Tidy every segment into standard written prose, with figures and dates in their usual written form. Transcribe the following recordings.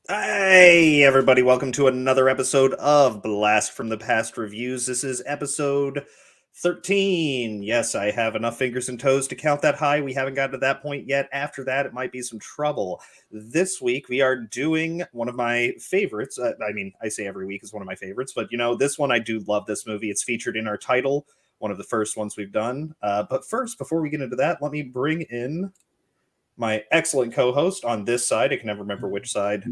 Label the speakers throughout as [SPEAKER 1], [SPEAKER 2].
[SPEAKER 1] Hey, everybody, welcome to another episode of Blast from the Past Reviews. This is episode 13. Yes, I have enough fingers and toes to count that high. We haven't gotten to that point yet. After that, it might be some trouble. This week, we are doing one of my favorites. I say every week is one of my favorites, but this one, I do love this movie. It's featured in our title, one of the first ones we've done. But first, before we get into that, let me bring in my excellent co-host on this side. I can never remember which side.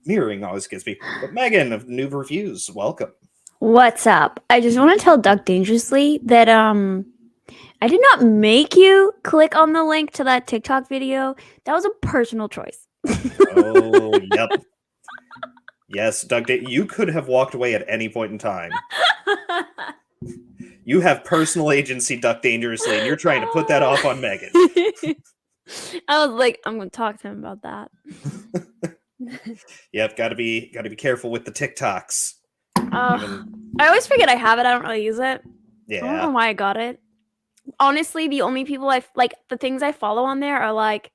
[SPEAKER 1] Mirroring always gets me. But Megan of New Reviews, welcome.
[SPEAKER 2] What's up? I just want to tell Duck Dangerously that I did not make you click on the link to that TikTok video. That was a personal choice.
[SPEAKER 1] Oh, yep. Yes, Doug, you could have walked away at any point in time. You have personal agency, Duck Dangerously, and you're trying to put that off on Megan.
[SPEAKER 2] I was like, I'm going to talk to him about that.
[SPEAKER 1] Yep, gotta be careful with the TikToks.
[SPEAKER 2] I always forget I have it. I don't really use it.
[SPEAKER 1] Yeah.
[SPEAKER 2] I don't know why I got it. Honestly, the only people the things I follow on there are like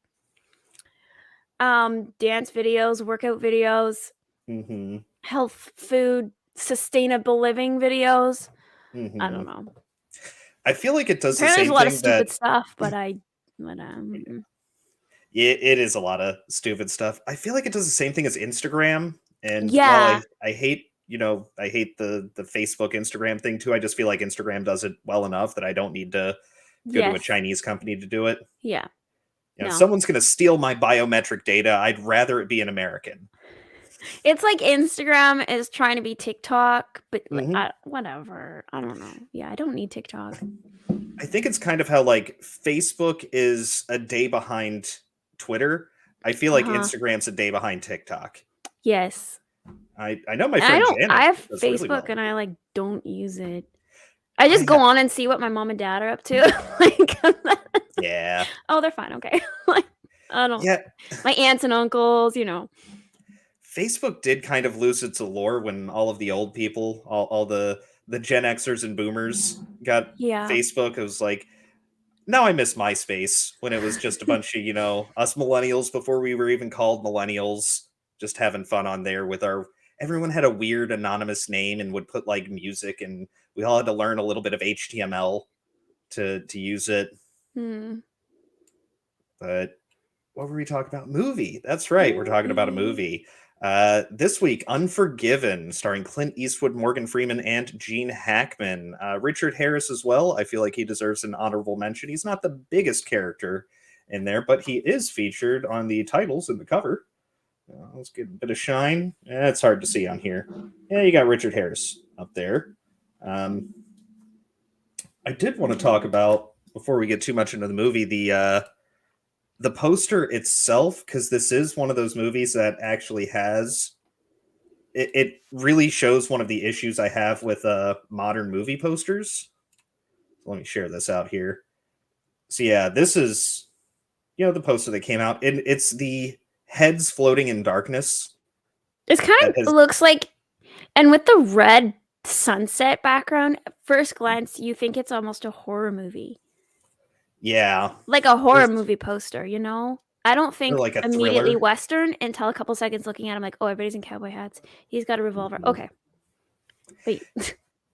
[SPEAKER 2] dance videos, workout videos, health, food, sustainable living videos. I don't know.
[SPEAKER 1] I feel like it does
[SPEAKER 2] Apparently
[SPEAKER 1] the same
[SPEAKER 2] there's a lot
[SPEAKER 1] thing
[SPEAKER 2] of stupid
[SPEAKER 1] that
[SPEAKER 2] stuff, but
[SPEAKER 1] it is a lot of stupid stuff. I feel like it does the same thing as Instagram. And
[SPEAKER 2] yeah.
[SPEAKER 1] while I hate, I hate the Facebook Instagram thing too, I just feel like Instagram does it well enough that I don't need to go to a Chinese company to do it.
[SPEAKER 2] Yeah.
[SPEAKER 1] If someone's going to steal my biometric data, I'd rather it be an American.
[SPEAKER 2] It's like Instagram is trying to be TikTok, but whatever. I don't know. Yeah, I don't need TikTok.
[SPEAKER 1] I think it's kind of how like Facebook is a day behind Twitter. I feel like Instagram's a day behind TikTok.
[SPEAKER 2] Yes.
[SPEAKER 1] I know my friend Janet.
[SPEAKER 2] I have Facebook really well. And I don't use it. I just go on and see what my mom and dad are up to.
[SPEAKER 1] Yeah.
[SPEAKER 2] Oh, they're fine. Okay. I don't. Yeah. My aunts and uncles,
[SPEAKER 1] Facebook did kind of lose its allure when all of the old people, all the Gen Xers and Boomers got Facebook. It was like, now I miss MySpace when it was just a bunch of, us millennials before we were even called millennials, just having fun on there with everyone had a weird anonymous name and would put like music, and we all had to learn a little bit of HTML to use it. But what were we talking about? Movie. That's right. We're talking about a movie. This week, Unforgiven, starring Clint Eastwood, Morgan Freeman, and Gene Hackman. Richard Harris as well. I feel like he deserves an honorable mention. He's not the biggest character in there, but he is featured on the titles and the cover. Let's get a bit of shine. It's hard to see on here. Yeah, you got Richard Harris up there. I did want to talk about, before we get too much into the movie, the poster itself, because this is one of those movies that actually has it really shows one of the issues I have with modern movie posters. Let me share this out here. So yeah, this is the poster that came out, and it's the heads floating in darkness.
[SPEAKER 2] It's kind of looks like, and with the red sunset background, at first glance you think it's almost a horror movie.
[SPEAKER 1] Yeah.
[SPEAKER 2] Like a horror movie poster, I don't think
[SPEAKER 1] like
[SPEAKER 2] immediately Western until a couple seconds looking at him like, oh, everybody's in cowboy hats. He's got a revolver. Okay. Wait.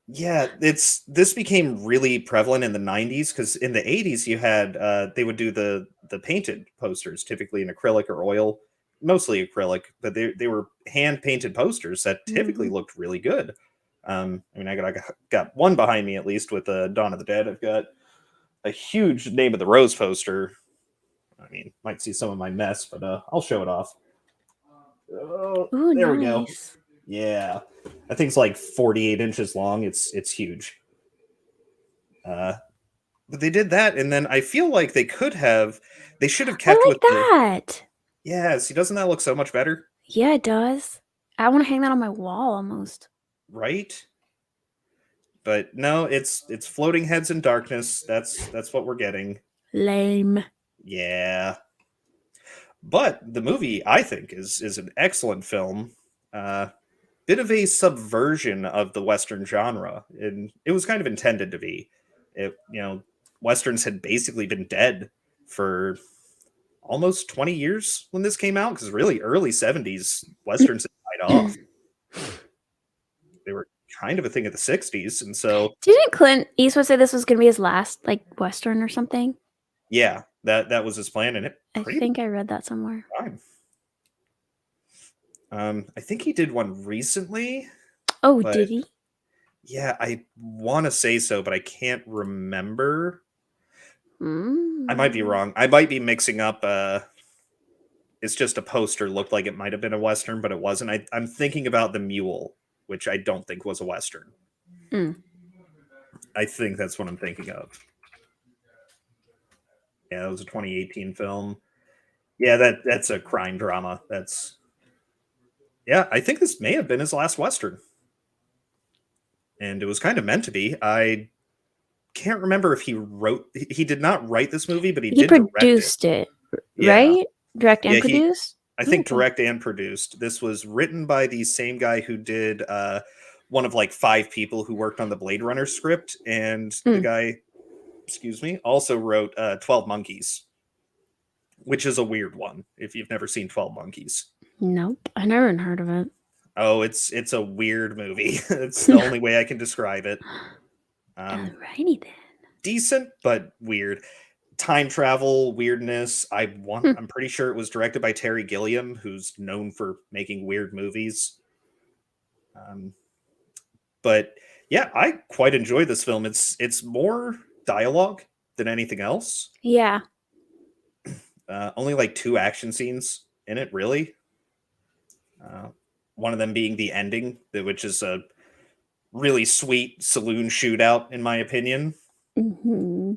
[SPEAKER 1] Yeah, this became really prevalent in the 90s, because in the 80s you had they would do the painted posters, typically in acrylic or oil, mostly acrylic, but they were hand painted posters that typically looked really good. I got one behind me, at least, with Dawn of the Dead. I've got a huge Name of the Rose poster. I mean, might see some of my mess, but I'll show it off. Oh,
[SPEAKER 2] ooh,
[SPEAKER 1] there
[SPEAKER 2] nice.
[SPEAKER 1] we go. Yeah, I think it's like 48 inches long. It's huge. But they did that, and then I feel like they should have kept with
[SPEAKER 2] that.
[SPEAKER 1] Yeah, see, doesn't that look so much better?
[SPEAKER 2] Yeah, it does. I want to hang that on my wall almost.
[SPEAKER 1] Right? But no, it's floating heads in darkness. That's what we're getting.
[SPEAKER 2] Lame.
[SPEAKER 1] Yeah. But the movie, I think, is an excellent film. Bit of a subversion of the Western genre, and it was kind of intended to be. Westerns had basically been dead for almost 20 years when this came out, because really early 70s westerns had died off. They were kind of a thing of the 60s, and so
[SPEAKER 2] Didn't Clint Eastwood say this was going to be his last like western or something?
[SPEAKER 1] yeah, that was his plan, and it
[SPEAKER 2] I
[SPEAKER 1] pretty
[SPEAKER 2] think I read that somewhere.
[SPEAKER 1] fine. I think he did one recently.
[SPEAKER 2] Oh,
[SPEAKER 1] But
[SPEAKER 2] did he?
[SPEAKER 1] yeah, I want to say so, but I can't remember. I might be wrong. I might be mixing up. It's just a poster looked like it might have been a western, but it wasn't. I'm thinking about The Mule, which I don't think was a western.
[SPEAKER 2] Mm.
[SPEAKER 1] I think that's what I'm thinking of. Yeah, it was a 2018 film. Yeah, that's a crime drama. Yeah, I think this may have been his last western, and it was kind of meant to be. I can't remember if he did not write this movie, but he
[SPEAKER 2] He
[SPEAKER 1] did direct it.
[SPEAKER 2] produced it,
[SPEAKER 1] Yeah.
[SPEAKER 2] right? Direct and
[SPEAKER 1] Yeah,
[SPEAKER 2] produced?
[SPEAKER 1] I think
[SPEAKER 2] Okay.
[SPEAKER 1] direct and produced. This was written by the same guy who did one of like 5 people who worked on the Blade Runner script, and the guy, excuse me, also wrote 12 Monkeys, which is a weird one if you've never seen 12 Monkeys.
[SPEAKER 2] Nope, I never even heard of it.
[SPEAKER 1] Oh, it's a weird movie. It's the only way I can describe it.
[SPEAKER 2] Alrighty then.
[SPEAKER 1] Decent, but weird. Time travel weirdness. I'm pretty sure it was directed by Terry Gilliam, who's known for making weird movies. But yeah, I quite enjoy this film. It's more dialogue than anything else.
[SPEAKER 2] Yeah.
[SPEAKER 1] Only like 2 action scenes in it, really. One of them being the ending, which is a really sweet saloon shootout, in my opinion.
[SPEAKER 2] Mm-hmm.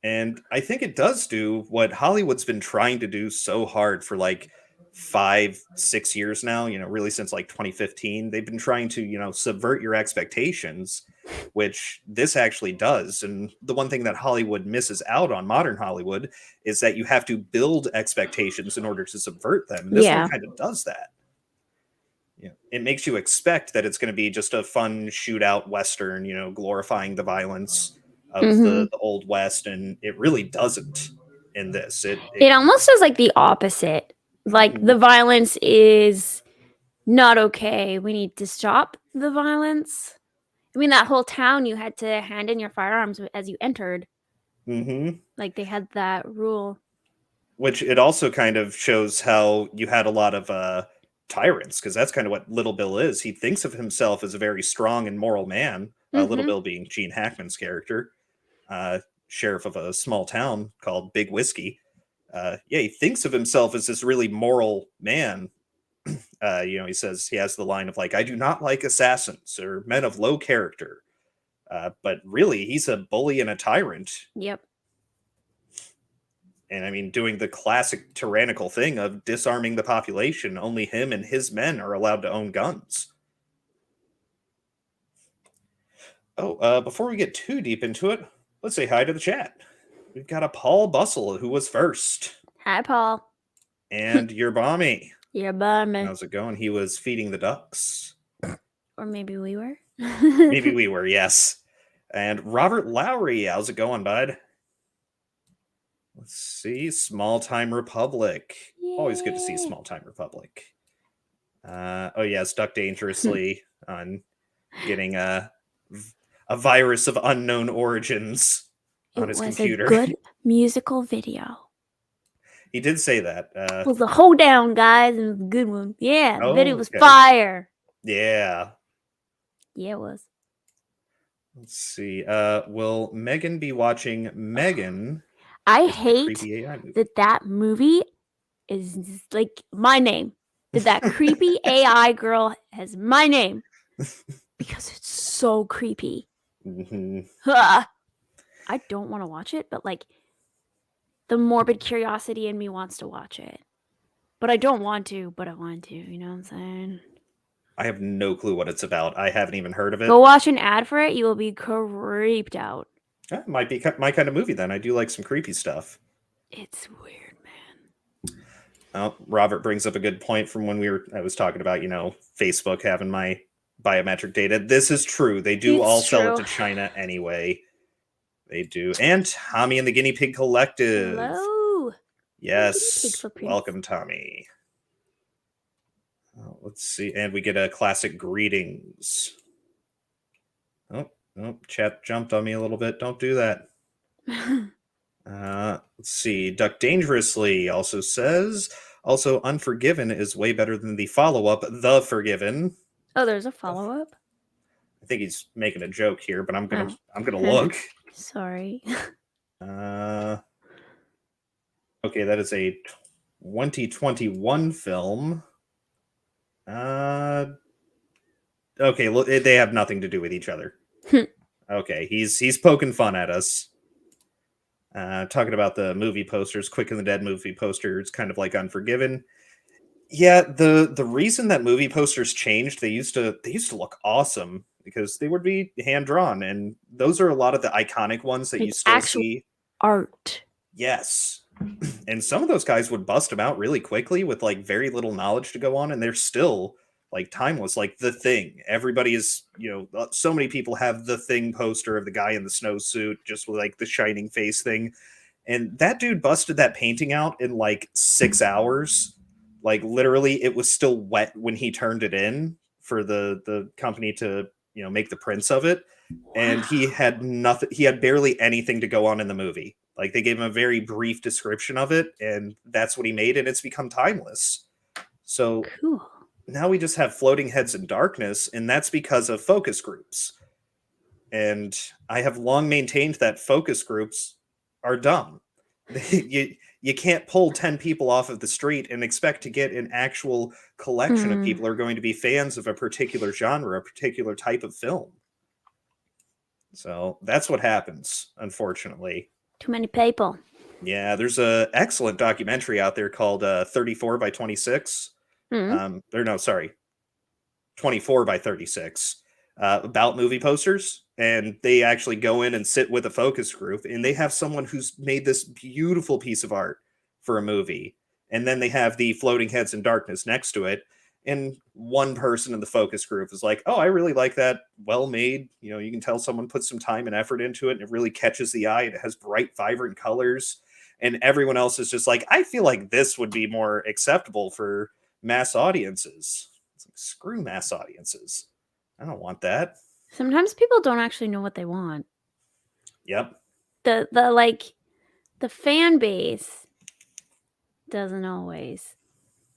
[SPEAKER 1] And I think it does do what Hollywood's been trying to do so hard for like 5-6 years now, really since like 2015. They've been trying to, subvert your expectations, which this actually does. And the one thing that Hollywood misses out on, modern Hollywood, is that you have to build expectations in order to subvert them. And this one kind of does that. It makes you expect that it's going to be just a fun shootout Western, glorifying the violence of the Old West, and it really doesn't in this. It
[SPEAKER 2] almost does like the opposite. Like the violence is not okay. We need to stop the violence. I mean, that whole town, you had to hand in your firearms as you entered. Like they had that rule.
[SPEAKER 1] Which it also kind of shows how you had a lot of tyrants, because that's kind of what Little Bill is. He thinks of himself as a very strong and moral man. Little Bill being Gene Hackman's character. Sheriff of a small town called Big Whiskey. He thinks of himself as this really moral man. He says he has the line of like, I do not like assassins or men of low character. But really, he's a bully and a tyrant.
[SPEAKER 2] Yep.
[SPEAKER 1] And I mean, doing the classic tyrannical thing of disarming the population. Only him and his men are allowed to own guns. Oh, before we get too deep into it, let's say hi to the chat. We've got a Paul Bustle who was first.
[SPEAKER 2] Hi, Paul.
[SPEAKER 1] And your Bommy.
[SPEAKER 2] Your Bommy.
[SPEAKER 1] How's it going? He was feeding the ducks.
[SPEAKER 2] Or maybe we were.
[SPEAKER 1] Maybe we were, yes. And Robert Lowry, how's it going, bud? Let's see. Small Time Republic. Yay. Always good to see Small Time Republic. Oh, yes. Duck Dangerously on getting a virus of unknown origins on his computer.
[SPEAKER 2] It was a good musical video.
[SPEAKER 1] He did say that.
[SPEAKER 2] It was a hold down, guys, and it was a good one. Yeah, the video was
[SPEAKER 1] okay.
[SPEAKER 2] fire.
[SPEAKER 1] Yeah.
[SPEAKER 2] Yeah, it was.
[SPEAKER 1] Let's see. Will Megan be watching Megan?
[SPEAKER 2] I hate that movie is like my name. That creepy AI girl has my name. Because it's so creepy. I don't want to watch it, but like the morbid curiosity in me wants to watch it. But I don't want to, but I want to. You know what I'm saying?
[SPEAKER 1] I have no clue what it's about. I haven't even heard of it.
[SPEAKER 2] Go watch an ad for it. You will be creeped out.
[SPEAKER 1] That might be my kind of movie then. I do like some creepy stuff.
[SPEAKER 2] It's weird, man.
[SPEAKER 1] Robert brings up a good point from when I was talking about, Facebook having my biometric data. This is true. They do sell it to China anyway. They do. And Tommy and the Guinea Pig Collective.
[SPEAKER 2] Hello.
[SPEAKER 1] Yes.
[SPEAKER 2] footprints.
[SPEAKER 1] Welcome, Tommy. Let's see. And we get a classic greetings. Oh, chat jumped on me a little bit. Don't do that. Let's see. Duck Dangerously also says, also Unforgiven is way better than the follow-up, The Forgiven.
[SPEAKER 2] Oh, there's a follow-up?
[SPEAKER 1] I think he's making a joke here, but I'm gonna
[SPEAKER 2] Oh.
[SPEAKER 1] look.
[SPEAKER 2] Sorry.
[SPEAKER 1] Okay, that is a 2021 film. Okay, look, they have nothing to do with each other. Okay, he's poking fun at us. Talking about the movie posters, Quick and the Dead movie posters, kind of like Unforgiven. Yeah, the reason that movie posters changed, they used to look awesome because they would be hand drawn, and those are a lot of the iconic ones that
[SPEAKER 2] Like
[SPEAKER 1] you still
[SPEAKER 2] actual
[SPEAKER 1] see.
[SPEAKER 2] art.
[SPEAKER 1] Yes. And some of those guys would bust them out really quickly with like very little knowledge to go on, and they're still like timeless. Like The Thing, everybody is, so many people have The Thing poster of the guy in the snowsuit, just with like the shining face thing. And that dude busted that painting out in like 6 hours. Like literally, it was still wet when he turned it in for the company to make the prints of it. And he had nothing. He had barely anything to go on in the movie. Like they gave him a very brief description of it, and that's what he made, and it's become timeless. So
[SPEAKER 2] Cool.
[SPEAKER 1] now we just have Floating Heads in Darkness, and that's because of focus groups. And I have long maintained that focus groups are dumb. You can't pull 10 people off of the street and expect to get an actual collection of people who are going to be fans of a particular genre, a particular type of film. So that's what happens, unfortunately.
[SPEAKER 2] Too many people.
[SPEAKER 1] Yeah, there's a excellent documentary out there called 34 by 26. Or no, sorry, 24 by 36 about movie posters. And they actually go in and sit with a focus group, and they have someone who's made this beautiful piece of art for a movie. And then they have the Floating Heads in Darkness next to it. And one person in the focus group is like, oh, I really like that. Well made. You can tell someone put some time and effort into it, and it really catches the eye. It has bright, vibrant colors. And everyone else is just like, I feel like this would be more acceptable for mass audiences. It's like, screw mass audiences. I don't want that.
[SPEAKER 2] Sometimes people don't actually know what they want.
[SPEAKER 1] Yep.
[SPEAKER 2] The fan base doesn't always.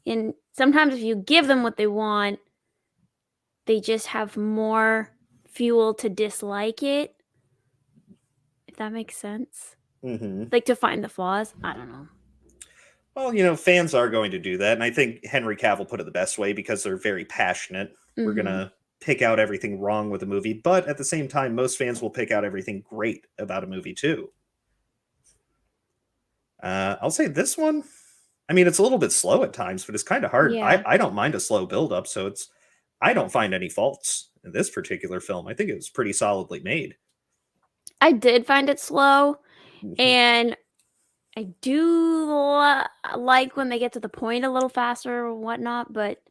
[SPEAKER 2] And sometimes if you give them what they want, they just have more fuel to dislike it. If that makes sense.
[SPEAKER 1] Mm-hmm.
[SPEAKER 2] Like to find the flaws. I don't know.
[SPEAKER 1] Well, fans are going to do that. And I think Henry Cavill put it the best way because they're very passionate. Mm-hmm. We're going to pick out everything wrong with a movie. But at the same time, most fans will pick out everything great about a movie too. I'll say this one. I mean, it's a little bit slow at times, but it's kind of hard.
[SPEAKER 2] Yeah.
[SPEAKER 1] I don't mind a slow build-up, so I don't find any faults in this particular film. I think it was pretty solidly made.
[SPEAKER 2] I did find it slow, and I do like when they get to the point a little faster or whatnot, but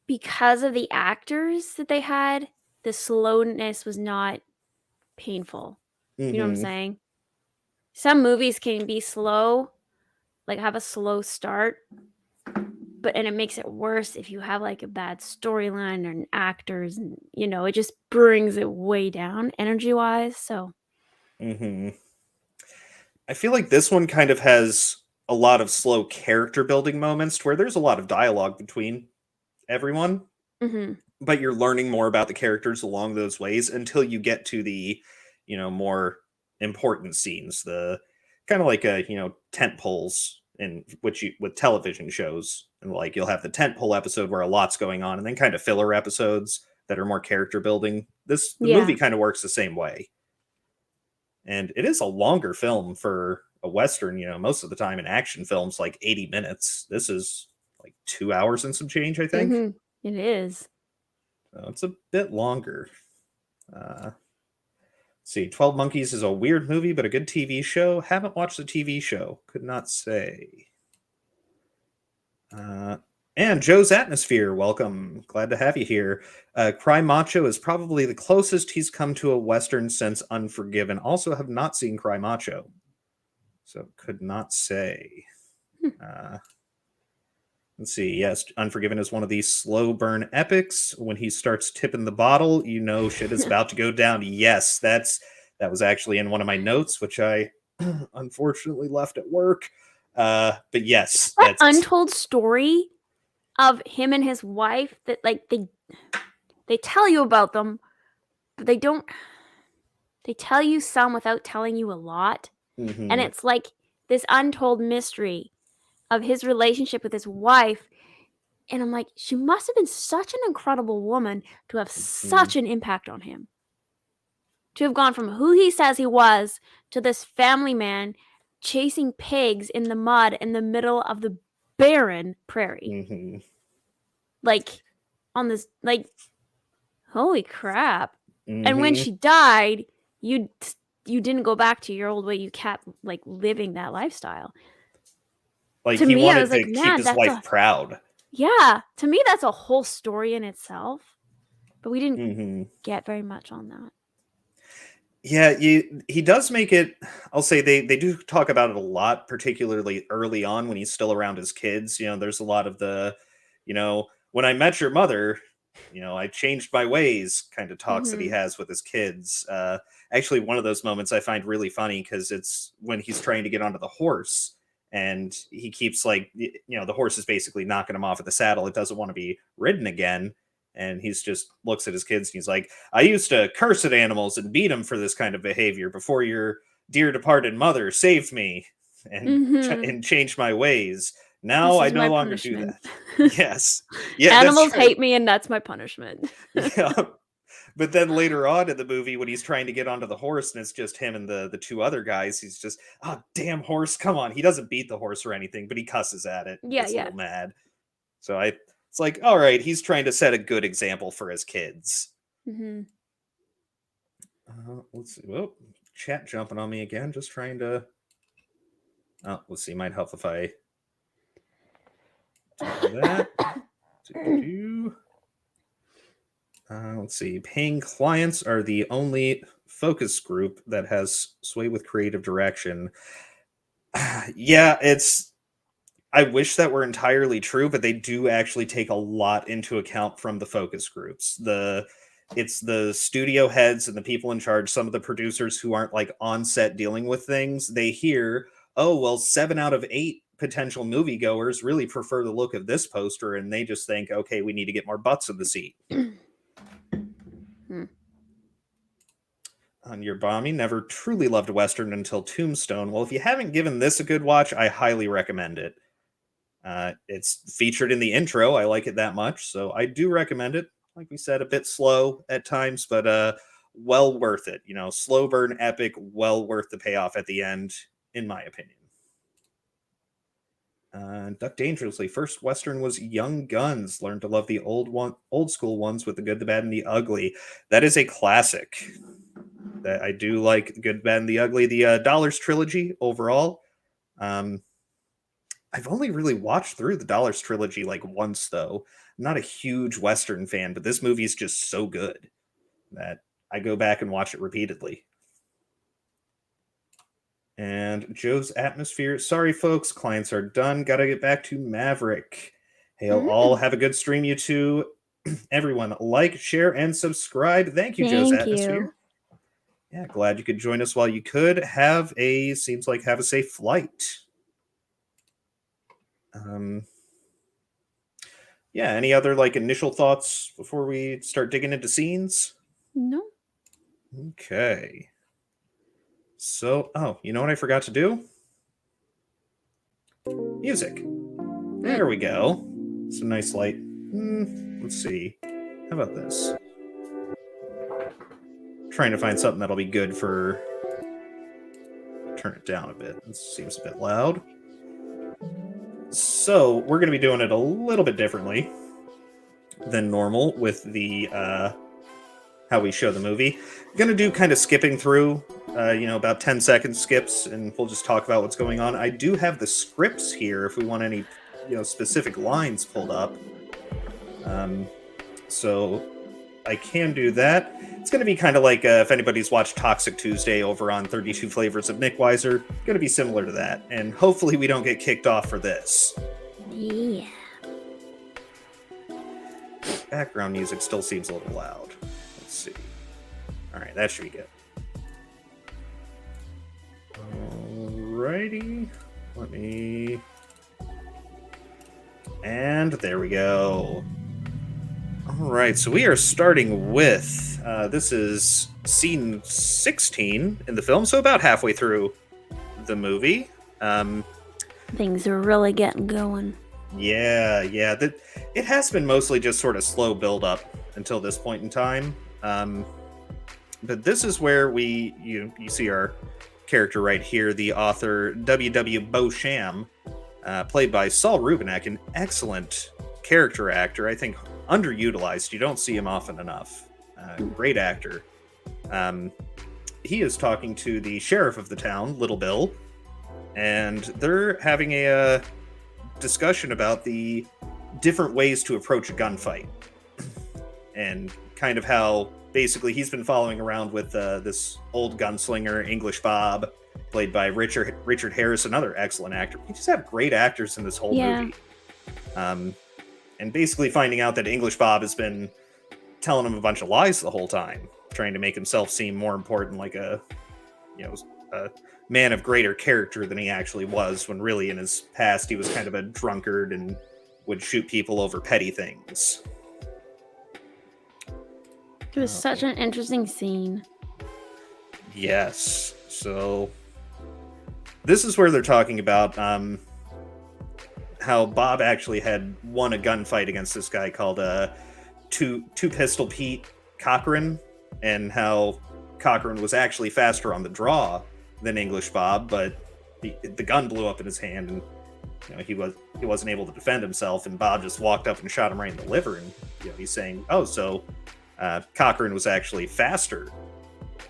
[SPEAKER 2] because of the actors that they had, the slowness was not painful. You know what I'm saying? Some movies can be slow, like have a slow start, and it makes it worse if you have like a bad storyline and actors, and it just brings it way down energy-wise. So
[SPEAKER 1] I feel like this one kind of has a lot of slow character building moments where there's a lot of dialogue between everyone, but you're learning more about the characters along those ways until you get to the more important scenes, the kind of like tent poles in with television shows, and like you'll have the tent pole episode where a lot's going on, and then kind of filler episodes that are more character building. The movie kind of works the same way. And it is a longer film for a Western, most of the time in action films, like 80 minutes. This is like 2 hours and some change, I think.
[SPEAKER 2] It is.
[SPEAKER 1] So it's a bit longer. See, 12 Monkeys is a weird movie, but a good TV show. Haven't watched the TV show. Could not say. And Joe's Atmosphere, welcome. Glad to have you here. Cry Macho is probably the closest he's come to a Western since Unforgiven. Also have not seen Cry Macho. So could not say. Let's see. Yes, Unforgiven is one of these slow burn epics. When he starts tipping the bottle, you know shit is about to go down. Yes, that was actually in one of my notes, which I unfortunately left at work. But yes,
[SPEAKER 2] that untold story of him and his wife that like they tell you about them, but they don't. They tell you some without telling you a lot, and it's like this untold mystery of his relationship with his wife. And I'm like, she must have been such an incredible woman to have such an impact on him. To have gone from who he says he was to this family man chasing pigs in the mud in the middle of the barren prairie. Like, on this, like, holy crap. And when she died, you didn't go back to your old way. You kept, like, living that lifestyle.
[SPEAKER 1] Like, he wanted to keep his wife proud.
[SPEAKER 2] Yeah, to me, that's a whole story in itself. But we didn't get very much on that.
[SPEAKER 1] Yeah, he does make it. I'll say they do talk about it a lot, particularly early on when he's still around his kids. You know, there's a lot of the, you know, when I met your mother, you know, I changed my ways kind of talks that he has with his kids. Actually, one of those moments I find really funny because it's when he's trying to get onto the horse. And he keeps like, you know, the horse is basically knocking him off of the saddle. It doesn't want to be ridden again. And he's just looks at his kids and he's like, I used to curse at animals and beat them for this kind of behavior before your dear departed mother saved me and changed my ways. Now I no longer do that. Yes. Yeah.
[SPEAKER 2] Animals hate me and that's my punishment.
[SPEAKER 1] Yeah. But then later on in the movie, when he's trying to get onto the horse and it's just him and the two other guys, he's just, oh, damn horse, come on. He doesn't beat the horse or anything, but he cusses at it.
[SPEAKER 2] Yeah,
[SPEAKER 1] gets a little mad. So it's like, all right, he's trying to set a good example for his kids. Let's see. Whoa, chat jumping on me again. Just trying to. Oh, let's see. Might help if I do that. Let's see. Paying clients are the only focus group that has sway with creative direction. Yeah, I wish that were entirely true, but they do actually take a lot into account from the focus groups. It's the studio heads and the people in charge, some of the producers who aren't like on set dealing with things. They hear, oh, well, 7 out of 8 potential moviegoers really prefer the look of this poster, and they just think, okay, we need to get more butts in the seat. On your bombing, never truly loved a Western until Tombstone. Well, if you haven't given this a good watch, I highly recommend it. It's featured in the intro. I like it that much, so I do recommend it. Like we said, a bit slow at times, but well worth it. You know, slow burn epic, well worth the payoff at the end, in my opinion. Duck Dangerously. First Western was Young Guns. Learned to love the old school ones with the good, the bad, and the ugly. That is a classic. That I do like the good, bad, and the ugly. The Dollars trilogy overall. I've only really watched through the Dollars trilogy like once, though. I'm not a huge Western fan, but this movie is just so good that I go back and watch it repeatedly. And Joe's Atmosphere. Sorry, folks. Clients are done. Gotta get back to Maverick. Hey, all have a good stream, you two. Everyone, like, share, and subscribe. Thank you, Joe's Atmosphere. Yeah, glad you could join us while you could. Seems like have a safe flight. Yeah, any other like initial thoughts before we start digging into scenes?
[SPEAKER 2] No.
[SPEAKER 1] Okay. So, you know what I forgot to do? Music. There we go. It's a nice light. Let's see. How about this? Trying to find something that'll be good for... Turn it down a bit. This seems a bit loud. So, we're going to be doing it a little bit differently than normal with the, how we show the movie. Going to do kind of skipping through, about 10 second skips, and we'll just talk about what's going on. I do have the scripts here if we want any, specific lines pulled up. So, I can do that. It's going to be kind of like if anybody's watched Toxic Tuesday over on 32 Flavors of Nick Weiser, going to be similar to that. And hopefully we don't get kicked off for this.
[SPEAKER 2] Yeah.
[SPEAKER 1] Background music still seems a little loud. Let's see. All right, that should be good. Alrighty. Let me... And there we go. Alright, so we are starting with... this is scene 16 in the film, so about halfway through the movie.
[SPEAKER 2] Things are really getting going.
[SPEAKER 1] Yeah. It has been mostly just sort of slow build-up until this point in time. But this is where you see our character right here, the author W.W. Beauchamp, played by Saul Rubinek, an excellent character actor. I think underutilized. You don't see him often enough. Great actor. He is talking to the sheriff of the town, Little Bill, and they're having a discussion about the different ways to approach a gunfight, and kind of how basically he's been following around with this old gunslinger, English Bob, played by Richard Harris, another excellent actor. We just have great actors in this whole movie. And basically finding out that English Bob has been telling him a bunch of lies the whole time, trying to make himself seem more important, like a man of greater character than he actually was, when really in his past he was kind of a drunkard and would shoot people over petty things.
[SPEAKER 2] It was such an interesting scene.
[SPEAKER 1] Yes. So this is where they're talking about how Bob actually had won a gunfight against this guy called Two Pistol Pete Cochran, and how Cochran was actually faster on the draw than English Bob, but the gun blew up in his hand, and he wasn't able to defend himself, and Bob just walked up and shot him right in the liver. And he's saying, oh, so Cochran was actually faster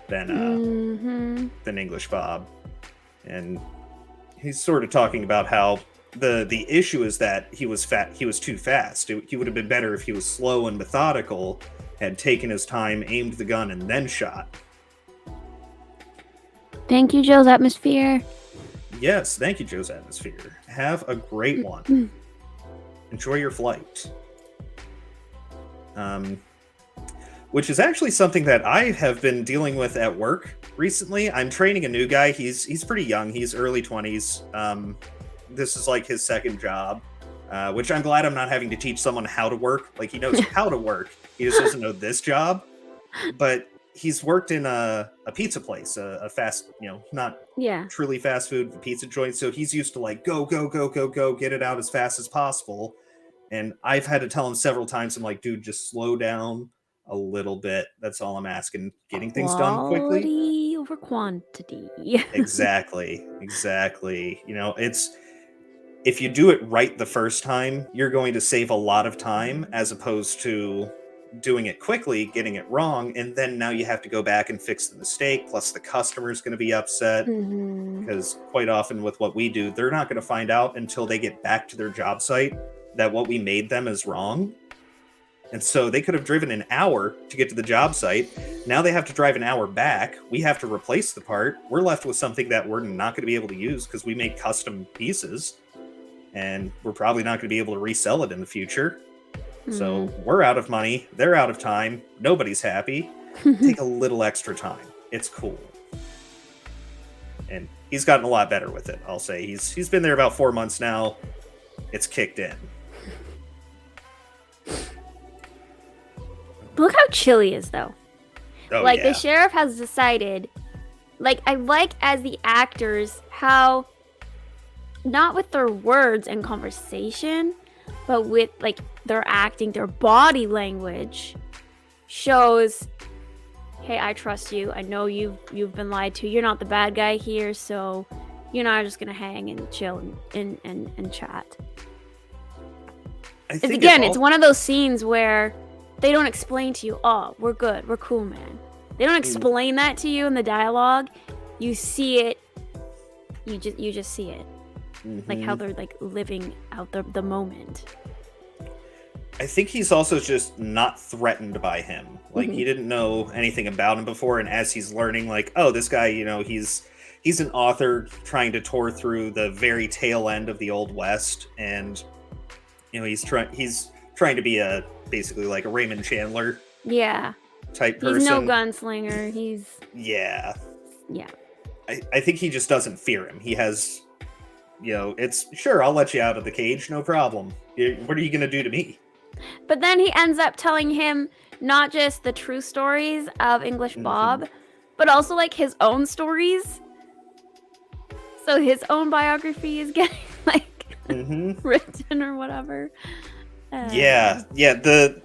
[SPEAKER 1] than English Bob. And he's sort of talking about how the issue is that he was too fast. He would have been better if he was slow and methodical, had taken his time, aimed the gun, and then shot.
[SPEAKER 2] Thank you, Joe's Atmosphere.
[SPEAKER 1] Yes, thank you, Joe's Atmosphere. Have a great one. Enjoy your flight. Which is actually something that I have been dealing with at work recently. I'm training a new guy. He's pretty young. He's early 20s. This is like his second job, which I'm glad I'm not having to teach someone how to work. Like, he knows how to work. He just doesn't know this job. But he's worked in a pizza place, a fast, not truly fast food pizza joint. So he's used to like, go, get it out as fast as possible. And I've had to tell him several times, I'm like, dude, just slow down a little bit. That's all I'm asking. Getting things done quickly.
[SPEAKER 2] Quality over quantity.
[SPEAKER 1] Exactly. It's, if you do it right the first time, you're going to save a lot of time, as opposed to doing it quickly, getting it wrong, and then now you have to go back and fix the mistake, plus the customer's going to be upset, because quite often with what we do, they're not going to find out until they get back to their job site that what we made them is wrong. And so they could have driven an hour to get to the job site. Now they have to drive an hour back. We have to replace the part. We're left with something that we're not going to be able to use because we make custom pieces, and we're probably not going to be able to resell it in the future. So we're out of money. They're out of time. Nobody's happy. Take a little extra time. It's cool. And he's gotten a lot better with it, I'll say. He's been there about 4 months now. It's kicked in.
[SPEAKER 2] Look how chill he is, though.
[SPEAKER 1] Oh,
[SPEAKER 2] like, the sheriff has decided, like, I like as the actors how, not with their words and conversation, but with, like, their acting, their body language shows, hey, I trust you. I know you've been lied to. You're not the bad guy here, so you're not just gonna hang and chill and chat. It's one of those scenes where they don't explain to you, oh, we're good, we're cool, man. They don't explain that to you in the dialogue. You see it. You just see it. Like how they're like living out the moment.
[SPEAKER 1] I think he's also just not threatened by him. Like, he didn't know anything about him before, and as he's learning, like, oh, this guy, he's an author trying to tour through the very tail end of the Old West, and he's trying to be basically like a Raymond Chandler type person.
[SPEAKER 2] He's no gunslinger.
[SPEAKER 1] Yeah.
[SPEAKER 2] Yeah.
[SPEAKER 1] I think he just doesn't fear him. He has, it's sure, I'll let you out of the cage, no problem. What are you going to do to me?
[SPEAKER 2] But then he ends up telling him not just the true stories of English Bob, but also like his own stories. So his own biography is getting like written or whatever.
[SPEAKER 1] Yeah. The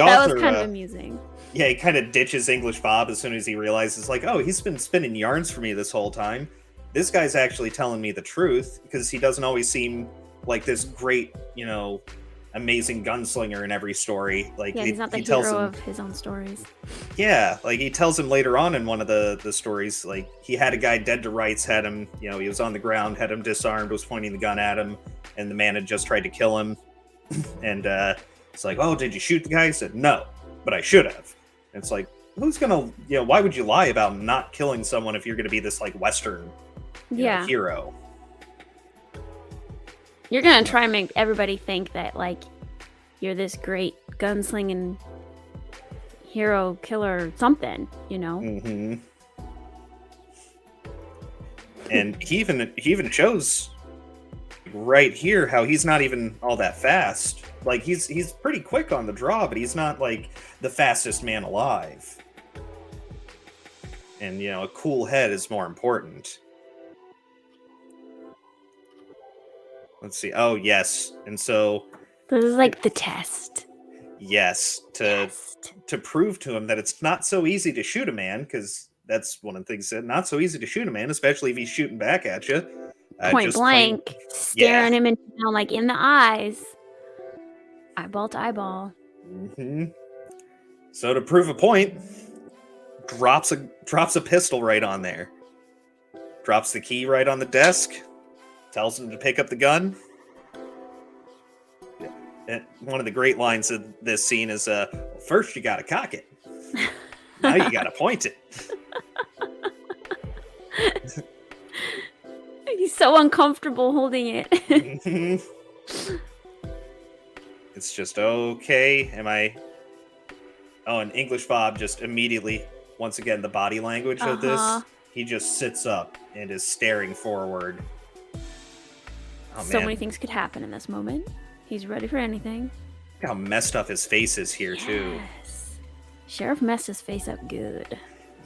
[SPEAKER 1] author.
[SPEAKER 2] That was kind of amusing.
[SPEAKER 1] Yeah, he kind of ditches English Bob as soon as he realizes, like, oh, he's been spinning yarns for me this whole time. This guy's actually telling me the truth, because he doesn't always seem like this great, amazing gunslinger in every story. Like,
[SPEAKER 2] he's not the hero of his own stories.
[SPEAKER 1] Yeah, like he tells him later on in one of the stories, like he had a guy dead to rights, had him, he was on the ground, had him disarmed, was pointing the gun at him, and the man had just tried to kill him. And it's like, oh, did you shoot the guy? He said, no, but I should have. And it's like, who's gonna, why would you lie about not killing someone if you're gonna be this like Western hero?
[SPEAKER 2] You're gonna try and make everybody think that like you're this great gunslinging hero killer something,
[SPEAKER 1] And he even shows right here how he's not even all that fast. Like he's pretty quick on the draw, but he's not like the fastest man alive. And a cool head is more important. Let's see. Oh, yes. And so
[SPEAKER 2] this is like the test.
[SPEAKER 1] Yes, to prove to him that it's not so easy to shoot a man, because that's one of the things that not so easy to shoot a man, especially if he's shooting back at you.
[SPEAKER 2] Point blank, staring him down like in the eyes. Eyeball to eyeball.
[SPEAKER 1] So to prove a point, drops a pistol right on there. Drops the key right on the desk. Tells him to pick up the gun. And one of the great lines of this scene is, first you gotta cock it. Now you gotta point it.
[SPEAKER 2] He's so uncomfortable holding it.
[SPEAKER 1] It's just, okay, am I... Oh, and English Bob just immediately, once again, the body language of this, he just sits up and is staring forward. Oh,
[SPEAKER 2] so many things could happen in this moment. He's ready for anything.
[SPEAKER 1] Look how messed up his face is here, too.
[SPEAKER 2] Sheriff messed his face up good.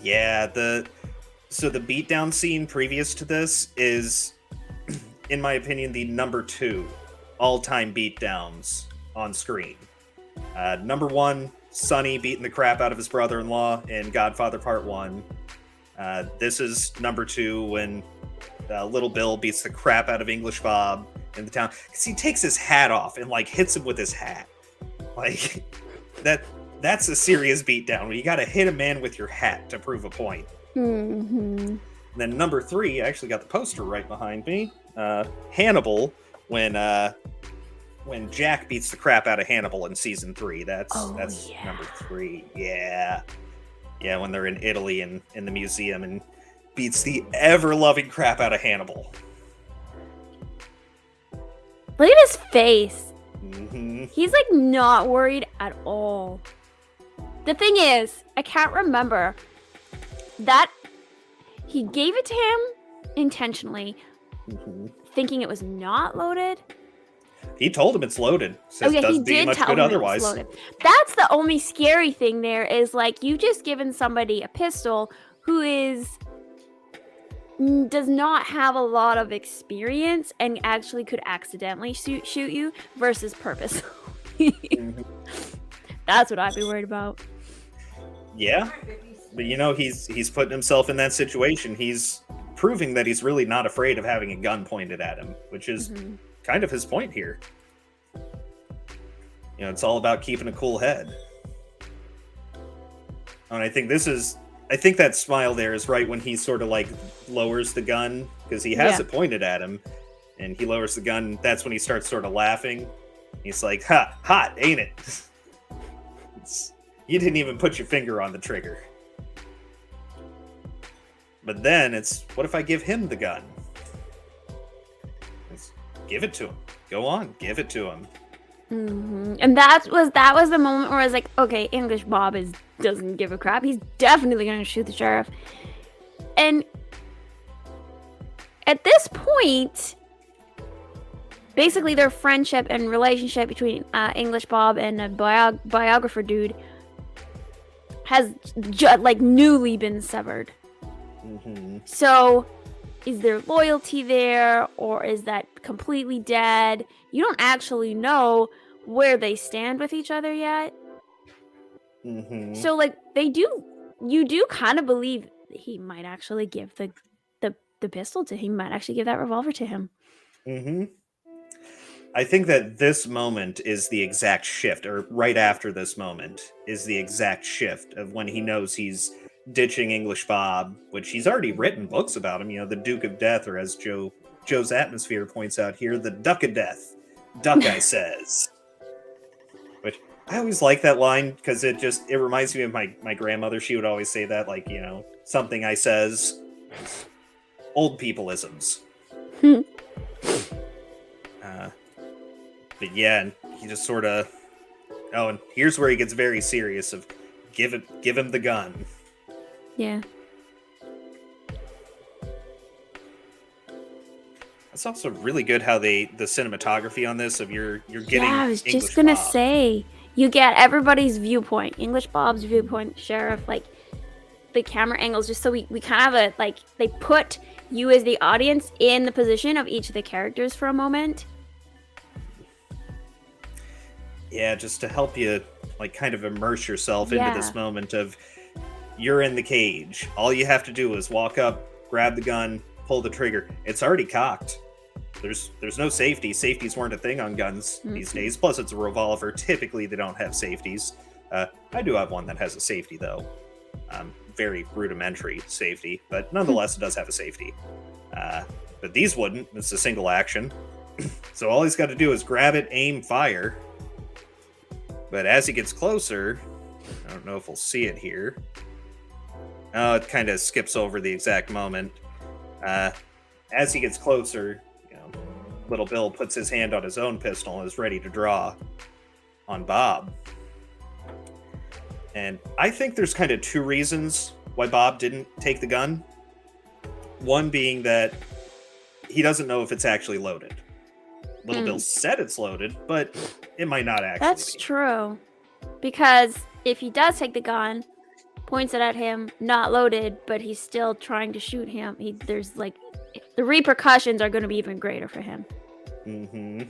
[SPEAKER 1] Yeah, so the beatdown scene previous to this is, in my opinion, the number 2 all-time beatdowns on screen. Number 1, Sonny beating the crap out of his brother-in-law in Godfather Part 1. This is number 2 when Little Bill beats the crap out of English Bob in the town, because he takes his hat off and like hits him with his hat. Like that's a serious beatdown when you got to hit a man with your hat to prove a point. And then number 3, I actually got the poster right behind me. Hannibal, when Jack beats the crap out of Hannibal in season 3. That's number 3. Yeah, when they're in Italy and in the museum and beats the ever-loving crap out of Hannibal.
[SPEAKER 2] Look at his face. He's like not worried at all. The thing is, I can't remember that he gave it to him intentionally, thinking it was not loaded.
[SPEAKER 1] He told him it's loaded. Says
[SPEAKER 2] he
[SPEAKER 1] doesn't do
[SPEAKER 2] did
[SPEAKER 1] much
[SPEAKER 2] tell
[SPEAKER 1] good
[SPEAKER 2] him
[SPEAKER 1] otherwise.
[SPEAKER 2] It was loaded. That's the only scary thing there is like you just given somebody a pistol who does not have a lot of experience and actually could accidentally shoot you versus purpose. That's what I'd be worried about.
[SPEAKER 1] Yeah, but he's putting himself in that situation. He's proving that he's really not afraid of having a gun pointed at him, which is kind of his point here. It's all about keeping a cool head. And I think that smile there is right when he sort of like lowers the gun, because he has it pointed at him, and he lowers the gun. That's when he starts sort of laughing. He's like, ha, hot, ain't it? You didn't even put your finger on the trigger. But then it's, what if I give him the gun? Give it to him. Go on, give it to him.
[SPEAKER 2] Mm-hmm. And that was the moment where I was like, okay, English Bob doesn't give a crap. He's definitely gonna shoot the sheriff. And at this point, basically their friendship and relationship between English Bob and a biographer dude has newly been severed.
[SPEAKER 1] Mm-hmm.
[SPEAKER 2] So is there loyalty there, or is that completely dead? You don't actually know where they stand with each other yet.
[SPEAKER 1] Mm-hmm.
[SPEAKER 2] So you do kind of believe he might actually give the pistol to him. He might actually give that revolver to him.
[SPEAKER 1] Mm-hmm. I think that this moment is the exact shift, or right after this moment is the exact shift of when he knows he's ditching English Bob, which he's already written books about him, the Duke of Death, or as Joe's Atmosphere points out here, the Duck of Death. Duck, I says. Which, I always like that line, because it reminds me of my grandmother. She would always say that, something I says. Old people-isms. But yeah, and he just sort of... Oh, and here's where he gets very serious of give him the gun.
[SPEAKER 2] Yeah.
[SPEAKER 1] It's also really good how the cinematography on this of you're getting.
[SPEAKER 2] Yeah, I was
[SPEAKER 1] English
[SPEAKER 2] just gonna
[SPEAKER 1] Bob.
[SPEAKER 2] say, you get everybody's viewpoint, English Bob's viewpoint, sheriff, the camera angles, just so we kind of they put you as the audience in the position of each of the characters for a moment.
[SPEAKER 1] Yeah, just to help you kind of immerse yourself into this moment of you're in the cage. All you have to do is walk up, grab the gun, pull the trigger. It's already cocked. There's no safety. Safeties weren't a thing on guns these days. Plus, it's a revolver. Typically, they don't have safeties. I do have one that has a safety, though. Very rudimentary safety, but nonetheless, it does have a safety. But these wouldn't. It's a single action. So all he's got to do is grab it, aim, fire. But as he gets closer, I don't know if we'll see it here. Oh, it kind of skips over the exact moment. As he gets closer, Little Bill puts his hand on his own pistol and is ready to draw on Bob. And I think there's kind of two reasons why Bob didn't take the gun. One being that he doesn't know if it's actually loaded. Little Bill said it's loaded, but it might not actually
[SPEAKER 2] That's
[SPEAKER 1] be.
[SPEAKER 2] true. Because if he does take the gun, points it at him, not loaded, but he's still trying to shoot him, there's the repercussions are going to be even greater for him.
[SPEAKER 1] Mm-hmm.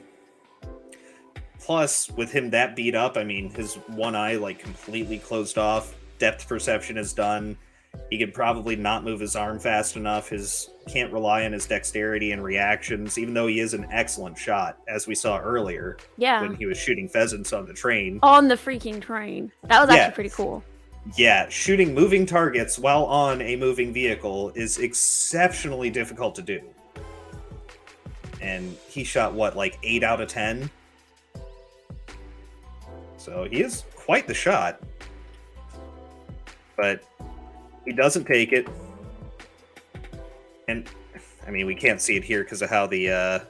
[SPEAKER 1] Plus, with him that beat up, his one eye completely closed off. Depth perception is done. He could probably not move his arm fast enough. Can't rely on his dexterity and reactions, even though he is an excellent shot, as we saw earlier.
[SPEAKER 2] Yeah.
[SPEAKER 1] When he was shooting pheasants on the train.
[SPEAKER 2] On the freaking train. That was actually pretty cool.
[SPEAKER 1] Yeah, shooting moving targets while on a moving vehicle is exceptionally difficult to do. And he shot, 8 out of 10? So he is quite the shot. But he doesn't take it. And, we can't see it here because of how the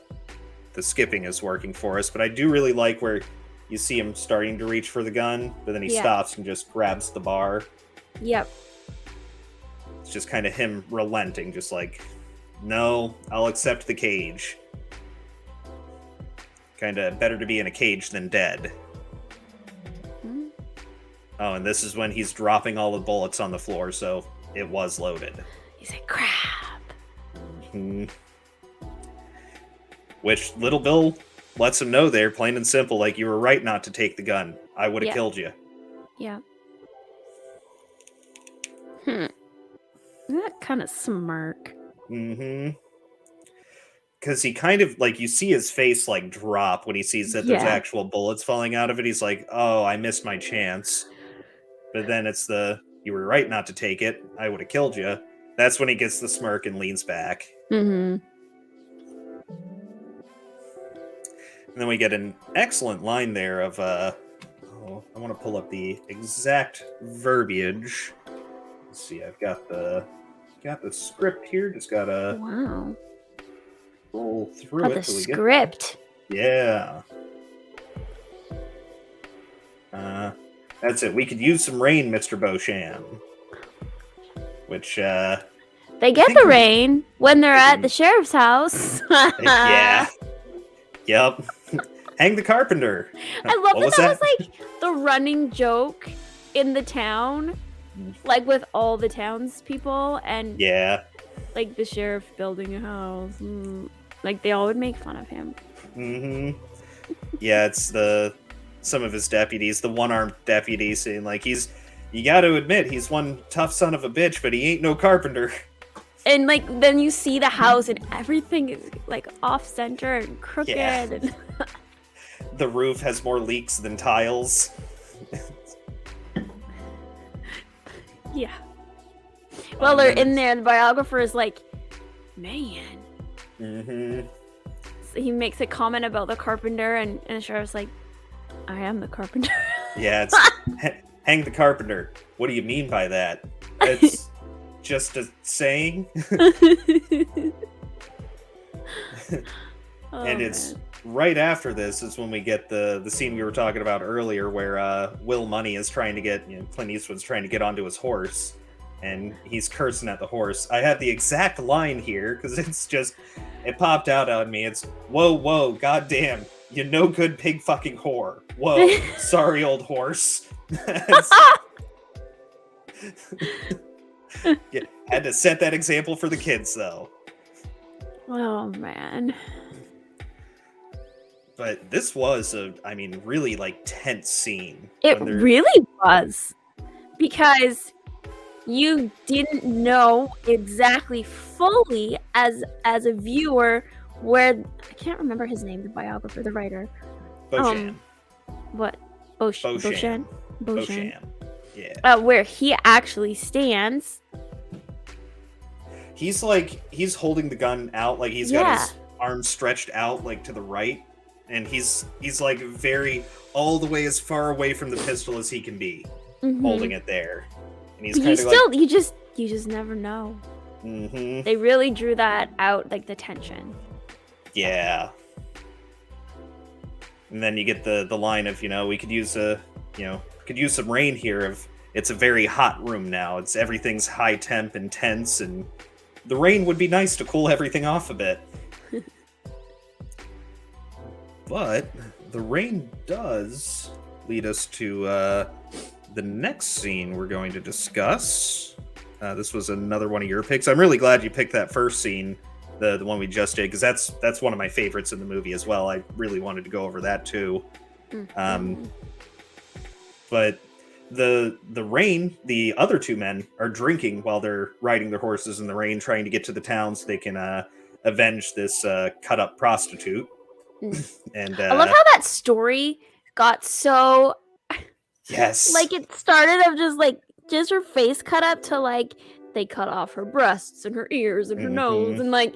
[SPEAKER 1] skipping is working for us. But I do really like where you see him starting to reach for the gun, but then he stops and just grabs the bar.
[SPEAKER 2] Yep.
[SPEAKER 1] It's just kind of him relenting, just no, I'll accept the cage. Kind of better to be in a cage than dead. Mm-hmm. Oh, and this is when he's dropping all the bullets on the floor, so it was loaded.
[SPEAKER 2] He's like, crap.
[SPEAKER 1] Mm-hmm. Which Little Bill lets him know there, plain and simple, you were right not to take the gun. I would have killed you.
[SPEAKER 2] Yeah. That kind of smirk.
[SPEAKER 1] Mm-hmm. Because he kind of, you see his face, drop when he sees that there's actual bullets falling out of it. He's like, oh, I missed my chance. But then it's you were right not to take it. I would have killed you. That's when he gets the smirk and leans back.
[SPEAKER 2] Mm-hmm.
[SPEAKER 1] And then we get an excellent line there of, I want to pull up the exact verbiage. Let's see, I've got the script here. Just gotta roll through it.
[SPEAKER 2] The script.
[SPEAKER 1] Yeah. That's it. We could use some rain, Mr. Beauchamp. Which,
[SPEAKER 2] they get the rain when they're at the sheriff's house.
[SPEAKER 1] Yeah. Yep. Hang the carpenter.
[SPEAKER 2] I love that was like the running joke in the town, like with all the townspeople and like the sheriff building a house. Like they all would make fun of him.
[SPEAKER 1] Mm-hmm. Yeah, it's some of his deputies, the one-armed deputy, saying like you got to admit he's one tough son of a bitch, but he ain't no carpenter.
[SPEAKER 2] And like then you see the house and everything is like off center and crooked. Yeah. And
[SPEAKER 1] the roof has more leaks than tiles.
[SPEAKER 2] Yeah. Well, they're in there. The biographer is like, man.
[SPEAKER 1] Mm-hmm.
[SPEAKER 2] So he makes a comment about the carpenter, and the sheriff's like, I am the carpenter.
[SPEAKER 1] Yeah, it's hang the carpenter. What do you mean by that? It's just a saying. And it's right after this is when we get the scene we were talking about earlier, where Will Money is trying to get, Clint Eastwood's trying to get onto his horse, and he's cursing at the horse. I have the exact line here because it popped out on me. It's whoa, goddamn, you no good pig fucking whore. Whoa, sorry old horse. Yeah, had to set that example for the kids though.
[SPEAKER 2] Oh man.
[SPEAKER 1] But this was really like tense scene.
[SPEAKER 2] It really was. Because you didn't know exactly fully as a viewer where I can't remember his name, the biographer, the writer.
[SPEAKER 1] Beauchamp.
[SPEAKER 2] What? Beauchamp.
[SPEAKER 1] Yeah.
[SPEAKER 2] Where he actually stands.
[SPEAKER 1] He's holding the gun out, like he's got his arms stretched out like to the right. And he's like very all the way as far away from the pistol as he can be, holding it there. And he's kind of like,
[SPEAKER 2] you just never know.
[SPEAKER 1] Mm-hmm.
[SPEAKER 2] They really drew that out, like the tension.
[SPEAKER 1] Yeah. And then you get the line of, we could use some rain here. It's a very hot room now. Everything's high temp and tense, and the rain would be nice to cool everything off a bit. But the rain does lead us to the next scene we're going to discuss. This was another one of your picks. I'm really glad you picked that first scene, the one we just did, because that's one of my favorites in the movie as well. I really wanted to go over that too. But the rain, the other two men are drinking while they're riding their horses in the rain, trying to get to the town so they can avenge this cut-up prostitute. And
[SPEAKER 2] I love how that story got so like it started of just her face cut up to like they cut off her breasts and her ears and her nose and like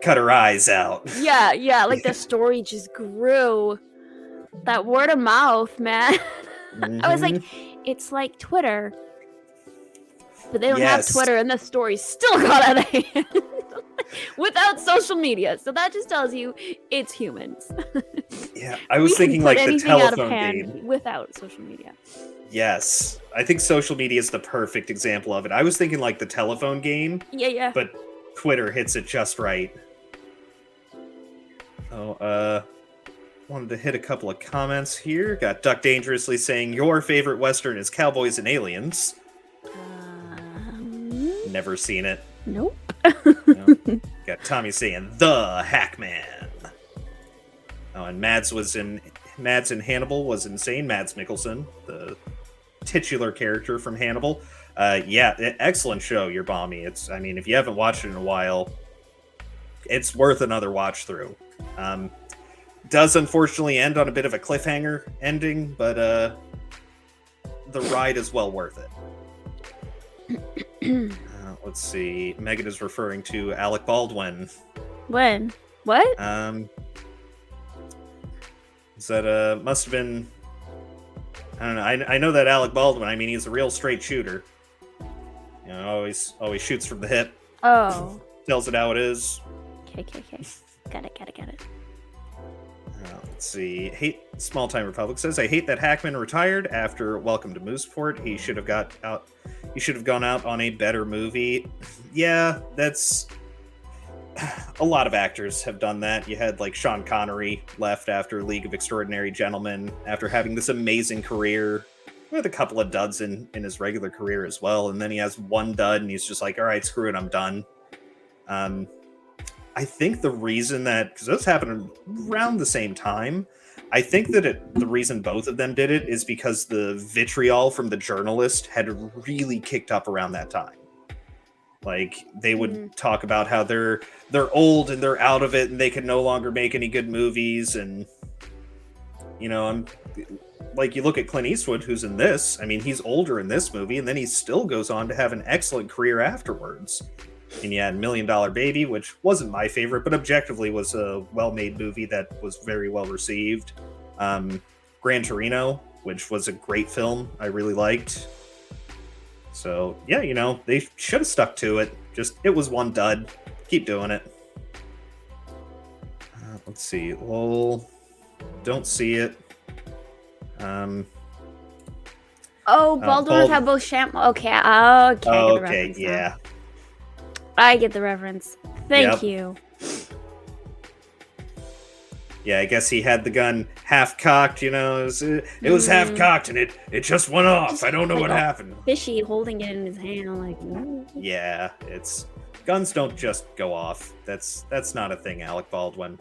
[SPEAKER 1] cut her eyes out.
[SPEAKER 2] Yeah, like the story just grew. That word of mouth, man. I was like, it's like Twitter, but they don't have Twitter, and the story still got out of hand. Without social media, so that just tells you it's humans.
[SPEAKER 1] Yeah, I was thinking like the telephone game
[SPEAKER 2] without social media.
[SPEAKER 1] Yes, I think social media is the perfect example of it. I was thinking like the telephone game.
[SPEAKER 2] Yeah.
[SPEAKER 1] But Twitter hits it just right. Oh, wanted to hit a couple of comments here. Got Duck Dangerously saying your favorite Western is Cowboys and Aliens. Never seen it.
[SPEAKER 2] Nope.
[SPEAKER 1] No. Got Tommy saying the Hackman. Oh, and Mads in Hannibal was insane. Mads Mikkelsen, the titular character from Hannibal. Excellent show, Your Balmy. If you haven't watched it in a while, it's worth another watch through. Does unfortunately end on a bit of a cliffhanger ending, but the ride is well worth it. Let's see. Megan is referring to Alec Baldwin.
[SPEAKER 2] When? What?
[SPEAKER 1] That must have been. I don't know. I know that Alec Baldwin. I mean, he's a real straight shooter. You know, always shoots from the hip.
[SPEAKER 2] Oh.
[SPEAKER 1] Tells it how it is.
[SPEAKER 2] Okay. Got it.
[SPEAKER 1] Let's see. Hate Small Time Republic says, I hate that Hackman retired after Welcome to Mooseport. He should have gone out on a better movie. Yeah, that's a lot of actors have done that. You had like Sean Connery left after League of Extraordinary Gentlemen after having this amazing career with a couple of duds in his regular career as well. And then he has one dud and he's just like, all right, screw it, I'm done. I think the reason that, because those happened around the same time, I think that the reason both of them did it is because the vitriol from the journalist had really kicked up around that time. Like, they would talk about how they're old and they're out of it and they can no longer make any good movies. And, you know, like, you look at Clint Eastwood, who's in this. I mean, he's older in this movie, and then he still goes on to have an excellent career afterwards. And you had $1 Million Baby, which wasn't my favorite, but objectively was a well-made movie that was very well received. Gran Torino, which was a great film I really liked. So, yeah, you know, they should have stuck to it. Just, it was one dud. Keep doing it. Let's see. Well, don't see it.
[SPEAKER 2] Baldwin have both shampoo. Okay, I get the reference now.
[SPEAKER 1] Yeah.
[SPEAKER 2] I get the reference. Thank you.
[SPEAKER 1] Yeah, I guess he had the gun half cocked, you know. It was half cocked and it just went off. I don't know what happened.
[SPEAKER 2] Fishy holding it in his hand, like.
[SPEAKER 1] Yeah, guns don't just go off. That's not a thing, Alec Baldwin.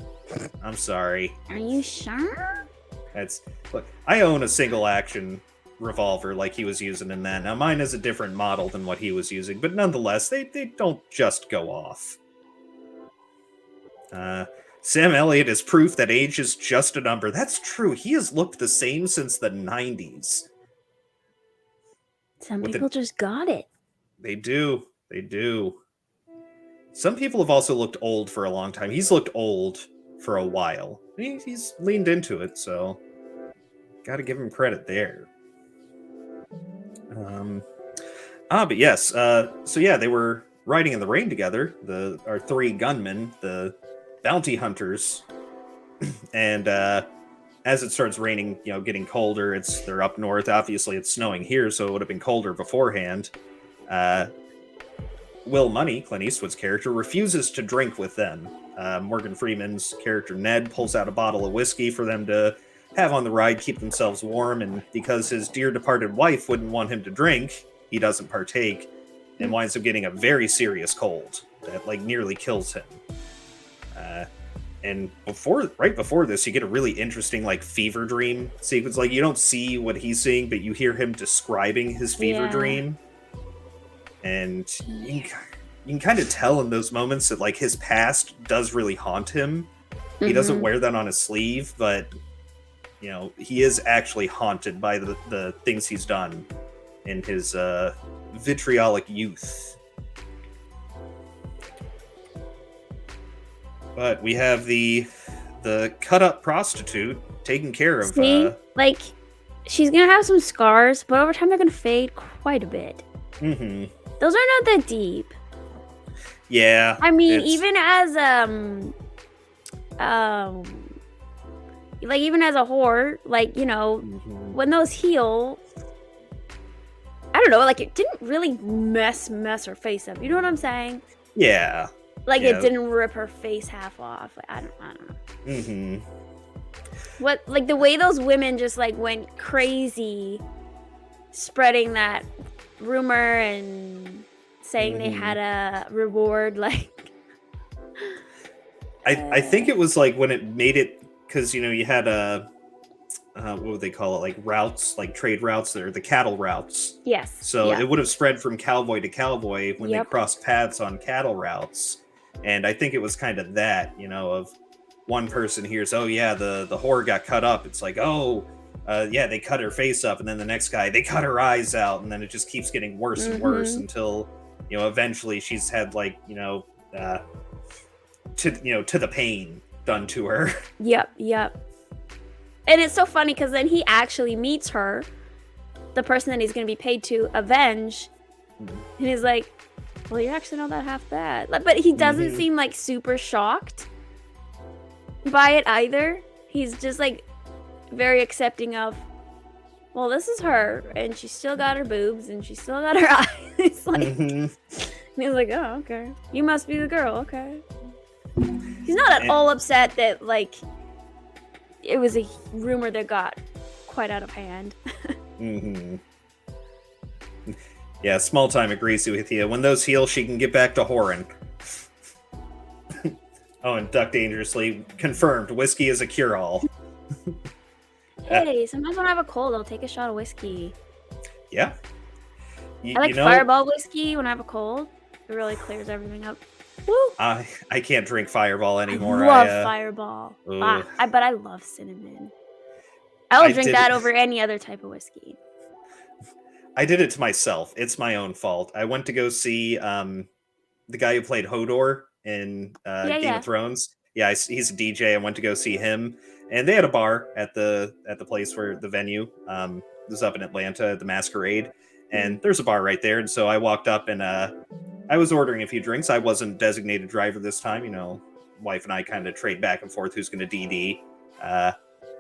[SPEAKER 1] I'm sorry.
[SPEAKER 2] Are you sure?
[SPEAKER 1] Look, I own a single action revolver like he was using in that. Now mine is a different model than what he was using, but nonetheless, they don't just go off. Sam Elliott is proof that age is just a number. That's true. He has looked the same since the 90s.
[SPEAKER 2] Some people just got it.
[SPEAKER 1] They do. Some people have also looked old for a long time. He's looked old for a while. He's leaned into it, so gotta give him credit there. But yes, so yeah, they were riding in the rain together, our three gunmen, the bounty hunters, and as it starts raining, you know, getting colder, they're up north, obviously it's snowing here, so it would have been colder beforehand. Will Money, Clint Eastwood's character, refuses to drink with them. Morgan Freeman's character Ned pulls out a bottle of whiskey for them to have on the ride, keep themselves warm, and because his dear departed wife wouldn't want him to drink, he doesn't partake and winds up getting a very serious cold that like nearly kills him. And right before this, you get a really interesting like fever dream sequence. Like, you don't see what he's seeing, but you hear him describing his fever dream. And you can kind of tell in those moments that like his past does really haunt him. He doesn't wear that on his sleeve, but you know, he is actually haunted by the things he's done in his vitriolic youth. But we have the cut-up prostitute taking care of...
[SPEAKER 2] like, she's going to have some scars, but over time they're going to fade quite a bit.
[SPEAKER 1] Mm-hmm.
[SPEAKER 2] Those are not that deep.
[SPEAKER 1] Yeah.
[SPEAKER 2] I mean, even as, like, even as a whore, like, you know, when those heal... I don't know, like, it didn't really mess her face up. You know what I'm saying?
[SPEAKER 1] Yeah.
[SPEAKER 2] Like, it didn't rip her face half off. Like, I don't know.
[SPEAKER 1] Mm-hmm.
[SPEAKER 2] What, like, the way those women just, like, went crazy spreading that rumor and saying they had a reward, like...
[SPEAKER 1] I think it was, like, when it made it... Because, you know, you had what would they call it? Like, routes, like, trade routes. They're the cattle routes.
[SPEAKER 2] Yes.
[SPEAKER 1] So it would have spread from cowboy to cowboy when they crossed paths on cattle routes. And I think it was kind of that, you know, of one person hears, oh, yeah, the whore got cut up. It's like, oh, yeah, they cut her face up. And then the next guy, they cut her eyes out. And then it just keeps getting worse and worse until, you know, eventually she's had, like, you know, to the pain done to her.
[SPEAKER 2] Yep. And it's so funny because then he actually meets her, the person that he's going to be paid to avenge. And he's like, well, you're actually not that half bad. But he doesn't seem like super shocked by it either. He's just like very accepting of, well, this is her, and she's still got her boobs, and she's still got her eyes. Like, and he's like, oh, okay. You must be the girl, okay. He's not at all upset that, like, it was a rumor that got quite out of hand.
[SPEAKER 1] Yeah, small time agrees with you. When those heal, she can get back to whoring. Oh, and Duck Dangerously confirmed, whiskey is a cure-all.
[SPEAKER 2] Hey, sometimes when I have a cold, I'll take a shot of whiskey.
[SPEAKER 1] Yeah.
[SPEAKER 2] I like Fireball whiskey when I have a cold. It really clears everything up. Woo!
[SPEAKER 1] I can't drink Fireball anymore.
[SPEAKER 2] I love Fireball. But I love cinnamon. I'll drink that over any other type of whiskey.
[SPEAKER 1] I did it to myself. It's my own fault. I went to go see the guy who played Hodor in Game of Thrones. Yeah, he's a DJ. I went to go see him, and they had a bar at the place where the venue was up in Atlanta, the Masquerade, and there's a bar right there. And so I walked up and I was ordering a few drinks. I wasn't designated driver this time. You know, wife and I kind of trade back and forth who's going to DD.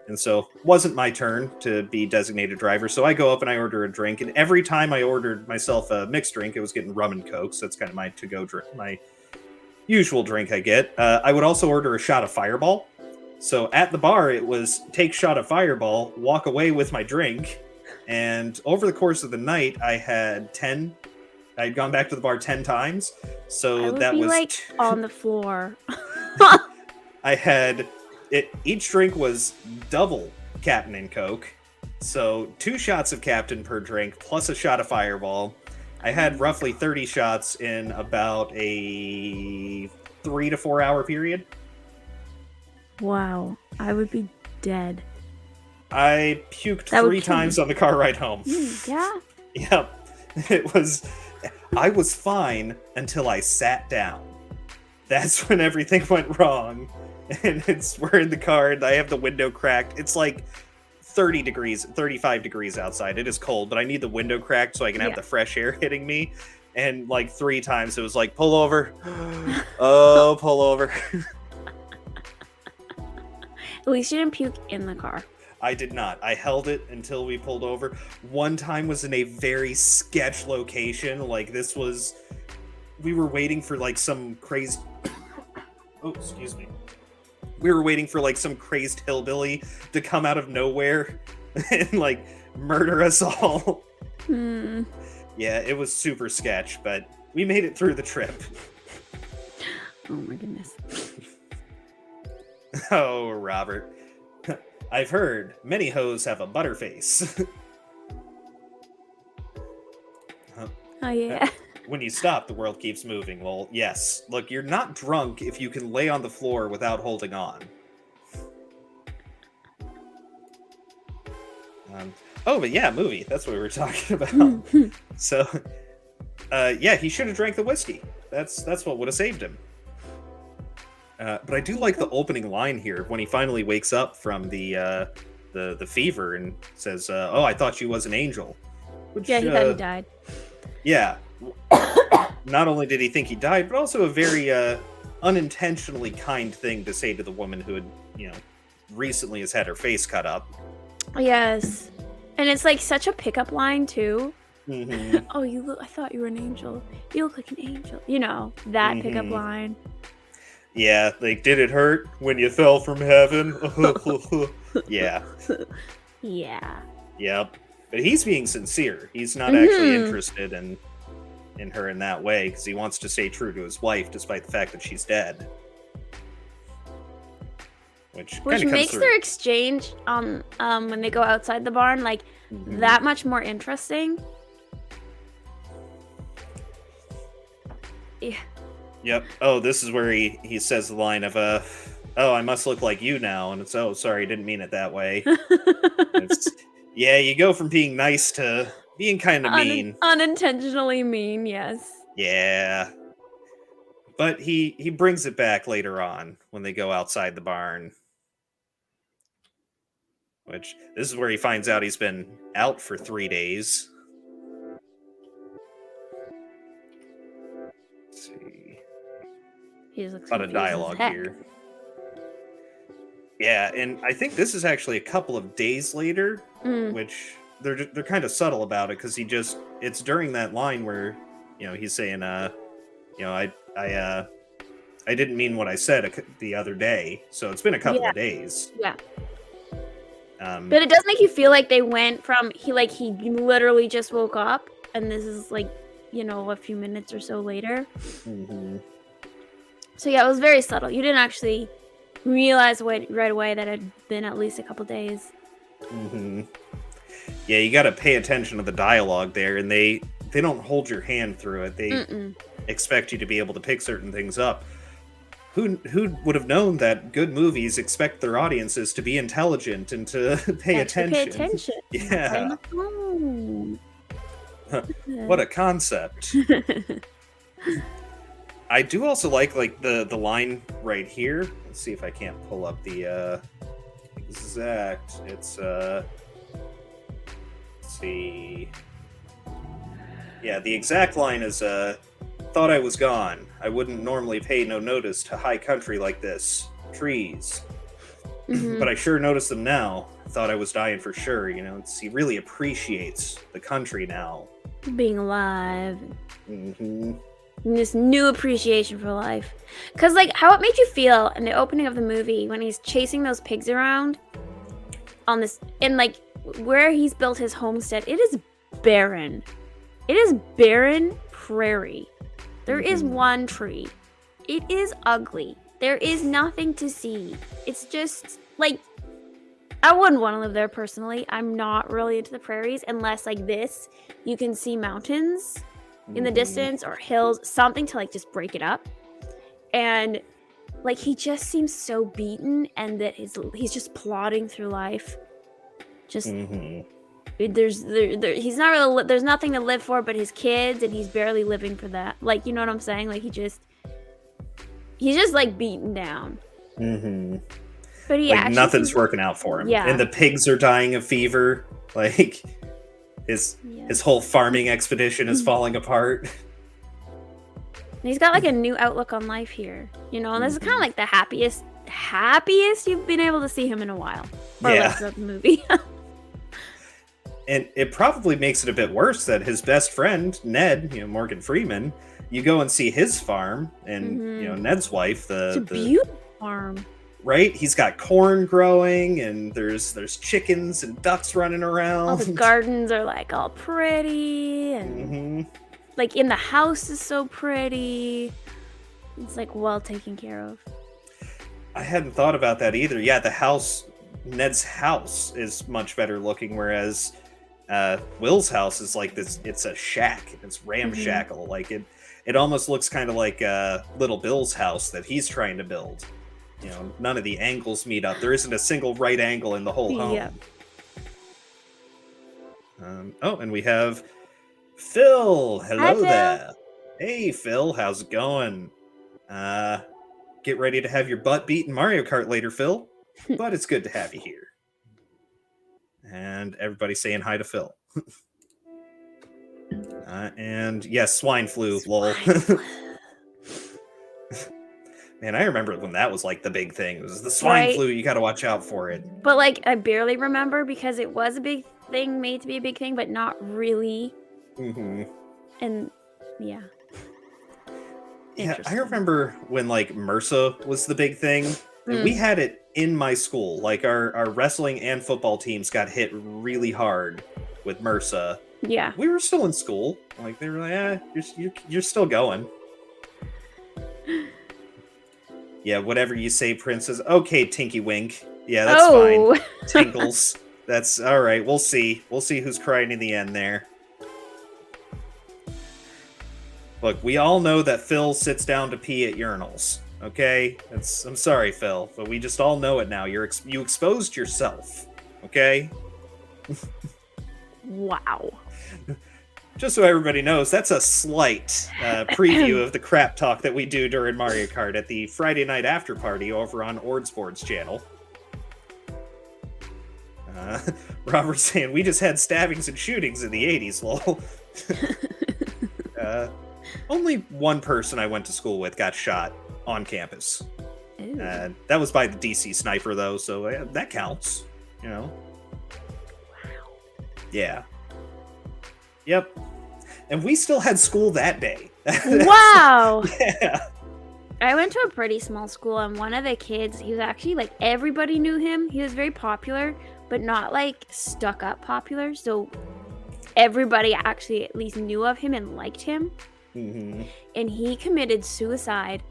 [SPEAKER 1] And so it wasn't my turn to be designated driver. So I go up and I order a drink. And every time I ordered myself a mixed drink, it was getting rum and Coke. So that's kind of my to-go drink, my usual drink I get. I would also order a shot of Fireball. So at the bar, it was take shot of Fireball, walk away with my drink. And over the course of the night, I had 10. I'd gone back to the bar 10 times. So that was
[SPEAKER 2] like on the floor.
[SPEAKER 1] I had it. Each drink was double Captain and Coke. So 2 shots of Captain per drink, plus a shot of Fireball. I had roughly 30 shots in about a 3 to 4 hour period.
[SPEAKER 2] Wow. I would be dead.
[SPEAKER 1] I puked 3 times on the car ride home.
[SPEAKER 2] Yeah?
[SPEAKER 1] Yep. I was fine until I sat down. That's when everything went wrong. And we're in the car and I have the window cracked. It's like 30 degrees, 35 degrees outside. It is cold, but I need the window cracked so I can have the fresh air hitting me. And like 3 times it was like, pull over. Oh, pull over.
[SPEAKER 2] At least you didn't puke in the car.
[SPEAKER 1] I did not. I held it until we pulled over. One time was in a very sketch location. Like we were waiting for like some crazed, oh, excuse me. We were waiting for like some crazed hillbilly to come out of nowhere and like murder us all. Yeah, it was super sketch, but we made it through the trip.
[SPEAKER 2] Oh my goodness.
[SPEAKER 1] Oh, Robert. I've heard many hoes have a butterface.
[SPEAKER 2] Oh, yeah.
[SPEAKER 1] When you stop, the world keeps moving. Well, yes. Look, you're not drunk if you can lay on the floor without holding on. But yeah, movie. That's what we were talking about. So, yeah, he should have drank the whiskey. That's what would have saved him. But I do like the opening line here when he finally wakes up from the fever and says, "Oh, I thought you was an angel." Which,
[SPEAKER 2] yeah, he thought he died.
[SPEAKER 1] Yeah. Not only did he think he died, but also a very unintentionally kind thing to say to the woman who had, recently has had her face cut up.
[SPEAKER 2] Yes. And it's like such a pickup line too.
[SPEAKER 1] Mm-hmm.
[SPEAKER 2] Oh, I thought you were an angel. You look like an angel. That pickup line.
[SPEAKER 1] Yeah, like, did it hurt when you fell from heaven? Yeah.
[SPEAKER 2] Yeah.
[SPEAKER 1] Yep. But he's being sincere. He's not actually interested in her in that way because he wants to stay true to his wife despite the fact that she's dead. Which
[SPEAKER 2] makes their exchange when they go outside the barn like that much more interesting. Yeah.
[SPEAKER 1] Yep. Oh, this is where he says the line of "Oh, I must look like you now," and it's, "Oh, sorry, didn't mean it that way." Yeah, you go from being nice to being kind of mean.
[SPEAKER 2] Unintentionally mean, yes.
[SPEAKER 1] Yeah. But he brings it back later on when they go outside the barn. which this is where he finds out he's been out for 3 days. Let's see.
[SPEAKER 2] He just looks
[SPEAKER 1] A lot of
[SPEAKER 2] confused as
[SPEAKER 1] dialogue
[SPEAKER 2] heck.
[SPEAKER 1] here. Yeah, and I think this is actually a couple of days later, which they're kind of subtle about it, because it's during that line where, he's saying, I didn't mean what I said the other day, so it's been a couple of days.
[SPEAKER 2] Yeah. But it does make you feel like they went from he literally just woke up, and this is like, a few minutes or so later.
[SPEAKER 1] Mm-hmm.
[SPEAKER 2] So yeah, it was very subtle. You didn't actually realize right away that it had been at least a couple days.
[SPEAKER 1] Mm-hmm. Yeah, you got to pay attention to the dialogue there, and they don't hold your hand through it. They expect you to be able to pick certain things up. Who would have known that good movies expect their audiences to be intelligent and to pay attention? Yeah. What a concept. I do also like the line right here. Let's see if I can't pull up the exact. It's let's see. Yeah, the exact line is thought I was gone. I wouldn't normally pay no notice to high country like this. Trees. But I sure notice them now. Thought I was dying for sure, he really appreciates the country now.
[SPEAKER 2] Being alive.
[SPEAKER 1] Mm-hmm.
[SPEAKER 2] This new appreciation for life. Because, how it made you feel in the opening of the movie when he's chasing those pigs around on this, and, where he's built his homestead, it is barren. It is barren prairie. There is one tree. It is ugly. There is nothing to see. It's just, I wouldn't want to live there personally. I'm not really into the prairies unless, this, you can see mountains in the distance or hills, something to just break it up. And he just seems so beaten, and that he's just plodding through life. Just he's not really, there's nothing to live for but his kids, and he's barely living for that. You know what I'm saying? He's just beaten down. But he actually
[SPEAKER 1] nothing's working out for him.
[SPEAKER 2] Yeah.
[SPEAKER 1] And the pigs are dying of fever. His whole farming expedition is falling apart.
[SPEAKER 2] He's got a new outlook on life here, and this is kind of the happiest you've been able to see him in a while. Or throughout the movie.
[SPEAKER 1] And it probably makes it a bit worse that his best friend, Ned, Morgan Freeman, you go and see his farm, and Ned's wife,
[SPEAKER 2] it's a beautiful farm.
[SPEAKER 1] Right? He's got corn growing, and there's chickens and ducks running around.
[SPEAKER 2] All the gardens are all pretty, and in the house is so pretty. It's well taken care of.
[SPEAKER 1] I hadn't thought about that either. Yeah, Ned's house is much better looking, whereas Will's house is this. It's a shack. It's ramshackle. It almost looks kind of like Little Bill's house that he's trying to build. None of the angles meet up. There isn't a single right angle in the whole home.
[SPEAKER 2] Yeah.
[SPEAKER 1] And we have Phil. Hello.
[SPEAKER 2] Hi, Phil.
[SPEAKER 1] There. Hey, Phil. How's it going? Get ready to have your butt beat in Mario Kart later, Phil. But it's good to have you here. And everybody's saying hi to Phil. And yes, swine flu, lol. Man, I remember when that was the big thing. It was the swine flu. You got to watch out for it.
[SPEAKER 2] But I barely remember because it was a big thing, made to be a big thing, but not really. And yeah.
[SPEAKER 1] Yeah, I remember when MRSA was the big thing. And we had it in my school. Our wrestling and football teams got hit really hard with MRSA.
[SPEAKER 2] Yeah.
[SPEAKER 1] We were still in school. They were you're still going. Yeah, whatever you say, princess. Okay, Tinky Wink. Yeah, that's fine. Tinkles. That's all right. We'll see. We'll see who's crying in the end there. Look, we all know that Phil sits down to pee at urinals. Okay? I'm sorry, Phil, but we just all know it now. You exposed yourself. Okay?
[SPEAKER 2] Wow.
[SPEAKER 1] Just so everybody knows, that's a slight preview of the crap talk that we do during Mario Kart at the Friday night after party over on Ordsport's channel. Robert's saying, we just had stabbings and shootings in the 80s, lol. Only one person I went to school with got shot on campus. That was by the DC sniper, though, so that counts, you know?
[SPEAKER 2] Wow.
[SPEAKER 1] Yeah. Yep. And we still had school that day.
[SPEAKER 2] Wow.
[SPEAKER 1] Yeah.
[SPEAKER 2] I went to a pretty small school, and one of the kids, he was actually, like, everybody knew him. He was very popular, but not, like, stuck-up popular. So everybody actually at least knew of him and liked him.
[SPEAKER 1] Mm-hmm.
[SPEAKER 2] And he committed suicide,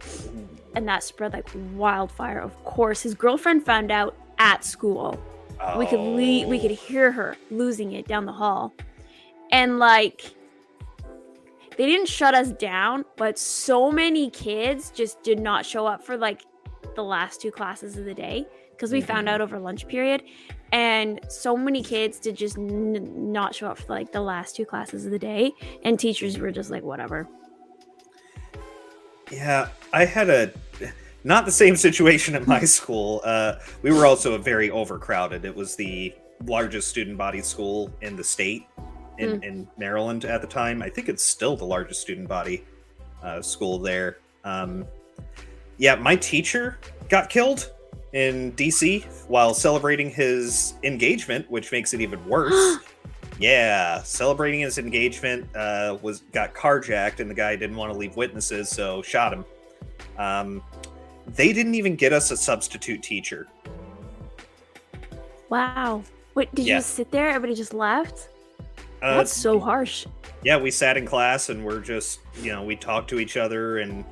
[SPEAKER 2] and that spread like wildfire. Of course, his girlfriend found out at school.
[SPEAKER 1] Oh.
[SPEAKER 2] We could hear her losing it down the hall. And, like, they didn't shut us down, but so many kids just did not show up for, like, the last 2 classes of the day because we found out over lunch period. And so many kids did just not show up for, like, the last 2 classes of the day. And teachers were just like, whatever.
[SPEAKER 1] Yeah, I had not the same situation at my school. We were also very overcrowded. It was the largest student body school in the state. In Maryland at the time. I think it's still the largest student body school there. Yeah, my teacher got killed in DC while celebrating his engagement, which makes it even worse. Yeah, celebrating his engagement got carjacked, and the guy didn't want to leave witnesses, so shot him. They didn't even get us a substitute teacher.
[SPEAKER 2] Wow. Wait, did you just sit there? Everybody just left? That's so harsh.
[SPEAKER 1] Yeah, we sat in class and we're just, we talked to each other, and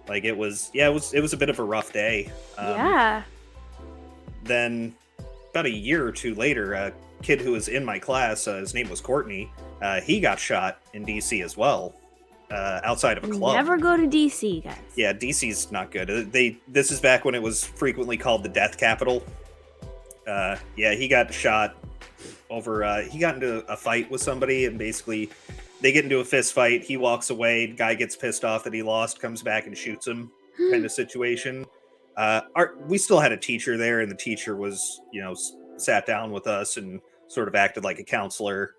[SPEAKER 1] like it was a bit of a rough day.
[SPEAKER 2] Yeah.
[SPEAKER 1] Then about a year or 2 later, a kid who was in my class, his name was Courtney, he got shot in DC as well, outside of a club.
[SPEAKER 2] Never go to DC, guys.
[SPEAKER 1] Yeah, DC's not good. This is back when it was frequently called the death capital. Yeah, he got shot over, he got into a fight with somebody, and basically they get into a fist fight. He walks away. The guy gets pissed off that he lost, comes back and shoots him, kind of situation. We still had a teacher there, and the teacher was, sat down with us and sort of acted like a counselor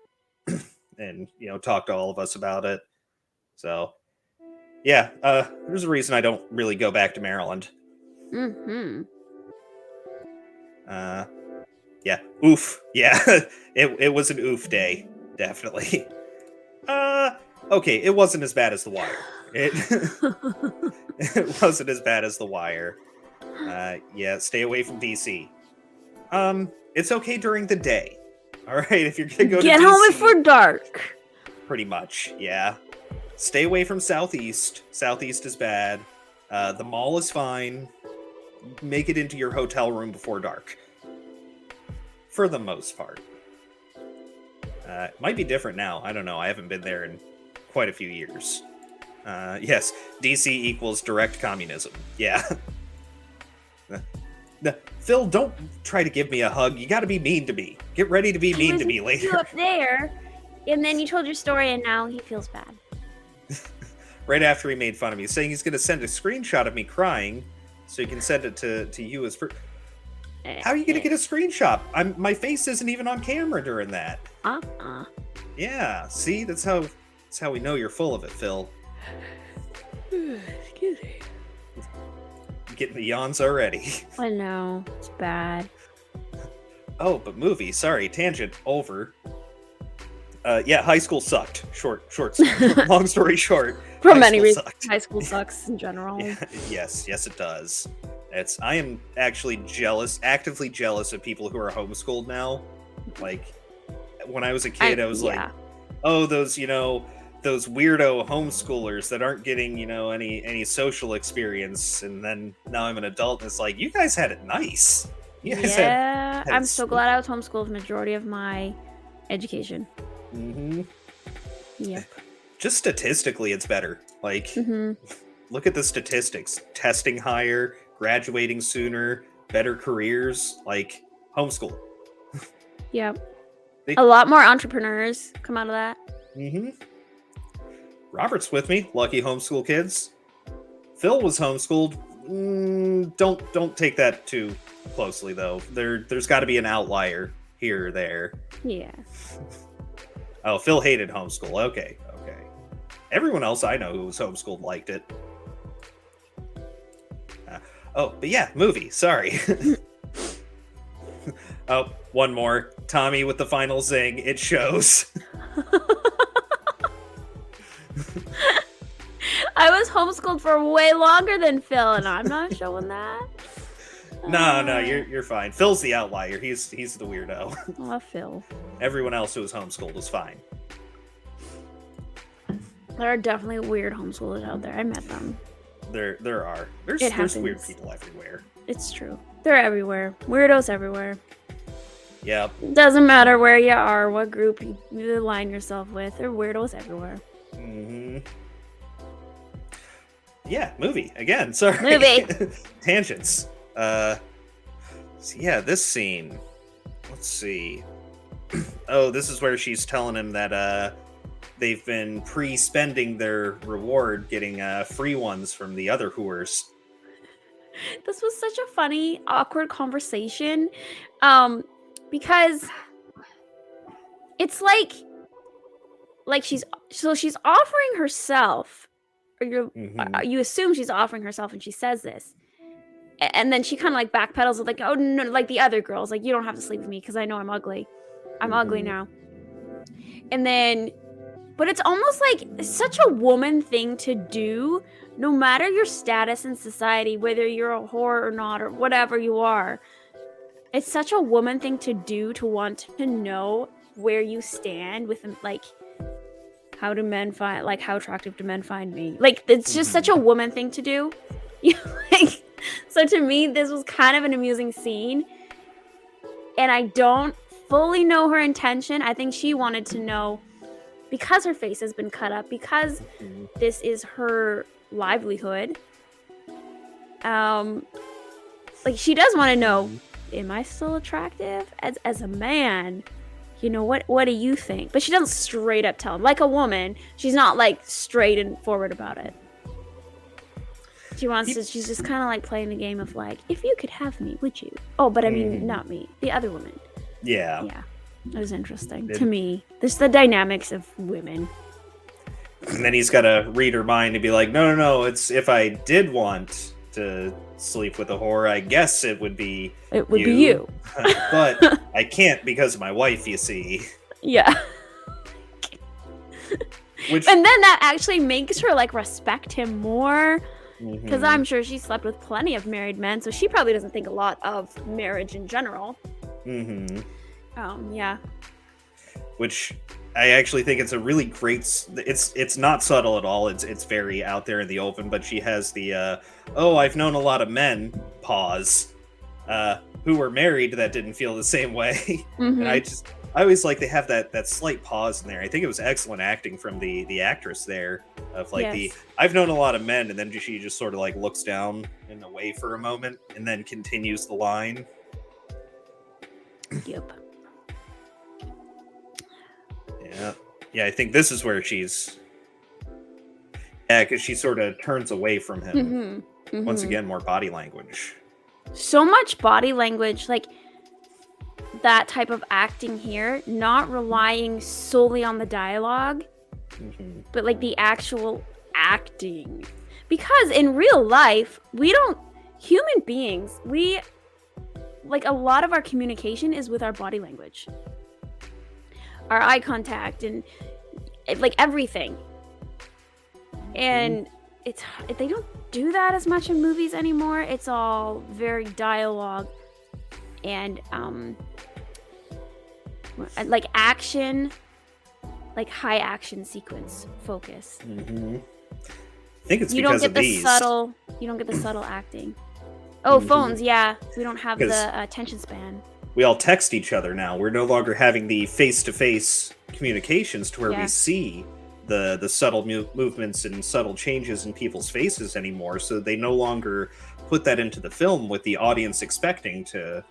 [SPEAKER 1] and, talked to all of us about it. So, yeah, there's a reason I don't really go back to Maryland.
[SPEAKER 2] Mm-hmm.
[SPEAKER 1] Yeah, oof. Yeah, it was an oof day, definitely. Okay, it wasn't as bad as The Wire. It wasn't as bad as The Wire. Yeah, stay away from DC. It's okay during the day. All right, if you're gonna go
[SPEAKER 2] get
[SPEAKER 1] to DC,
[SPEAKER 2] home before dark.
[SPEAKER 1] Pretty much, yeah. Stay away from Southeast. Southeast is bad. The mall is fine. Make it into your hotel room before dark. For the most part. It might be different now. I don't know. I haven't been there in quite a few years. Yes, DC equals direct communism. Yeah. Phil, don't try to give me a hug. You gotta be mean to me. Get ready to be mean to me later.
[SPEAKER 2] You up there, and then you told your story, and now he feels bad.
[SPEAKER 1] Right after he made fun of me, saying he's gonna send a screenshot of me crying so he can send it to you as... How are you going to get a screenshot? My face isn't even on camera during that. Yeah, see? That's how we know you're full of it, Phil.
[SPEAKER 2] Excuse me.
[SPEAKER 1] Getting the yawns already.
[SPEAKER 2] I know. It's bad.
[SPEAKER 1] Oh, but movie. Sorry, tangent. Over. Yeah, high school sucked. Short. Long story short.
[SPEAKER 2] For many reasons. High school sucks in general.
[SPEAKER 1] Yeah, yes, it does. I am actually actively jealous of people who are homeschooled now. Like, when I was a kid, I was like, oh, those weirdo homeschoolers that aren't getting, any social experience. And then now I'm an adult, and it's like, you guys had it nice. You guys had
[SPEAKER 2] I'm so glad I was homeschooled the majority of my education.
[SPEAKER 1] Mm-hmm.
[SPEAKER 2] Yep.
[SPEAKER 1] Just statistically, it's better. Like, look at the statistics. Testing higher, graduating sooner, better careers, like homeschool.
[SPEAKER 2] Yep. A lot more entrepreneurs come out of that.
[SPEAKER 1] Mm-hmm. Robert's with me. Lucky homeschool kids. Phil was homeschooled. Don't take that too closely, though. There's got to be an outlier here or there.
[SPEAKER 2] Yeah.
[SPEAKER 1] Oh, Phil hated homeschool. Okay. Everyone else I know who was homeschooled liked it. But yeah, movie. Sorry. Oh, one more. Tommy with the final zing. It shows.
[SPEAKER 2] I was homeschooled for way longer than Phil, and I'm not showing that.
[SPEAKER 1] No, you're fine. Phil's the outlier. He's the weirdo.
[SPEAKER 2] Oh, Phil.
[SPEAKER 1] Everyone else who was homeschooled was fine.
[SPEAKER 2] There are definitely weird homeschoolers out there. I met them.
[SPEAKER 1] There are. There's weird people everywhere.
[SPEAKER 2] It's true. They're everywhere. Weirdos everywhere.
[SPEAKER 1] Yep.
[SPEAKER 2] Doesn't matter where you are, what group you align yourself with. There are weirdos everywhere.
[SPEAKER 1] Mm-hmm. Yeah, movie. Again, sorry.
[SPEAKER 2] Movie.
[SPEAKER 1] Tangents. So yeah, this scene. Let's see. Oh, this is where she's telling him that they've been pre-spending their reward getting free ones from the other whores.
[SPEAKER 2] This was such a funny, awkward conversation. Because it's like she's offering herself, or you assume she's offering herself, and she says this, and then she kind of like backpedals with like, oh no, like the other girls, like, you don't have to sleep with me because I know I'm ugly. I'm ugly now. And then, but it's almost like such a woman thing to do, no matter your status in society, whether you're a whore or not, or whatever you are. It's such a woman thing to do, to want to know where you stand with, like, how attractive do men find me? Like, it's just such a woman thing to do. So to me, this was kind of an amusing scene. And I don't fully know her intention. I think she wanted to know, because her face has been cut up, because this is her livelihood. Like, she does want to know, am I still attractive as a man? You know, what do you think? But she doesn't straight up tell him. Like a woman, she's not like straight and forward about it. She's just kind of like playing the game of like, if you could have me, would you? Oh, but I mean, not me, the other woman.
[SPEAKER 1] Yeah.
[SPEAKER 2] It was interesting to me. There's the dynamics of women.
[SPEAKER 1] And then he's got to read her mind and be like, no, it's, if I did want to sleep with a whore, I guess it would be you. But I can't because of my wife, you see.
[SPEAKER 2] Yeah. And then that actually makes her like respect him more, because I'm sure she slept with plenty of married men, so she probably doesn't think a lot of marriage in general. Yeah. Which
[SPEAKER 1] I actually think it's a really great. It's not subtle at all. It's very out there in the open. But she has the I've known a lot of men pause who were married that didn't feel the same way. And I always like they have that slight pause in there. I think it was excellent acting from the actress there, of like I've known a lot of men, and then she just sort of like looks down and away for a moment and then continues the line.
[SPEAKER 2] Yep.
[SPEAKER 1] Yeah, I think this is where she's... Yeah, because she sort of turns away from him. Once again, more body language.
[SPEAKER 2] So much body language, like that type of acting here, not relying solely on the dialogue, but like the actual acting. Because in real life, human beings, like a lot of our communication is with our body language. Our eye contact and like everything. And they don't do that as much in movies anymore. It's all very dialogue and like action, like high action sequence focus.
[SPEAKER 1] I think it's because of these.
[SPEAKER 2] You don't get the subtle acting. Oh, phones, yeah. We don't have the attention span.
[SPEAKER 1] We all text each other now. We're no longer having the face-to-face communications to where we see the subtle movements and subtle changes in people's faces anymore. So they no longer put that into the film with the audience expecting to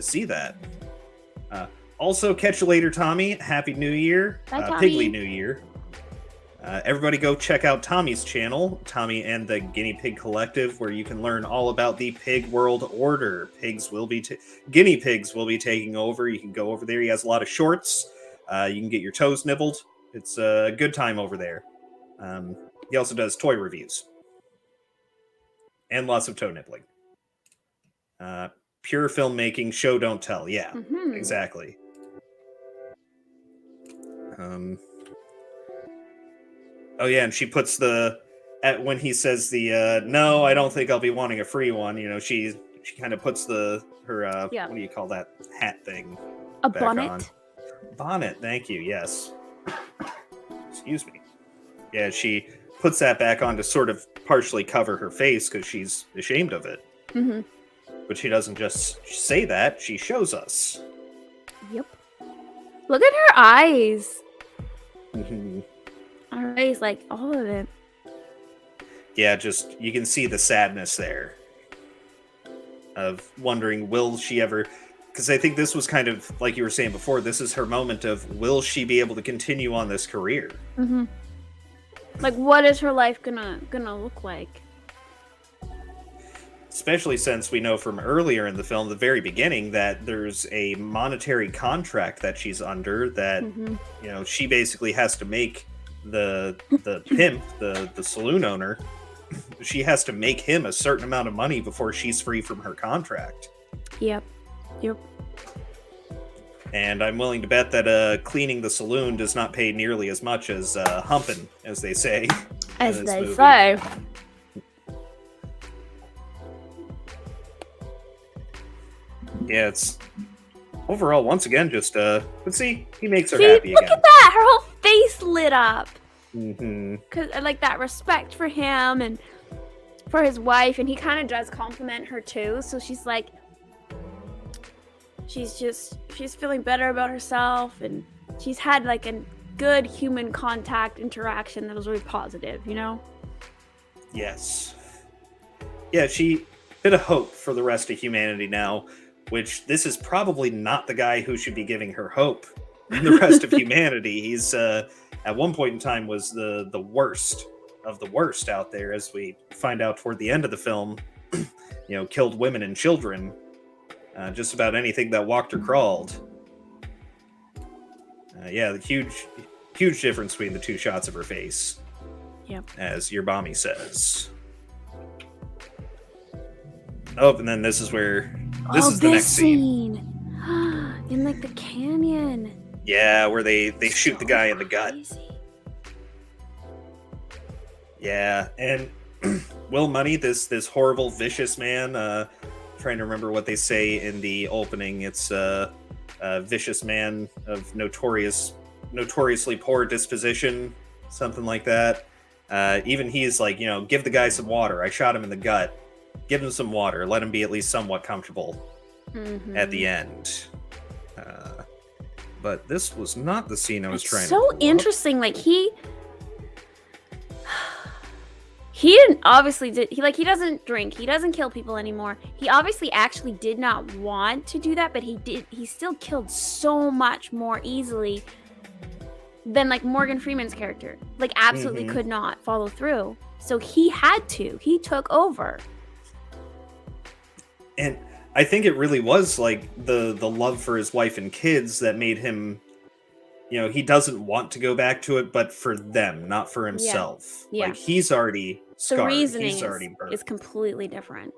[SPEAKER 1] see that. Also, catch you later, Tommy. Happy New Year.
[SPEAKER 2] Bye, Tommy.
[SPEAKER 1] Pigly New Year. Everybody go check out Tommy's channel, Tommy and the Guinea Pig Collective, where you can learn all about the Pig World Order. Guinea pigs will be taking over. You can go over there. He has a lot of shorts. You can get your toes nibbled. It's a good time over there. He also does toy reviews. And lots of toe nibbling. Pure filmmaking, show don't tell. Yeah, exactly. Oh yeah, and she puts when he says no, I don't think I'll be wanting a free one. She kind of puts her what do you call that hat thing?
[SPEAKER 2] A bonnet.
[SPEAKER 1] On. Bonnet. Thank you. Yes. Excuse me. Yeah, she puts that back on to sort of partially cover her face because she's ashamed of it.
[SPEAKER 2] Mm-hmm.
[SPEAKER 1] But she doesn't just say that; she shows us.
[SPEAKER 2] Yep. Look at her eyes.
[SPEAKER 1] Mm-hmm.
[SPEAKER 2] Her eyes, like all of it.
[SPEAKER 1] Yeah, just you can see the sadness there of wondering, will she ever? Because I think this was kind of like you were saying before. This is her moment of, will she be able to continue on this career?
[SPEAKER 2] Mm-hmm. Like, what is her life gonna look like?
[SPEAKER 1] Especially since we know from earlier in the film, the very beginning, that there's a monetary contract that she's under that she basically has to make the pimp, the saloon owner, she has to make him a certain amount of money before she's free from her contract.
[SPEAKER 2] Yep.
[SPEAKER 1] And I'm willing to bet that cleaning the saloon does not pay nearly as much as humping, as they say.
[SPEAKER 2] As they say.
[SPEAKER 1] Yeah, it's overall, once again, just let's see, he makes her happy
[SPEAKER 2] look
[SPEAKER 1] again.
[SPEAKER 2] Look at that! Her whole face lit up.
[SPEAKER 1] Because
[SPEAKER 2] I like that respect for him and for his wife, and he kind of does compliment her too. So she's like, she's feeling better about herself, and she's had like a good human contact interaction that was really positive,
[SPEAKER 1] Yes. Yeah, she bit of hope for the rest of humanity now, which this is probably not the guy who should be giving her hope in the rest of humanity. He's at one point in time was the worst of the worst out there, as we find out toward the end of the film. Killed women and children, just about anything that walked or crawled. The huge difference between the two shots of her face.
[SPEAKER 2] Yep.
[SPEAKER 1] As your mommy says. Oh, and then this is the next scene.
[SPEAKER 2] In like the canyon.
[SPEAKER 1] Yeah, where they shoot the guy in the gut. Yeah, and Will Money, this horrible, vicious man, trying to remember what they say in the opening. It's a vicious man of notoriously poor disposition, something like that. Even he's like, give the guy some water. I shot him in the gut. Give him some water. Let him be at least somewhat comfortable at the end. But this was not the scene I was trying to
[SPEAKER 2] so interesting. Like he didn't obviously he doesn't drink. He doesn't kill people anymore. He obviously actually did not want to do that, but he still killed so much more easily than like Morgan Freeman's character. Like absolutely could not follow through. So he had to. He took over.
[SPEAKER 1] And I think it really was like the love for his wife and kids that made him, he doesn't want to go back to it, but for them, not for himself.
[SPEAKER 2] Yeah.
[SPEAKER 1] Like he's already scarred.
[SPEAKER 2] The reasoning
[SPEAKER 1] he's already burned.
[SPEAKER 2] is completely different.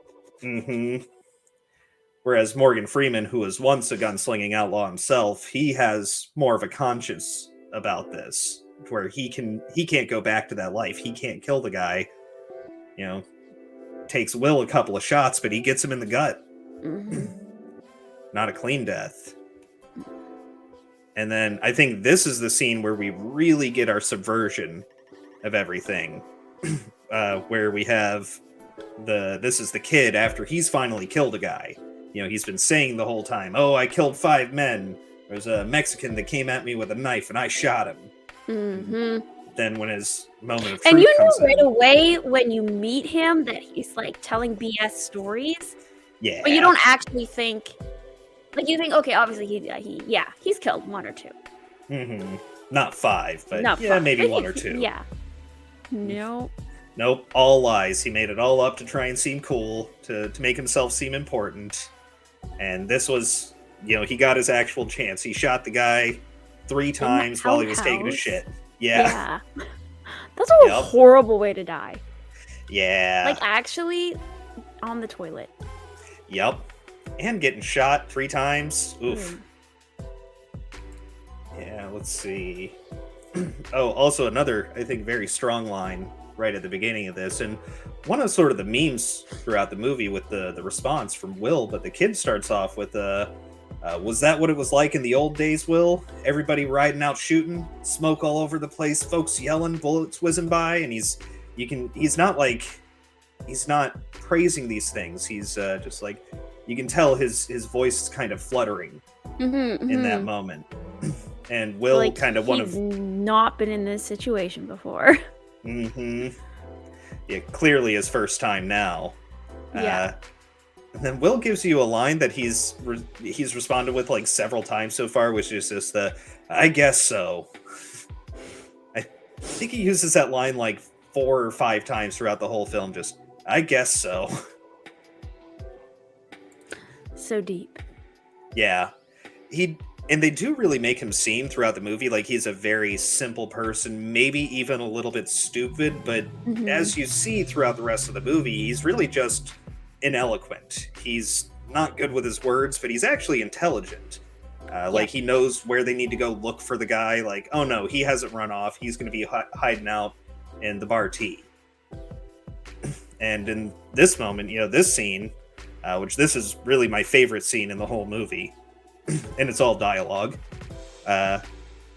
[SPEAKER 1] Whereas Morgan Freeman, who was once a gunslinging outlaw himself, he has more of a conscience about this, where he can't go back to that life. He can't kill the guy. Takes Will a couple of shots, but he gets him in the gut. Not a clean death. And then I think this is the scene where we really get our subversion of everything. Where we have this is the kid after he's finally killed a guy. He's been saying the whole time, "Oh, I killed 5 men. There's a Mexican that came at me with a knife and I shot him." Then when his moment of truth
[SPEAKER 2] and you know
[SPEAKER 1] comes
[SPEAKER 2] right
[SPEAKER 1] in,
[SPEAKER 2] away when you meet him that he's like telling BS stories.
[SPEAKER 1] Yeah.
[SPEAKER 2] But you don't actually think, like you think, okay, obviously he's killed 1 or 2.
[SPEAKER 1] Not 5, but
[SPEAKER 2] Not
[SPEAKER 1] yeah,
[SPEAKER 2] 5.
[SPEAKER 1] maybe 1 or 2.
[SPEAKER 2] Yeah. Nope.
[SPEAKER 1] Nope, all lies. He made it all up to try and seem cool, to make himself seem important. And this was, he got his actual chance. He shot the guy 3 times while he was taking a shit. Yeah.
[SPEAKER 2] That's a horrible way to die.
[SPEAKER 1] Yeah.
[SPEAKER 2] Like, actually, on the toilet.
[SPEAKER 1] Yep. And getting shot 3 times. Oof. Yeah, let's see. Oh, also another, I think, very strong line right at the beginning of this. And one of sort of the memes throughout the movie with the response from Will, but the kid starts off with, was that what it was like in the old days, Will? Everybody riding out shooting, smoke all over the place, folks yelling, bullets whizzing by, and he's not praising these things. He's just like, you can tell his voice is kind of fluttering in that moment. And Will
[SPEAKER 2] like,
[SPEAKER 1] kind of
[SPEAKER 2] he's not been in this situation before.
[SPEAKER 1] Yeah, clearly his first time now.
[SPEAKER 2] Yeah.
[SPEAKER 1] And then Will gives you a line that he's responded with like several times so far, which is just I guess so. I think he uses that line like 4 or 5 times throughout the whole film. Just, I guess so.
[SPEAKER 2] So deep.
[SPEAKER 1] Yeah. And they do really make him seem throughout the movie like he's a very simple person, maybe even a little bit stupid, but as you see throughout the rest of the movie, he's really just ineloquent. He's not good with his words, but he's actually intelligent. Like, he knows where they need to go look for the guy. Like, oh no, he hasn't run off. He's going to be hiding out in the bar T. And in this moment, this scene, which this is really my favorite scene in the whole movie, and it's all dialogue.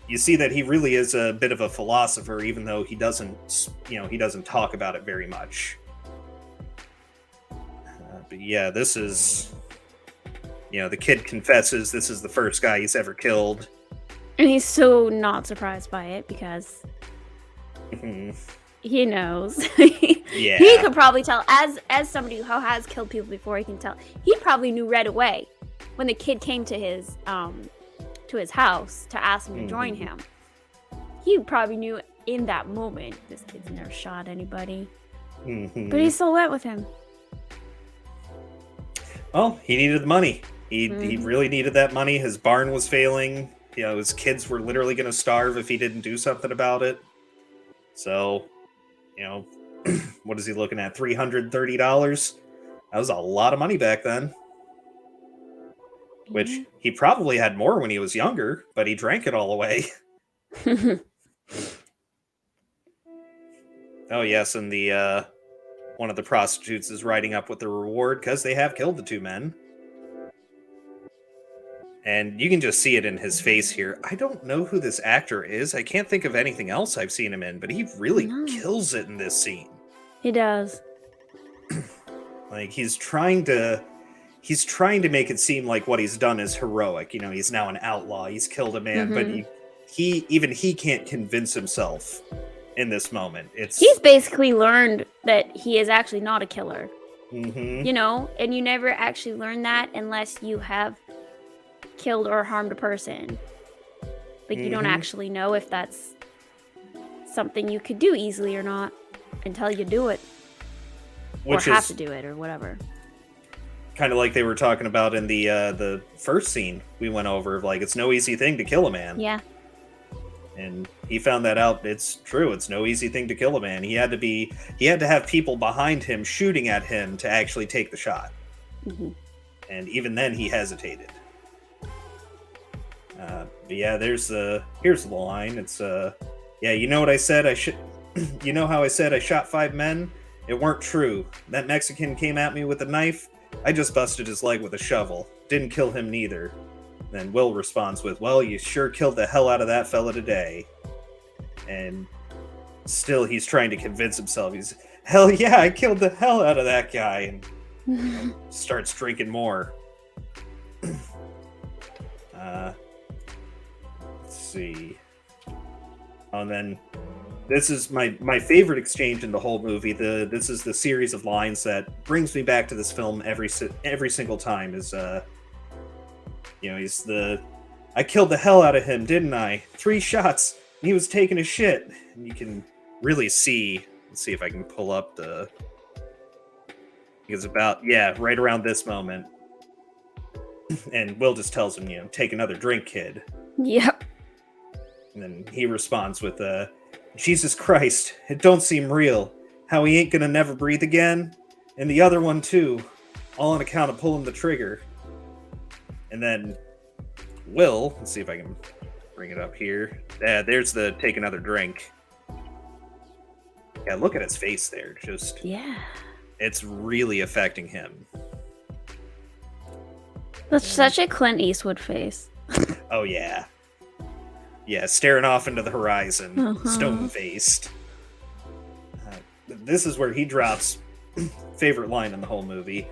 [SPEAKER 1] You see that he really is a bit of a philosopher, even though he doesn't talk about it very much. But yeah, this is, the kid confesses this is the first guy he's ever killed.
[SPEAKER 2] And he's so not surprised by it because he knows.
[SPEAKER 1] Yeah.
[SPEAKER 2] He could probably tell, as somebody who has killed people before, he can tell. He probably knew right away when the kid came to his house to ask him to join him. He probably knew in that moment, this kid's never shot anybody. But he still went with him.
[SPEAKER 1] Well, he needed the money. He really needed that money. His barn was failing. His kids were literally going to starve if he didn't do something about it. So, what is he looking at? $330? That was a lot of money back then. Which he probably had more when he was younger, but he drank it all away. Oh yes, and the one of the prostitutes is riding up with the reward because they have killed the 2 men. And you can just see it in his face here. I don't know who this actor is. I can't think of anything else I've seen him in, but he really kills it in this scene.
[SPEAKER 2] He does.
[SPEAKER 1] Like, he's trying to make it seem like what he's done is heroic. He's now an outlaw. He's killed a man, but he can't convince himself in this moment.
[SPEAKER 2] He's basically learned that he is actually not a killer. And you never actually learn that unless you have killed or harmed a person. Like, you don't actually know if that's something you could do easily or not until you do it. Or have to do it or whatever.
[SPEAKER 1] Kind of like they were talking about in the first scene we went over, like, it's no easy thing to kill a man.
[SPEAKER 2] Yeah.
[SPEAKER 1] And he found that out. It's true. It's no easy thing to kill a man. He had to have people behind him shooting at him to actually take the shot. And even then he hesitated. But yeah, here's the line. It's yeah, you know what I said? You know how I said I shot 5 men? It weren't true. That Mexican came at me with a knife. I just busted his leg with a shovel. Didn't kill him neither. Then Will responds with, well, you sure killed the hell out of that fella today. And still he's trying to convince himself. He's, hell yeah, I killed the hell out of that guy. And starts drinking more. Let's see. Oh, and then this is my favorite exchange in the whole movie. This is the series of lines that brings me back to this film every single time. Is he's I killed the hell out of him, didn't I? 3 shots. he was taking a shit. And you can really see, let's see if I can pull up the, it's about, yeah, right around this moment. And Will just tells him, take another drink, kid.
[SPEAKER 2] Yep.
[SPEAKER 1] And then he responds with, Jesus Christ, it don't seem real. How he ain't gonna never breathe again. And the other one too. All on account of pulling the trigger. And then Will, let's see if I can bring it up here. There's the take another drink. Yeah, look at his face there. Just,
[SPEAKER 2] yeah.
[SPEAKER 1] It's really affecting him.
[SPEAKER 2] That's such a Clint Eastwood face.
[SPEAKER 1] Oh, yeah. Yeah, staring off into the horizon, stone-faced. This is where he drops favorite line in the whole movie.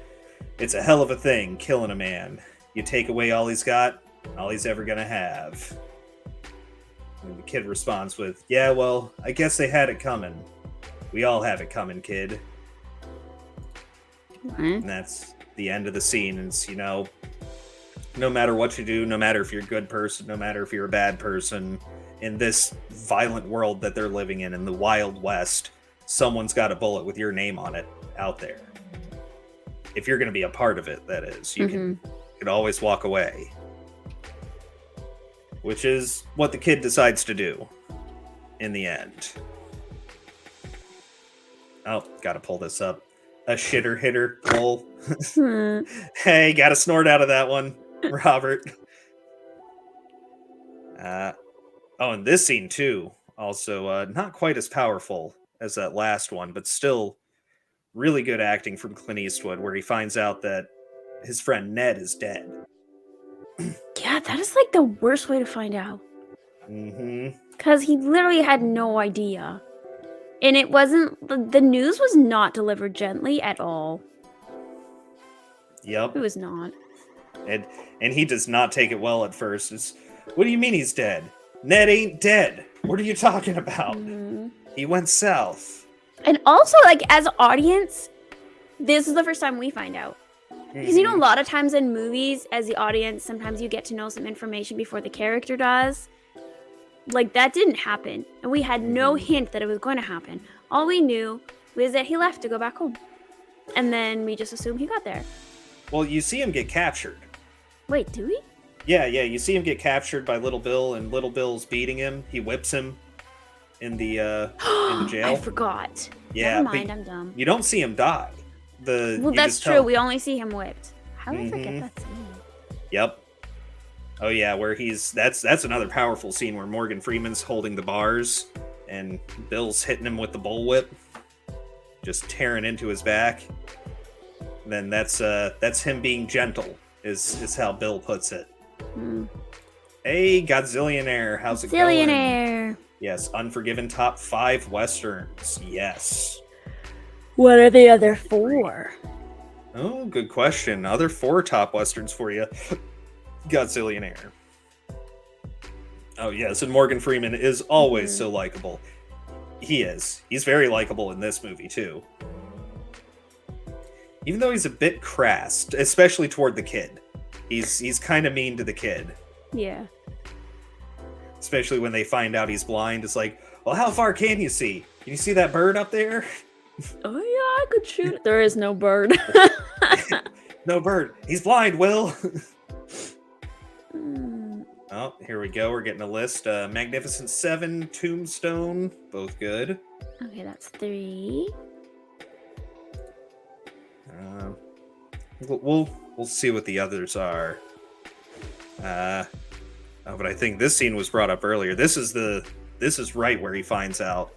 [SPEAKER 1] It's a hell of a thing, killing a man. You take away all he's got, all he's ever gonna have. And the kid responds with, yeah, well, I guess they had it coming. We all have it coming, kid. And that's the end of the scene. It's, no matter what you do, no matter if you're a good person, no matter if you're a bad person, in this violent world that they're living in the Wild West, someone's got a bullet with your name on it out there. If you're going to be a part of it, that is. You can always walk away. Which is what the kid decides to do in the end. Oh, gotta pull this up. A shitter hitter, lol. Hey, gotta snort out of that one, Robert. And this scene too, also not quite as powerful as that last one, but still really good acting from Clint Eastwood, where he finds out that his friend Ned is dead.
[SPEAKER 2] Yeah, that is like the worst way to find out. Because he literally had no idea. And it wasn't, the news was not delivered gently at all.
[SPEAKER 1] Yep.
[SPEAKER 2] It was not.
[SPEAKER 1] And he does not take it well at first. It's, what do you mean he's dead? Ned ain't dead. What are you talking about? He went south.
[SPEAKER 2] And also, like, as an audience, this is the first time we find out. Because, a lot of times in movies, as the audience, sometimes you get to know some information before the character does. Like, that didn't happen. And we had no hint that it was going to happen. All we knew was that he left to go back home. And then we just assumed he got there.
[SPEAKER 1] Well, you see him get captured.
[SPEAKER 2] Wait, do we?
[SPEAKER 1] Yeah, you see him get captured by Little Bill, and Little Bill's beating him. He whips him in the jail.
[SPEAKER 2] I forgot.
[SPEAKER 1] Yeah,
[SPEAKER 2] never mind, I'm dumb.
[SPEAKER 1] You don't see him die.
[SPEAKER 2] Well, that's true. We only see him whipped. How did I forget that scene?
[SPEAKER 1] Yep. Oh yeah, where that's another powerful scene where Morgan Freeman's holding the bars and Bill's hitting him with the bullwhip, just tearing into his back. And then that's him being gentle, is how Bill puts it. Hey, Godzillionaire, how's it going?
[SPEAKER 2] Godzillionaire.
[SPEAKER 1] Yes, Unforgiven top 5 westerns. Yes.
[SPEAKER 2] What are the other 4?
[SPEAKER 1] Oh, good question. Other 4 top westerns for you. Godzillionaire. Oh yes, and Morgan Freeman is always so likable. He is. He's very likable in this movie too. Even though he's a bit crass, especially toward the kid. He's kind of mean to the kid.
[SPEAKER 2] Yeah.
[SPEAKER 1] Especially when they find out he's blind. It's like, well, how far can you see? Can you see that bird up there?
[SPEAKER 2] Oh yeah, I could shoot it. There is no bird.
[SPEAKER 1] No bird. He's blind, Will. Oh, here we go. We're getting a list. Magnificent 7, Tombstone, both good.
[SPEAKER 2] Okay, that's 3.
[SPEAKER 1] We'll see what the others are. But I think this scene was brought up earlier. This is right where he finds out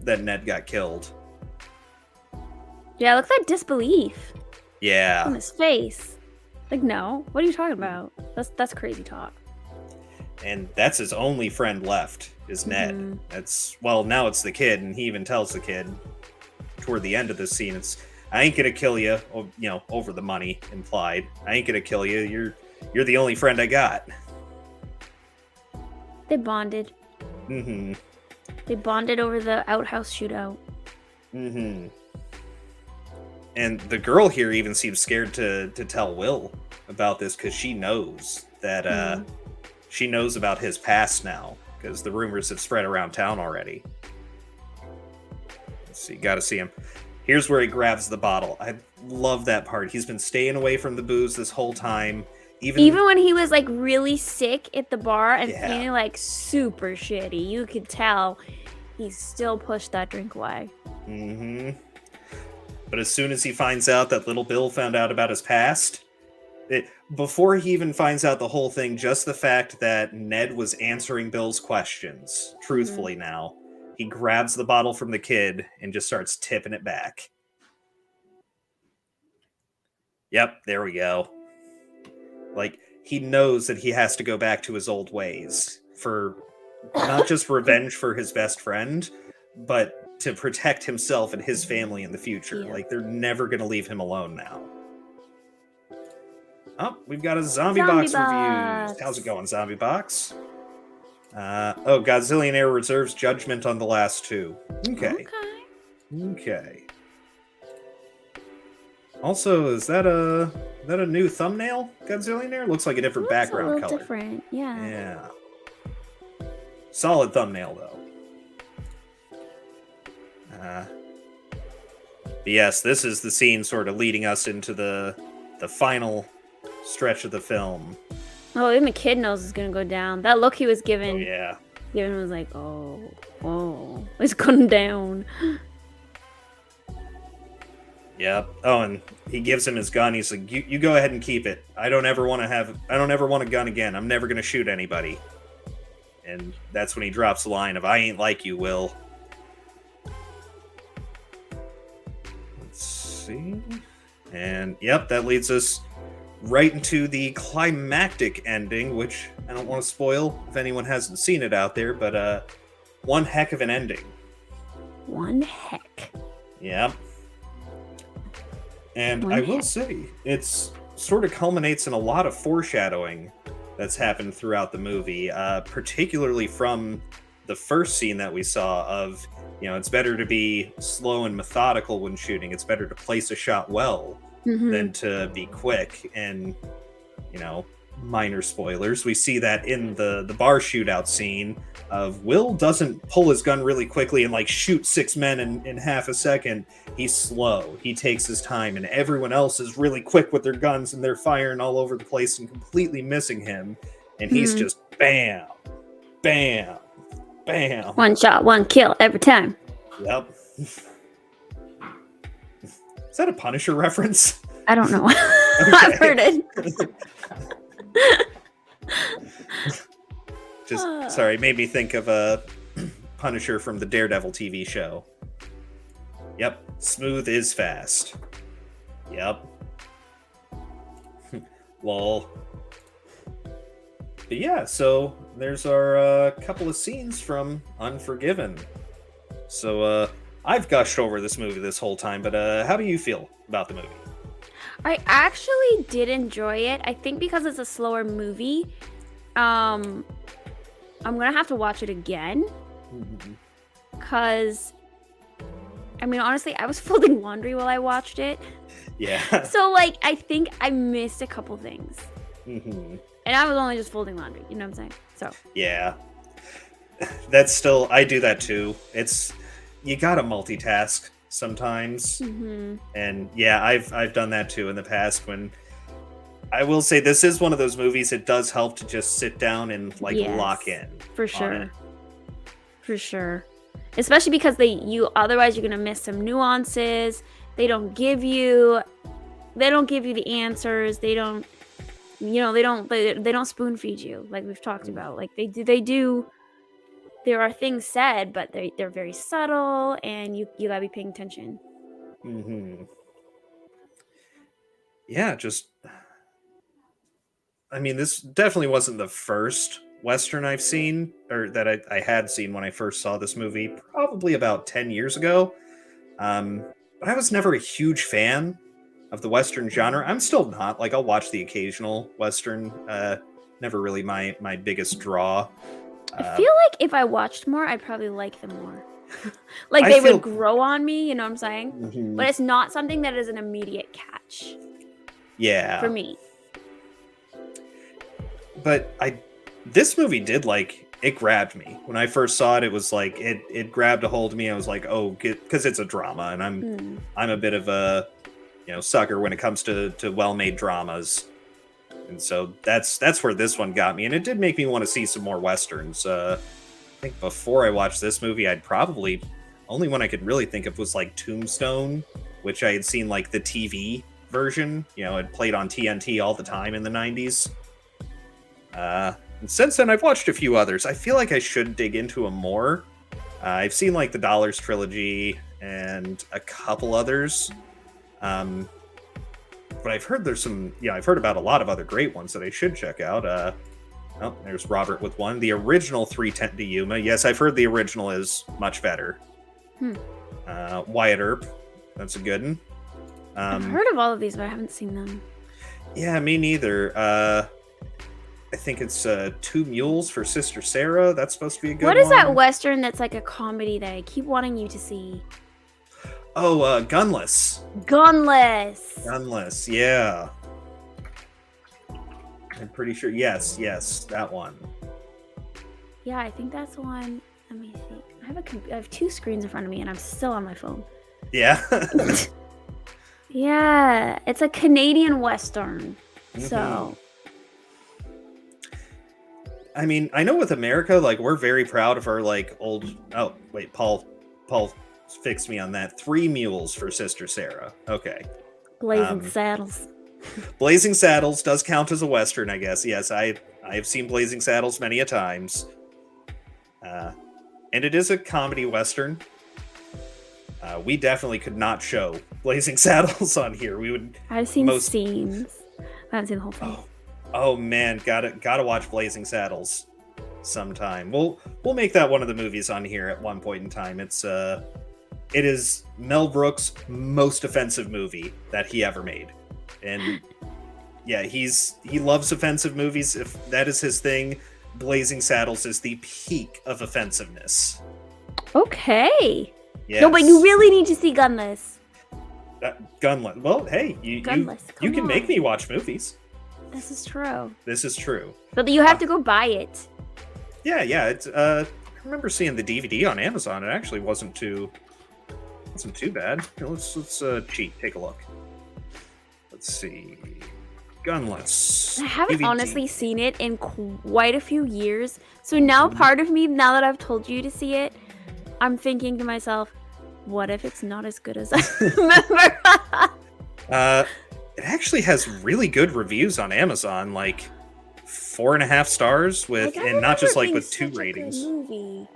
[SPEAKER 1] that Ned got killed.
[SPEAKER 2] Yeah, look at that disbelief.
[SPEAKER 1] Yeah.
[SPEAKER 2] On his face. Like, no. What are you talking about? That's crazy talk.
[SPEAKER 1] And that's his only friend left, is Ned. Now it's the kid, and he even tells the kid toward the end of this scene, I ain't gonna kill you, over the money implied. I ain't gonna kill you. You're the only friend I got.
[SPEAKER 2] They bonded. They bonded over the outhouse shootout.
[SPEAKER 1] And the girl here even seems scared to tell Will about this because she knows that she knows about his past now because the rumors have spread around town already. Let's see, gotta see him. Here's where he grabs the bottle. I love that part. He's been staying away from the booze this whole time.
[SPEAKER 2] Even when he was like really sick at the bar and
[SPEAKER 1] Yeah.
[SPEAKER 2] feeling like super shitty, you could tell he still pushed that drink away.
[SPEAKER 1] Mm-hmm. But as soon as he finds out that little Bill found out about his past, before he even finds out the whole thing, just the fact that Ned was answering Bill's questions, truthfully now, he grabs the bottle from the kid and just starts tipping it back. Yep, there we go. Like, he knows that he has to go back to his old ways for not just revenge for his best friend, but to protect himself and his family in the future.
[SPEAKER 2] Yeah.
[SPEAKER 1] Like, they're never going to leave him alone now. Oh, we've got a Zombie Box reviews. How's it going, Zombie Box? Godzillionaire reserves judgment on the last two. Okay. Also, is that a new thumbnail, Godzillionaire? Looks like a different background color.
[SPEAKER 2] Different, yeah.
[SPEAKER 1] Yeah. Solid thumbnail, though. But yes, this is the scene sort of leading us into the final stretch of the film.
[SPEAKER 2] Oh, even the kid knows it's gonna go down. That look he was given.
[SPEAKER 1] Oh, yeah.
[SPEAKER 2] Given was like, oh, it's going down.
[SPEAKER 1] Yep. Oh, and he gives him his gun. He's like, you go ahead and keep it. I don't ever want a gun again. I'm never gonna shoot anybody. And that's when he drops the line of, I ain't like you, Will. Let's see. And yep, that leads us right into the climactic ending, which I don't want to spoil if anyone hasn't seen it out there, but one heck of an ending.
[SPEAKER 2] One heck.
[SPEAKER 1] Yep. And I will say, it's sort of culminates in a lot of foreshadowing that's happened throughout the movie, particularly from the first scene that we saw of, it's better to be slow and methodical when shooting. It's better to place a shot well than to be quick. And, minor spoilers, we see that in the bar shootout scene of Will doesn't pull his gun really quickly and shoot 6 men in half a second. He's slow. He takes his time, and everyone else is really quick with their guns and they're firing all over the place and completely missing him. And he's just bam, bam, bam.
[SPEAKER 2] One shot, one kill every time.
[SPEAKER 1] Yep. Is that a Punisher reference?
[SPEAKER 2] I don't know. I've heard it.
[SPEAKER 1] Made me think of a Punisher from the Daredevil TV show. Yep, smooth is fast. Yep. Lol. But yeah, so there's our couple of scenes from Unforgiven. So I've gushed over this movie this whole time, but how do you feel about the movie?
[SPEAKER 2] I actually did enjoy it. I think because it's a slower movie, I'm gonna have to watch it again. Because, honestly, I was folding laundry while I watched it.
[SPEAKER 1] Yeah.
[SPEAKER 2] So, I think I missed a couple things. And I was only just folding laundry, you know what I'm saying? So.
[SPEAKER 1] Yeah. That's still, I do that too. You gotta multitask sometimes. And yeah, I've done that too in the past. When I will say this is one of those movies, it does help to just sit down and lock in.
[SPEAKER 2] For sure. Especially because otherwise you're gonna miss some nuances. They don't give you the answers. They don't spoon feed you like we've talked about. They do. There are things said, but they're very subtle, and you gotta be paying attention.
[SPEAKER 1] Yeah, this definitely wasn't the first Western I've seen, or that I had seen when I first saw this movie, probably about 10 years ago. But I was never a huge fan of the Western genre. I'm still not. I'll watch the occasional Western. Never really my biggest draw.
[SPEAKER 2] I feel like if I watched more, I'd probably like them more. They would grow on me, you know what I'm saying? But it's not something that is an immediate catch.
[SPEAKER 1] Yeah.
[SPEAKER 2] For me.
[SPEAKER 1] But this movie did it grabbed me when I first saw it. It was like it grabbed a hold of me. I was like, oh, because it's a drama, and I'm a bit of a sucker when it comes to well-made dramas, and so that's where this one got me, and it did make me want to see some more westerns. I think before I watched this movie, I'd probably only one I could really think of was like Tombstone, which I had seen like the TV version. It played on TNT all the time in the 90s. And since then, I've watched a few others. I feel like I should dig into them more. I've seen like the Dollars trilogy and a couple others. But I've heard I've heard about a lot of other great ones that I should check out. There's Robert with one. The original 310 to Yuma. Yes, I've heard the original is much better. Wyatt Earp. That's a good one.
[SPEAKER 2] I've heard of all of these, but I haven't seen them.
[SPEAKER 1] Yeah, me neither. I think it's Two Mules for Sister Sarah. That's supposed to be a good one.
[SPEAKER 2] What is that Western that's like a comedy that I keep wanting you to see?
[SPEAKER 1] Oh, Gunless.
[SPEAKER 2] Gunless,
[SPEAKER 1] yeah. I'm pretty sure. Yes, that one.
[SPEAKER 2] Yeah, I think that's the one. Let me see. I have two screens in front of me, and I'm still on my phone.
[SPEAKER 1] Yeah.
[SPEAKER 2] Yeah, it's a Canadian Western. So.
[SPEAKER 1] I mean, I know with America, like, we're very proud of our, like, old... Oh, wait, Paul fixed me on that. 3 Mules for Sister Sarah. Okay.
[SPEAKER 2] Blazing Saddles.
[SPEAKER 1] Blazing Saddles does count as a Western, I guess. Yes, I have seen Blazing Saddles many a times. And it is a comedy Western. We definitely could not show Blazing Saddles on here. We would...
[SPEAKER 2] I've seen scenes. I haven't seen the whole thing.
[SPEAKER 1] Oh man, gotta watch Blazing Saddles sometime. We'll make that one of the movies on here at one point in time. It is Mel Brooks' most offensive movie that he ever made. And yeah, he loves offensive movies. If that is his thing, Blazing Saddles is the peak of offensiveness.
[SPEAKER 2] Okay.
[SPEAKER 1] Yes.
[SPEAKER 2] No, but you really need to see Gunless.
[SPEAKER 1] Gunless. Well, hey, you can make me watch movies.
[SPEAKER 2] This is true.
[SPEAKER 1] But
[SPEAKER 2] you have to go buy it.
[SPEAKER 1] Yeah. It's I remember seeing the DVD on Amazon. It actually wasn't too bad. Let's cheat. Take a look. Let's see. Gunless.
[SPEAKER 2] I haven't
[SPEAKER 1] DVD.
[SPEAKER 2] honestly seen it in quite a few years. So now part of me, now that I've told you to see it, I'm thinking to myself, what if it's not as good as I remember?
[SPEAKER 1] It actually has really good reviews on Amazon, like 4.5 stars and not just like with 2 ratings.
[SPEAKER 2] Movie.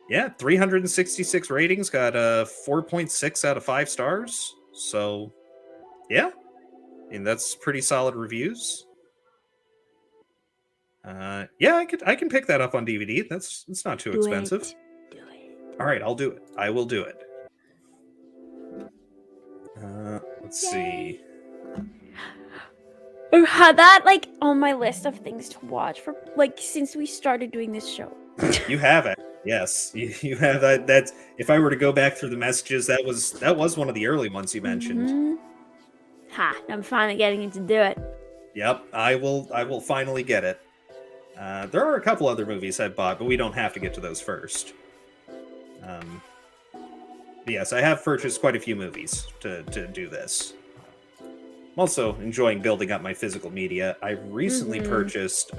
[SPEAKER 1] Yeah, 366 ratings, got a 4.6 out of 5 stars. So, yeah, and that's pretty solid reviews. Yeah, I can pick that up on DVD. It's not too expensive.
[SPEAKER 2] Do it.
[SPEAKER 1] All right, I'll do it. I will do it. Let's see.
[SPEAKER 2] I've had that like on my list of things to watch for like since we started doing this show.
[SPEAKER 1] You have it. Yes, you have that. That's if I were to go back through the messages, that was one of the early ones you mentioned.
[SPEAKER 2] Mm-hmm. I'm finally getting it to do it.
[SPEAKER 1] Yep, I will finally get it. There are a couple other movies I bought, but we don't have to get to those first. But yes, I have purchased quite a few movies to do this. I'm also enjoying building up my physical media. I recently purchased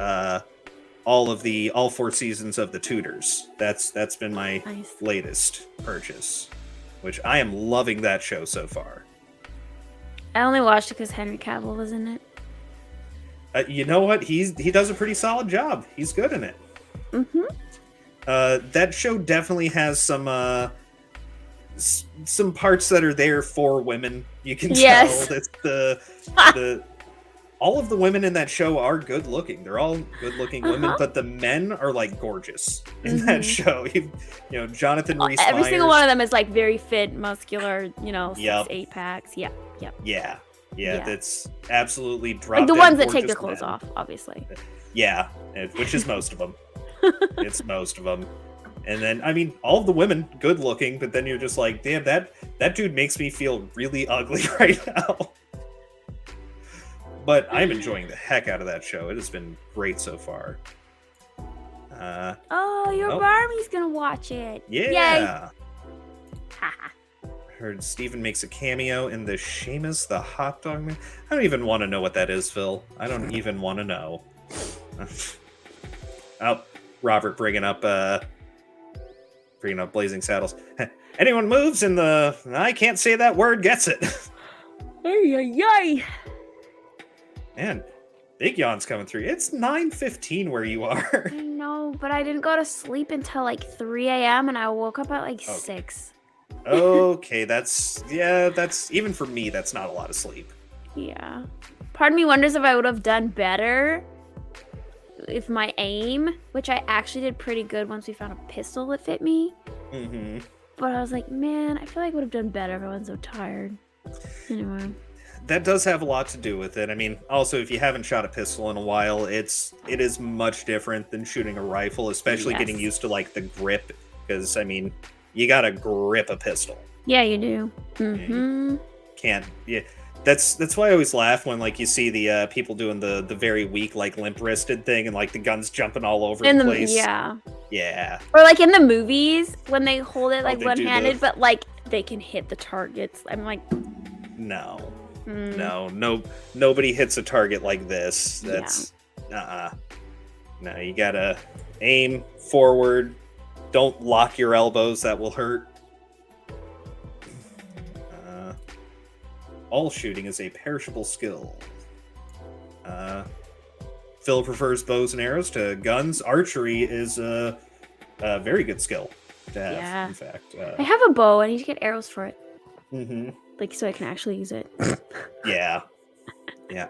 [SPEAKER 1] all 4 seasons of The Tudors. That's been my latest purchase, which I am loving that show so far.
[SPEAKER 2] I only watched it because Henry Cavill was in it.
[SPEAKER 1] You know what? He does a pretty solid job. He's good in it. That show definitely has some parts that are there for women. You can tell that all of the women in that show are good looking. They're all good looking women, but the men are like gorgeous in that show. Jonathan Rhys
[SPEAKER 2] every
[SPEAKER 1] Meyers.
[SPEAKER 2] single one of them is like very fit, muscular, 6-8 packs. Yeah.
[SPEAKER 1] That's absolutely drop
[SPEAKER 2] like the
[SPEAKER 1] dead
[SPEAKER 2] ones that take their
[SPEAKER 1] gorgeous
[SPEAKER 2] clothes
[SPEAKER 1] men.
[SPEAKER 2] off, obviously.
[SPEAKER 1] Yeah, which is most of them. It's most of them. And then, I mean, all of the women, good looking, but then you're just like, damn, that dude makes me feel really ugly right now. But I'm enjoying the heck out of that show. It has been great so far.
[SPEAKER 2] Oh, your Barmy's gonna watch it.
[SPEAKER 1] Yeah.
[SPEAKER 2] Yay.
[SPEAKER 1] Heard Steven makes a cameo in the Seamus the Hot Dog Man. I don't even want to know what that is, Phil. I don't even want to know. Oh, Robert bringing up Blazing Saddles. Anyone moves in the I can't say that word gets it.
[SPEAKER 2] Yay.
[SPEAKER 1] Man, big yawn's coming through. It's 9:15 where you are.
[SPEAKER 2] I know, but I didn't go to sleep until like 3 a.m. and I woke up at like 6.
[SPEAKER 1] Okay, that's even for me, that's not a lot of sleep.
[SPEAKER 2] Yeah. Part of me wonders if I would have done better if my aim, which I actually did pretty good once we found a pistol that fit me.
[SPEAKER 1] Mm-hmm.
[SPEAKER 2] But I was like, man, I feel like I would have done better if I wasn't so tired. Anyway.
[SPEAKER 1] That does have a lot to do with it. I mean, also, if you haven't shot a pistol in a while, it is much different than shooting a rifle, especially getting used to, like, the grip. Because, I mean, you gotta grip a pistol.
[SPEAKER 2] Yeah, you do. Mm-hmm.
[SPEAKER 1] Yeah. That's why I always laugh when, like, you see the people doing the very weak, like, limp-wristed thing and, like, the guns jumping all over the place. Yeah.
[SPEAKER 2] Or, like, in the movies, when they hold it, like, one-handed, but, like, they can hit the targets. I'm like...
[SPEAKER 1] No, nobody hits a target like this. That's... No, you gotta aim forward. Don't lock your elbows, that will hurt. All shooting is a perishable skill. Phil prefers bows and arrows to guns. Archery is a very good skill to have, in fact.
[SPEAKER 2] I have a bow. I need to get arrows for it.
[SPEAKER 1] Mm-hmm.
[SPEAKER 2] Like, so I can actually use it.
[SPEAKER 1] Yeah.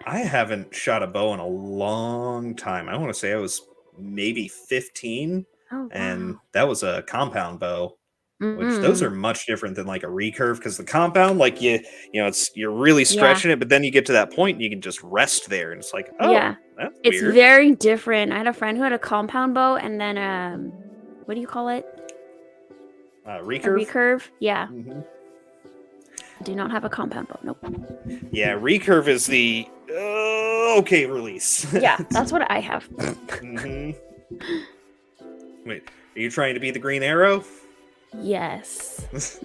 [SPEAKER 1] I haven't shot a bow in a long time. I want to say I was maybe 15.
[SPEAKER 2] Oh, wow.
[SPEAKER 1] And that was a compound bow. Which those are much different than like a recurve, because the compound, like you're really stretching it, but then you get to that point and you can just rest there, and it's like, that's
[SPEAKER 2] it's
[SPEAKER 1] weird.
[SPEAKER 2] very different. I had a friend who had a compound bow, and then what do you call it?
[SPEAKER 1] Recurve.
[SPEAKER 2] Recurve, yeah.
[SPEAKER 1] Mm-hmm.
[SPEAKER 2] I do not have a compound bow. Nope.
[SPEAKER 1] Yeah, recurve is the okay release.
[SPEAKER 2] Yeah, that's what I have.
[SPEAKER 1] Mm-hmm. Wait, are you trying to be the Green Arrow?
[SPEAKER 2] Yes.
[SPEAKER 1] Let's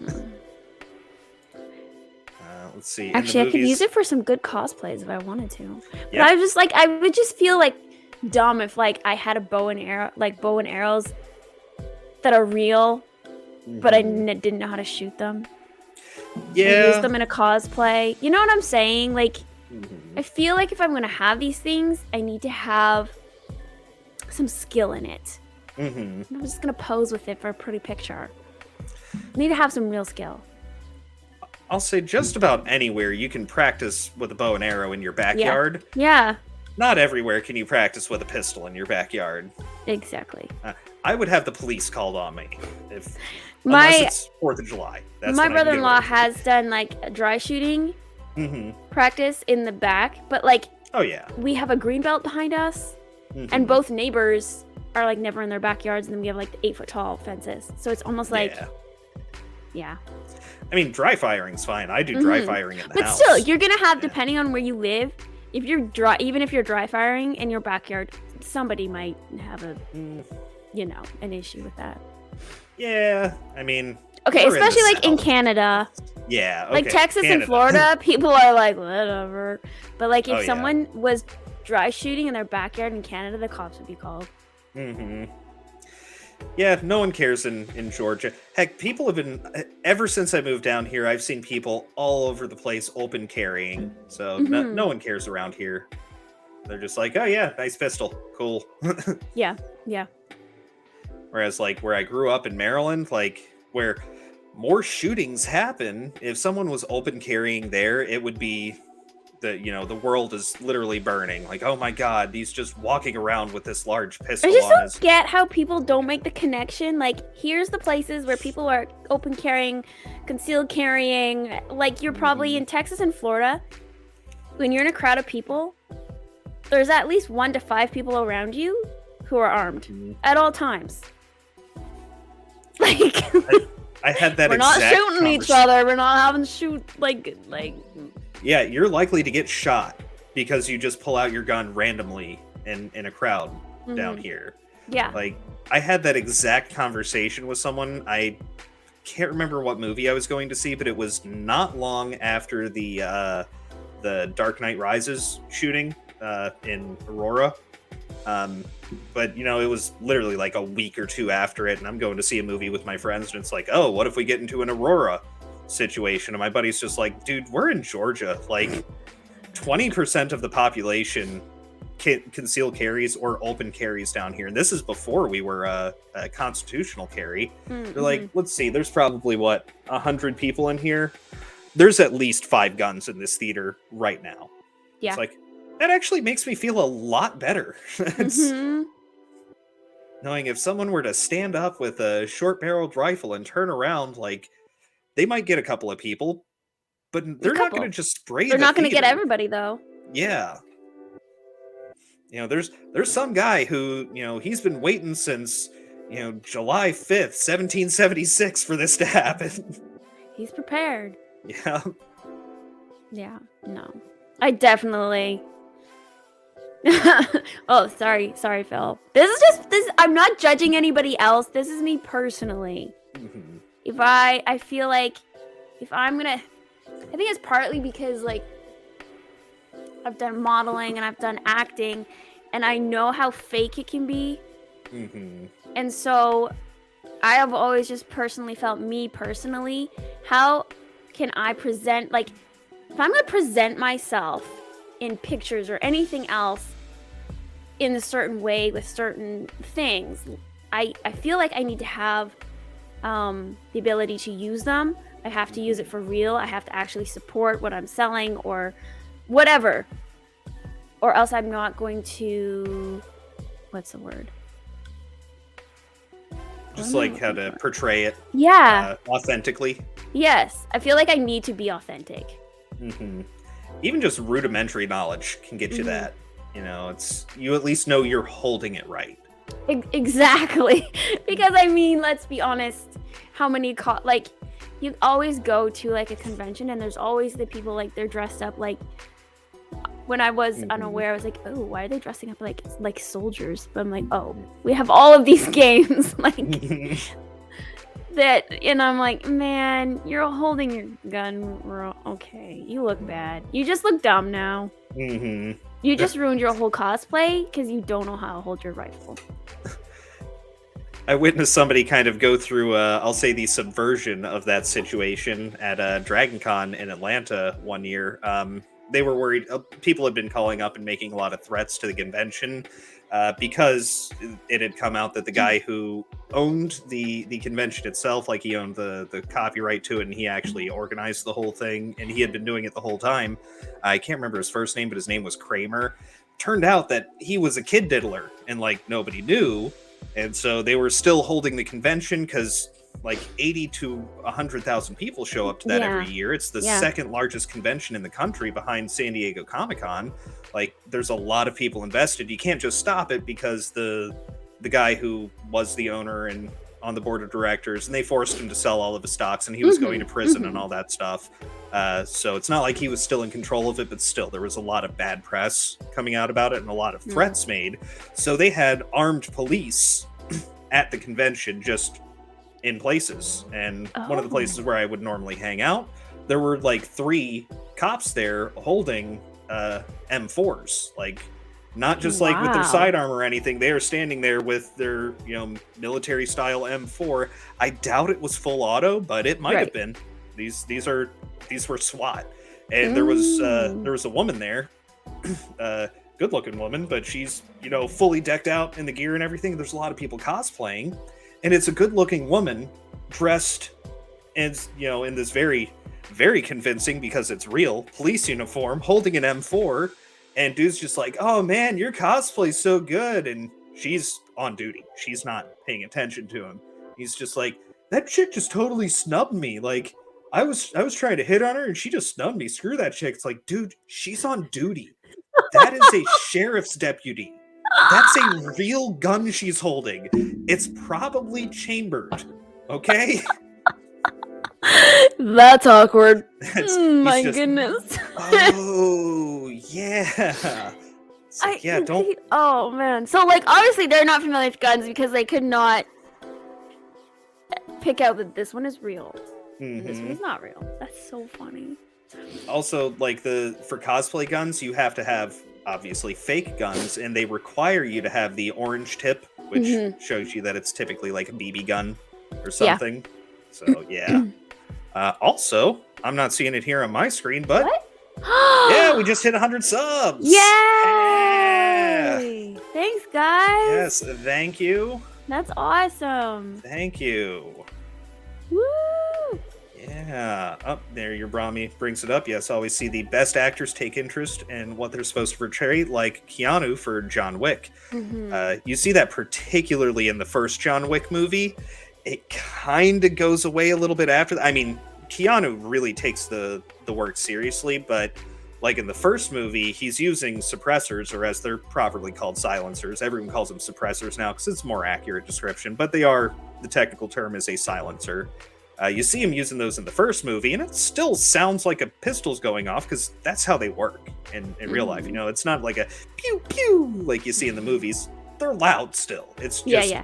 [SPEAKER 1] see.
[SPEAKER 2] Actually, I could use it for some good cosplays if I wanted to. But I was just like, I would just feel like dumb if like I had a bow and arrows that are real, but I didn't know how to shoot them.
[SPEAKER 1] Yeah.
[SPEAKER 2] Use them in a cosplay. You know what I'm saying? Like, I feel like if I'm gonna have these things, I need to have some skill in it. I'm just gonna pose with it for a pretty picture. I need to have some real skill.
[SPEAKER 1] I'll say just about anywhere you can practice with a bow and arrow in your backyard.
[SPEAKER 2] Yeah.
[SPEAKER 1] Not everywhere can you practice with a pistol in your backyard.
[SPEAKER 2] Exactly.
[SPEAKER 1] I would have the police called on me unless it's 4th of July. That's
[SPEAKER 2] my brother-in-law has done like dry shooting practice in the back, but like we have a green belt behind us, and both neighbors are like never in their backyards, and then we have like the 8-foot tall fences, so it's almost like
[SPEAKER 1] I mean, dry firing's fine. I do dry firing in the house.
[SPEAKER 2] But still, you're gonna have, depending on where you live, if you're even if you're dry firing in your backyard, somebody might have an issue with that.
[SPEAKER 1] Yeah, I mean,
[SPEAKER 2] okay, especially like in Canada.
[SPEAKER 1] Yeah, okay,
[SPEAKER 2] like Texas and Florida, people are like whatever. But like if someone was dry shooting in their backyard in Canada, the cops would be called.
[SPEAKER 1] Yeah, no one cares in Georgia. Heck, people have been, ever since I moved down here, I've seen people all over the place open carrying. So no one cares around here. They're just like, oh yeah, nice pistol. Cool.
[SPEAKER 2] Yeah.
[SPEAKER 1] Whereas like where I grew up in Maryland, like where more shootings happen, if someone was open carrying there, it would be the world is literally burning. Like, oh my god, he's just walking around with this large pistol.
[SPEAKER 2] I just don't get how people don't make the connection. Like, here's the places where people are open carrying, concealed carrying. Like, you're probably in Texas and Florida. When you're in a crowd of people, there's at least 1 to 5 people around you who are armed at all times. Like,
[SPEAKER 1] I had that.
[SPEAKER 2] We're not shooting each other. We're not having to shoot like.
[SPEAKER 1] Yeah, you're likely to get shot because you just pull out your gun randomly in a crowd down here.
[SPEAKER 2] Yeah.
[SPEAKER 1] Like, I had that exact conversation with someone. I can't remember what movie I was going to see, but it was not long after the Dark Knight Rises shooting in Aurora. But it was literally like a week or two after it, and I'm going to see a movie with my friends, and it's like, oh, what if we get into an Aurora situation? And my buddy's just like, dude, we're in Georgia. Like, 20% of the population conceal carries or open carries down here, and this is before we were a constitutional carry.
[SPEAKER 2] Mm-hmm.
[SPEAKER 1] They're like, let's see, there's probably 100 people in here. There's at least 5 guns in this theater right now.
[SPEAKER 2] Yeah.
[SPEAKER 1] It's like, that actually makes me feel a lot better. Knowing if someone were to stand up with a short-barreled rifle and turn around, like, they might get a couple of people, but they're not going to just spray.
[SPEAKER 2] They're not going to
[SPEAKER 1] theater.
[SPEAKER 2] get everybody, though.
[SPEAKER 1] Yeah. There's some guy who, he's been waiting since, July 5th, 1776 for this to happen. He's
[SPEAKER 2] prepared.
[SPEAKER 1] Yeah.
[SPEAKER 2] Yeah, no. I definitely... Oh, sorry, Phil. This I'm not judging anybody else. This is me personally.
[SPEAKER 1] Mm-hmm.
[SPEAKER 2] If I feel like if I'm gonna... I think it's partly because, like, I've done modeling and I've done acting, and I know how fake it can be.
[SPEAKER 1] Mm-hmm.
[SPEAKER 2] And so I have always just personally felt, how can I present, like, if I'm going to present myself in pictures or anything else in a certain way with certain things, I feel like I need to have the ability to use them. I have to use it for real. I have to actually support what I'm selling or whatever. Or else I'm not going to... What's the word?
[SPEAKER 1] Just like how to portray it.
[SPEAKER 2] Yeah.
[SPEAKER 1] Authentically.
[SPEAKER 2] Yes. I feel like I need to be authentic.
[SPEAKER 1] Mm-hmm. Even just rudimentary knowledge can get you that. It's you at least know you're holding it right.
[SPEAKER 2] Exactly. Because, I mean, let's be honest. How many... like, you always go to, like, a convention, and there's always the people, like, they're dressed up like... When I was unaware, I was like, oh, why are they dressing up like soldiers? But I'm like, oh, we have all of these games, like, that, and I'm like, man, you're holding your gun, okay, you look bad. You just look dumb now.
[SPEAKER 1] Mm-hmm.
[SPEAKER 2] You just ruined your whole cosplay because you don't know how to hold your rifle.
[SPEAKER 1] I witnessed somebody kind of go through, I'll say, the subversion of that situation at DragonCon in Atlanta one year. They were worried. People had been calling up and making a lot of threats to the convention because it had come out that the guy who owned the convention itself, like, he owned the copyright to it, and he actually organized the whole thing, and he had been doing it the whole time. I can't remember his first name, but his name was Kramer. Turned out that he was a kid diddler, and, like, nobody knew. And so they were still holding the convention because, like, 80 to 100,000 people show up to that every year. It's the second largest convention in the country behind San Diego Comic-Con. Like, there's a lot of people invested. You can't just stop it because the guy who was the owner and on the board of directors, and they forced him to sell all of his stocks, and he was going to prison and all that stuff. So it's not like he was still in control of it, but still, there was a lot of bad press coming out about it and a lot of threats made. So they had armed police at the convention just in places. And one of the places where I would normally hang out, there were like 3 cops there holding M4s, like, not just like with their sidearm or anything. They are standing there with their, military style M4. I doubt it was full auto, but it might have been. These were SWAT, and there was a woman there, good looking woman, but she's fully decked out in the gear and everything. There's a lot of people cosplaying, and it's a good looking woman dressed in in this very, very convincing, because it's real, police uniform, holding an M4. And dude's just like, oh man, your cosplay's so good. And she's on duty. She's not paying attention to him. He's just like, that chick just totally snubbed me. Like, I was trying to hit on her and she just snubbed me. Screw that chick. It's like, dude, she's on duty. That is a sheriff's deputy. That's a real gun she's holding. It's probably chambered. Okay?
[SPEAKER 2] That's awkward. My goodness.
[SPEAKER 1] Oh, yeah. It's like, yeah, don't.
[SPEAKER 2] Oh man. So like obviously they're not familiar with guns because they could not pick out that this one is real. And this one is not real. That's so funny.
[SPEAKER 1] Also, like for cosplay guns, you have to have obviously fake guns, and they require you to have the orange tip, which shows you that it's typically like a BB gun or something. Yeah. So yeah. Also, I'm not seeing it here on my screen, but yeah, we just hit 100 subs.
[SPEAKER 2] Yay! Yeah! Thanks, guys.
[SPEAKER 1] Yes, thank you.
[SPEAKER 2] That's awesome.
[SPEAKER 1] Thank you.
[SPEAKER 2] Woo!
[SPEAKER 1] Yeah. Up there, your Brahmi brings it up. Yes, always see the best actors take interest in what they're supposed to portray, like Keanu for John Wick. You see that particularly in the first John Wick movie. It kind of goes away a little bit after that. I mean, Keanu really takes the work seriously, but like in the first movie, he's using suppressors, or as they're properly called, silencers. Everyone calls them suppressors now because it's a more accurate description, but the technical term is a silencer. You see him using those in the first movie, and it still sounds like a pistol's going off because that's how they work in real life. You know, it's not like a pew pew like you see in the movies. They're loud still. It's just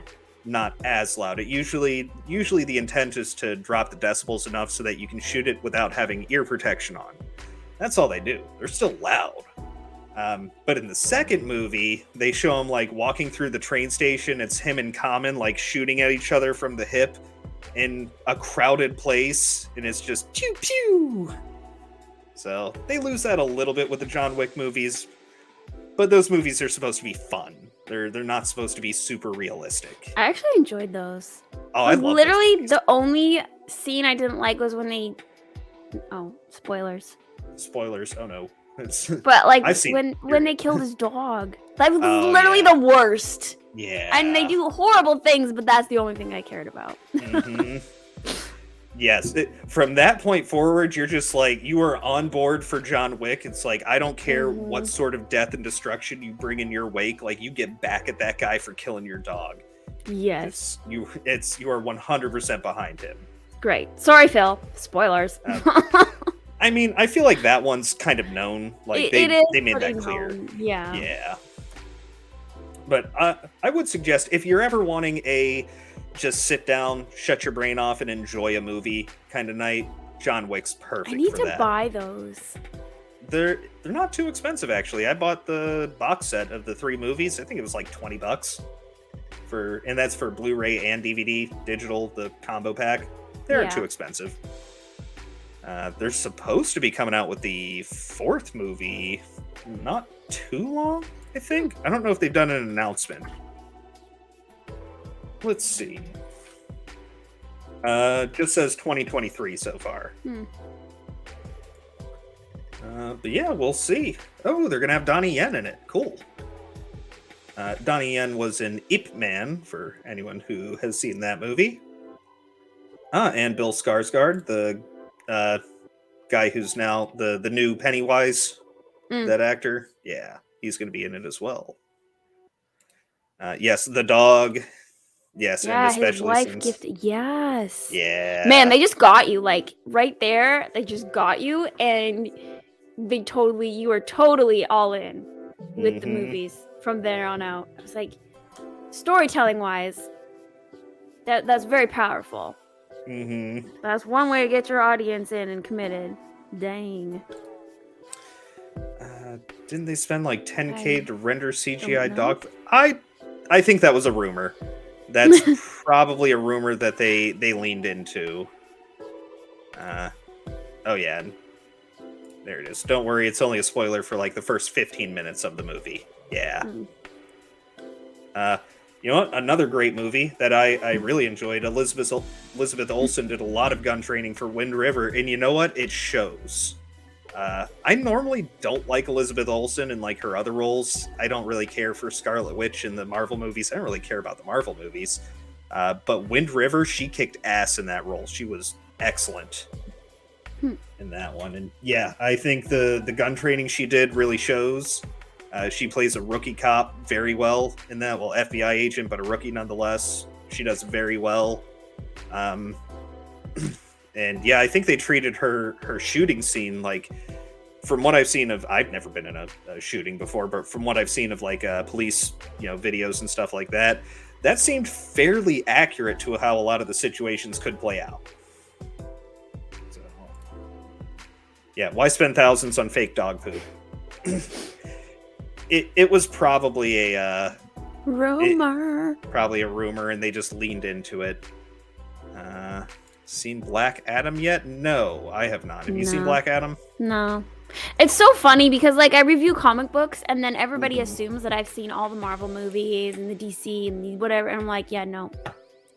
[SPEAKER 1] not as loud. It usually the intent is to drop the decibels enough so that you can shoot it without having ear protection on. That's all they do. They're still loud. But in the second movie, they show him like walking through the train station. It's him and Common like shooting at each other from the hip in a crowded place, and it's just pew pew. So they lose that a little bit with the John Wick movies, but those movies are supposed to be fun. They're not supposed to be super realistic.
[SPEAKER 2] I actually enjoyed those.
[SPEAKER 1] Oh, I love
[SPEAKER 2] literally the only scene I didn't like was when they. Oh, spoilers.
[SPEAKER 1] Spoilers. Oh no.
[SPEAKER 2] But like when they killed his dog, that was literally the worst.
[SPEAKER 1] Yeah.
[SPEAKER 2] And they do horrible things, but that's the only thing I cared about.
[SPEAKER 1] Yes. From that point forward, you're just like, you are on board for John Wick. It's like, I don't care what sort of death and destruction you bring in your wake. Like, you get back at that guy for killing your dog.
[SPEAKER 2] Yes.
[SPEAKER 1] You are 100% behind him.
[SPEAKER 2] Great. Sorry, Phil. Spoilers.
[SPEAKER 1] I mean, I feel like that one's kind of known. Like they made that clear.
[SPEAKER 2] Yeah.
[SPEAKER 1] Yeah. But I would suggest, if you're ever wanting a just sit down, shut your brain off, and enjoy a movie kind of night, John Wick's perfect.
[SPEAKER 2] I need
[SPEAKER 1] for
[SPEAKER 2] to buy those.
[SPEAKER 1] They're not too expensive, actually. I bought the box set of the 3 movies. I think it was like $20 and that's for Blu-ray and DVD, digital, the combo pack. They aren't too expensive. They're supposed to be coming out with the 4th movie not too long, I think. I don't know if they've done an announcement. Let's see. Just says 2023 so far. But yeah, we'll see. Oh, they're gonna have Donnie Yen in it. Cool. Donnie Yen was in Ip Man, for anyone who has seen that movie. And Bill Skarsgård, the guy who's now the new Pennywise, that actor. Yeah, he's going to be in it as well. Yes, the dog. Yes,
[SPEAKER 2] yeah,
[SPEAKER 1] and especially
[SPEAKER 2] his wife gifted. Yes.
[SPEAKER 1] Yeah.
[SPEAKER 2] Man, they just got you, like right there. They just got you, and you were totally all in with the movies from there on out. I was like, storytelling wise, that's very powerful. That's one way to get your audience in and committed. Dang.
[SPEAKER 1] Didn't they spend like $10K to render CGI dog? I think that was a rumor. That's probably a rumor that they leaned into. Oh yeah, there it is. Don't worry, it's only a spoiler for like the first 15 minutes of the movie. Yeah. You know what? Another great movie that I really enjoyed. Elizabeth Olsen did a lot of gun training for Wind River, and you know what? It shows. I normally don't like Elizabeth Olsen and like her other roles. I don't really care for Scarlet Witch in the Marvel movies. I don't really care about the Marvel movies. But Wind River, she kicked ass in that role. She was excellent in that one. And yeah, I think the gun training she did really shows. She plays a rookie cop very well in that. Well, FBI agent, but a rookie nonetheless. She does very well. And yeah, I think they treated her shooting scene like from what I've seen of, I've never been in a shooting before, but from what I've seen of like police, videos and stuff like that, that seemed fairly accurate to how a lot of the situations could play out. So, yeah, why spend thousands on fake dog poop? It was probably a
[SPEAKER 2] rumor.
[SPEAKER 1] Probably a rumor, and they just leaned into it. Seen Black Adam yet? No, I have not. Have you seen Black Adam?
[SPEAKER 2] No. It's so funny because like I review comic books and then everybody assumes that I've seen all the Marvel movies and the DC and the whatever, and I'm like, yeah, no.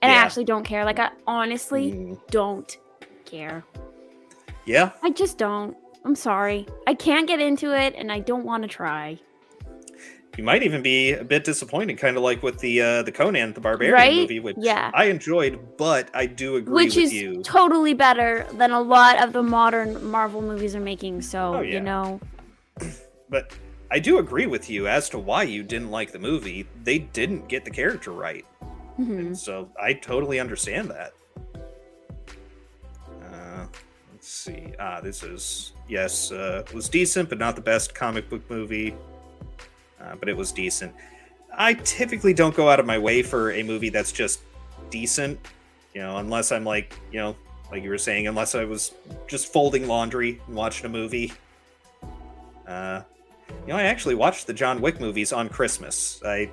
[SPEAKER 2] And I actually don't care. Like I honestly don't care.
[SPEAKER 1] Yeah.
[SPEAKER 2] I just don't. I'm sorry. I can't get into it and I don't want to try.
[SPEAKER 1] You might even be a bit disappointed, kind of like with the Conan the Barbarian movie, which I enjoyed, but I do agree with you.
[SPEAKER 2] Which is totally better than a lot of the modern Marvel movies are making, so, you know.
[SPEAKER 1] But I do agree with you as to why you didn't like the movie. They didn't get the character right. And so I totally understand that. Let's see. This is, was decent, but not the best comic book movie. But it was decent. I typically don't go out of my way for a movie that's just decent, unless I'm like you were saying, unless I was just folding laundry and watching a movie. I actually watched the John Wick movies on Christmas. I,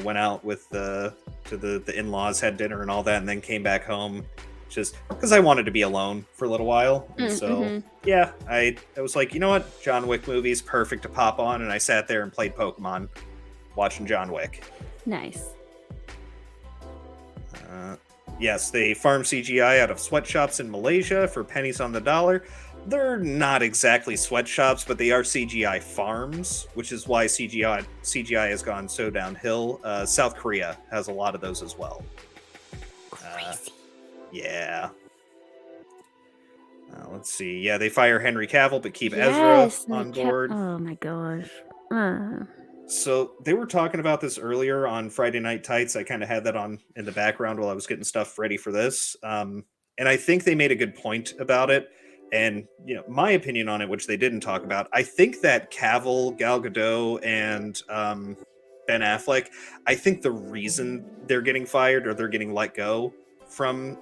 [SPEAKER 1] went out with to the in-laws, had dinner and all that, and then came back home just because I wanted to be alone for a little while. And so, I was like, you know what? John Wick movies, perfect to pop on. And I sat there and played Pokemon, watching John Wick.
[SPEAKER 2] Nice.
[SPEAKER 1] Yes, they farm CGI out of sweatshops in Malaysia for pennies on the dollar. They're not exactly sweatshops, but they are CGI farms, which is why CGI has gone so downhill. South Korea has a lot of those as well.
[SPEAKER 2] Crazy.
[SPEAKER 1] Yeah. Let's see. Yeah, they fire Henry Cavill, but keep Ezra on board.
[SPEAKER 2] Oh my gosh.
[SPEAKER 1] So they were talking about this earlier on Friday Night Tights. I kind of had that on in the background while I was getting stuff ready for this. And I think they made a good point about it. And, my opinion on it, which they didn't talk about, I think that Cavill, Gal Gadot, and Ben Affleck, I think the reason they're getting fired or they're getting let go from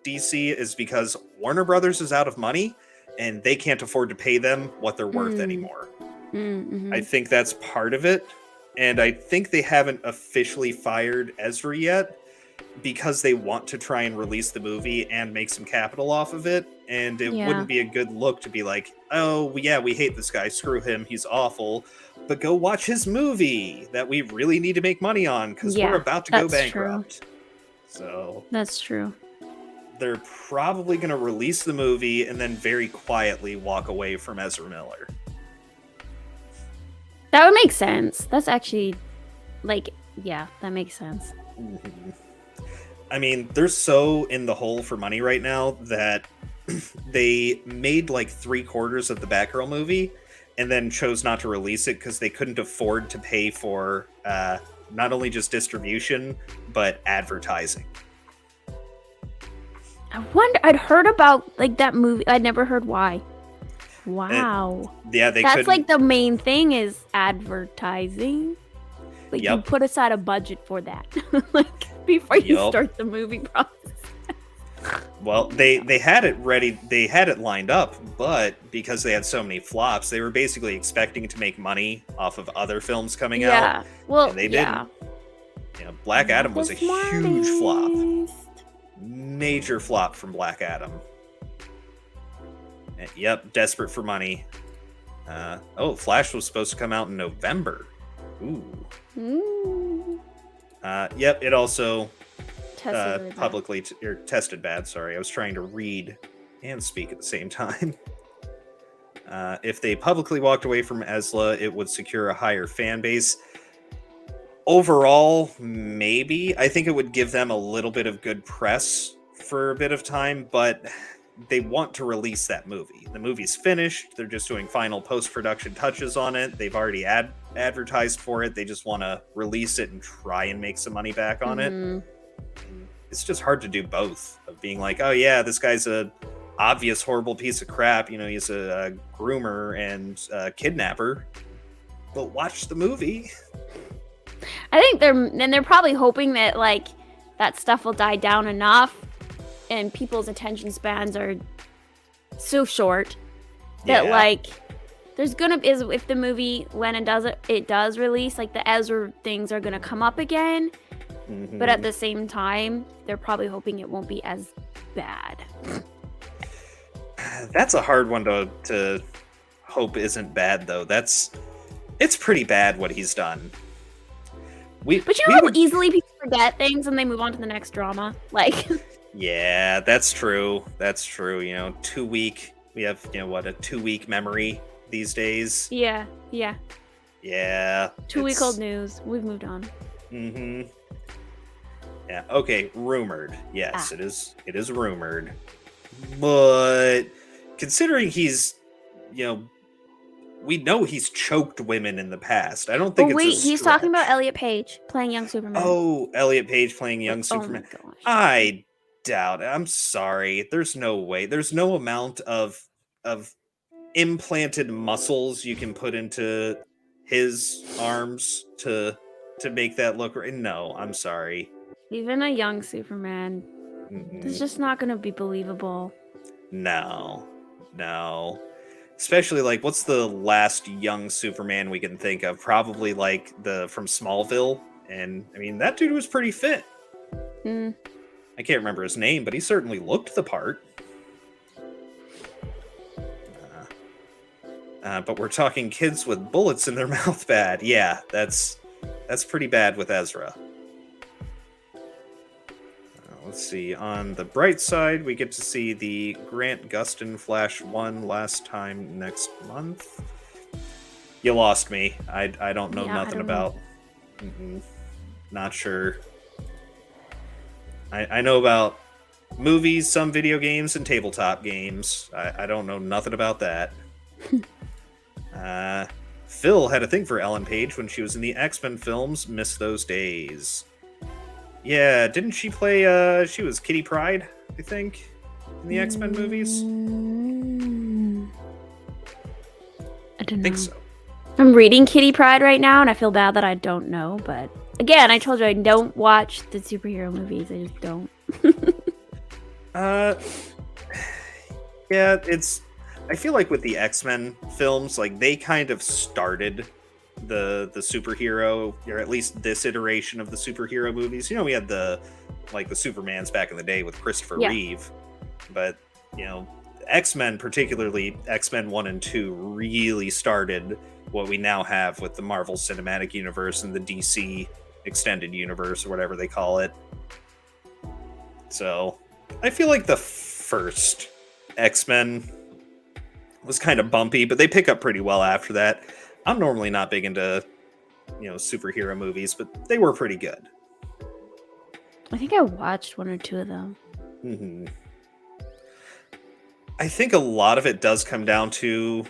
[SPEAKER 1] DC is because Warner Brothers is out of money and they can't afford to pay them what they're worth anymore. I think that's part of it. And I think they haven't officially fired Ezra yet because they want to try and release the movie and make some capital off of it. And it wouldn't be a good look to be like, oh, yeah, we hate this guy. Screw him. He's awful. But go watch his movie that we really need to make money on because we're about to go bankrupt.
[SPEAKER 2] True.
[SPEAKER 1] So
[SPEAKER 2] that's true.
[SPEAKER 1] They're probably going to release the movie and then very quietly walk away from Ezra Miller.
[SPEAKER 2] That would make sense. That's actually, that makes sense.
[SPEAKER 1] I mean, they're so in the hole for money right now that they made like 3/4 of the Batgirl movie and then chose not to release it because they couldn't afford to pay for not only just distribution, but advertising.
[SPEAKER 2] I wonder, I'd heard about that movie. I'd never heard why. Wow. That's like the main thing is advertising. You put aside a budget for that. Before you start the movie process.
[SPEAKER 1] Well, they had it ready. They had it lined up, but because they had so many flops, they were basically expecting to make money off of other films coming out.
[SPEAKER 2] Well,
[SPEAKER 1] and they didn't. Black Adam was a huge flop. Major flop from Black Adam. And, desperate for money. Flash was supposed to come out in November. Ooh. It also tested bad. Sorry, I was trying to read and speak at the same time. If they publicly walked away from Ezra, it would secure a higher fan base. Overall, maybe. I think it would give them a little bit of good press for a bit of time, but they want to release that movie. The movie's finished. They're just doing final post-production touches on it. They've already advertised for it. They just want to release it and try and make some money back on it. It's just hard to do both. Of being like, oh yeah, this guy's a obvious horrible piece of crap. He's a groomer and kidnapper. But watch the movie.
[SPEAKER 2] I think they're probably hoping that like that stuff will die down enough, and people's attention spans are so short that like there's gonna is if the movie when it does release, like the Ezra things are gonna come up again. Mm-hmm. But at the same time, they're probably hoping it won't be as bad.
[SPEAKER 1] That's a hard one to hope isn't bad though. It's pretty bad what he's done.
[SPEAKER 2] But you know how easily people forget things and they move on to the next drama? Like
[SPEAKER 1] yeah, that's true. That's true. 2 week. We have, a 2 week memory these days.
[SPEAKER 2] Yeah. 2 week old news. We've moved on.
[SPEAKER 1] Mm-hmm. Yeah. Okay. Rumored. Yes, it is. It is rumored. But considering he's, we know he's choked women in the past. I don't think
[SPEAKER 2] he's talking about Elliot Page playing young Superman.
[SPEAKER 1] Oh, Elliot Page playing young Superman.
[SPEAKER 2] Oh my gosh.
[SPEAKER 1] I doubt it. I'm sorry. There's no way. There's no amount of implanted muscles you can put into his arms to make that look right. No, I'm sorry.
[SPEAKER 2] Even a young Superman, it's just not going to be believable.
[SPEAKER 1] No. Especially like, what's the last young Superman we can think of? Probably like from Smallville, and I mean that dude was pretty fit. I can't remember his name, but he certainly looked the part. But we're talking kids with bullets in their mouth bad. Yeah, that's pretty bad with Ezra. Let's see. On the bright side, we get to see the Grant Gustin Flash 1 last time next month. You lost me. I don't know nothing about. Not sure. I know about movies, some video games, and tabletop games. I don't know nothing about that. Phil had a thing for Ellen Page when she was in the X-Men films. Miss those days. Yeah, didn't she play, she was Kitty Pryde, I think, in the X-Men movies?
[SPEAKER 2] I don't know.
[SPEAKER 1] I think so.
[SPEAKER 2] I'm reading Kitty Pryde right now, and I feel bad that I don't know, but again, I told you I don't watch the superhero movies. I just don't.
[SPEAKER 1] Yeah, I feel like with the X-Men films, like, they kind of started the superhero, or at least this iteration of the superhero movies. We had the Supermans back in the day with Christopher Reeve, but X-Men, particularly X-Men 1 and 2, really started what we now have with the Marvel Cinematic Universe and the DC Extended Universe, or whatever they call it. So I feel like the first X-Men was kind of bumpy, but they pick up pretty well after that. I'm normally not big into, superhero movies, but they were pretty good.
[SPEAKER 2] I think I watched 1 or 2 of them.
[SPEAKER 1] Mm-hmm. I think a lot of it does come down to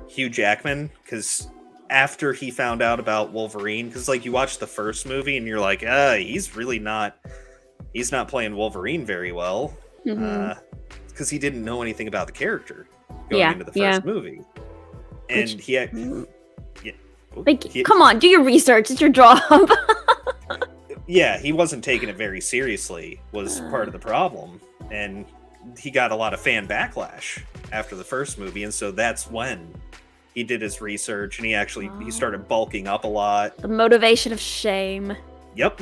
[SPEAKER 1] Hugh Jackman, because after he found out about Wolverine, because like you watch the first movie and you're like, he's not playing Wolverine very well, because he didn't know anything about the character going into the first movie. And
[SPEAKER 2] come on, do your research. It's your job.
[SPEAKER 1] Yeah, he wasn't taking it very seriously, was part of the problem. And he got a lot of fan backlash after the first movie. And so that's when he did his research, and he started bulking up a lot.
[SPEAKER 2] The motivation of shame.
[SPEAKER 1] Yep,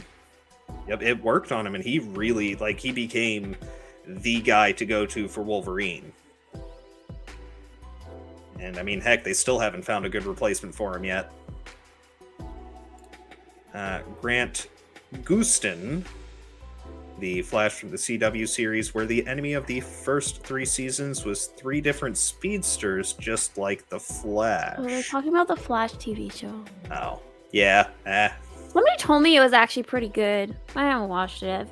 [SPEAKER 1] it worked on him, and he really, he became the guy to go to for Wolverine. And I mean, heck, they still haven't found a good replacement for him yet. Grant Gustin, the Flash from the CW series, where the enemy of the first 3 seasons was 3 different speedsters, just like the Flash.
[SPEAKER 2] Oh, they're talking about the Flash TV show.
[SPEAKER 1] Oh, yeah.
[SPEAKER 2] Somebody told me it was actually pretty good. I haven't watched it.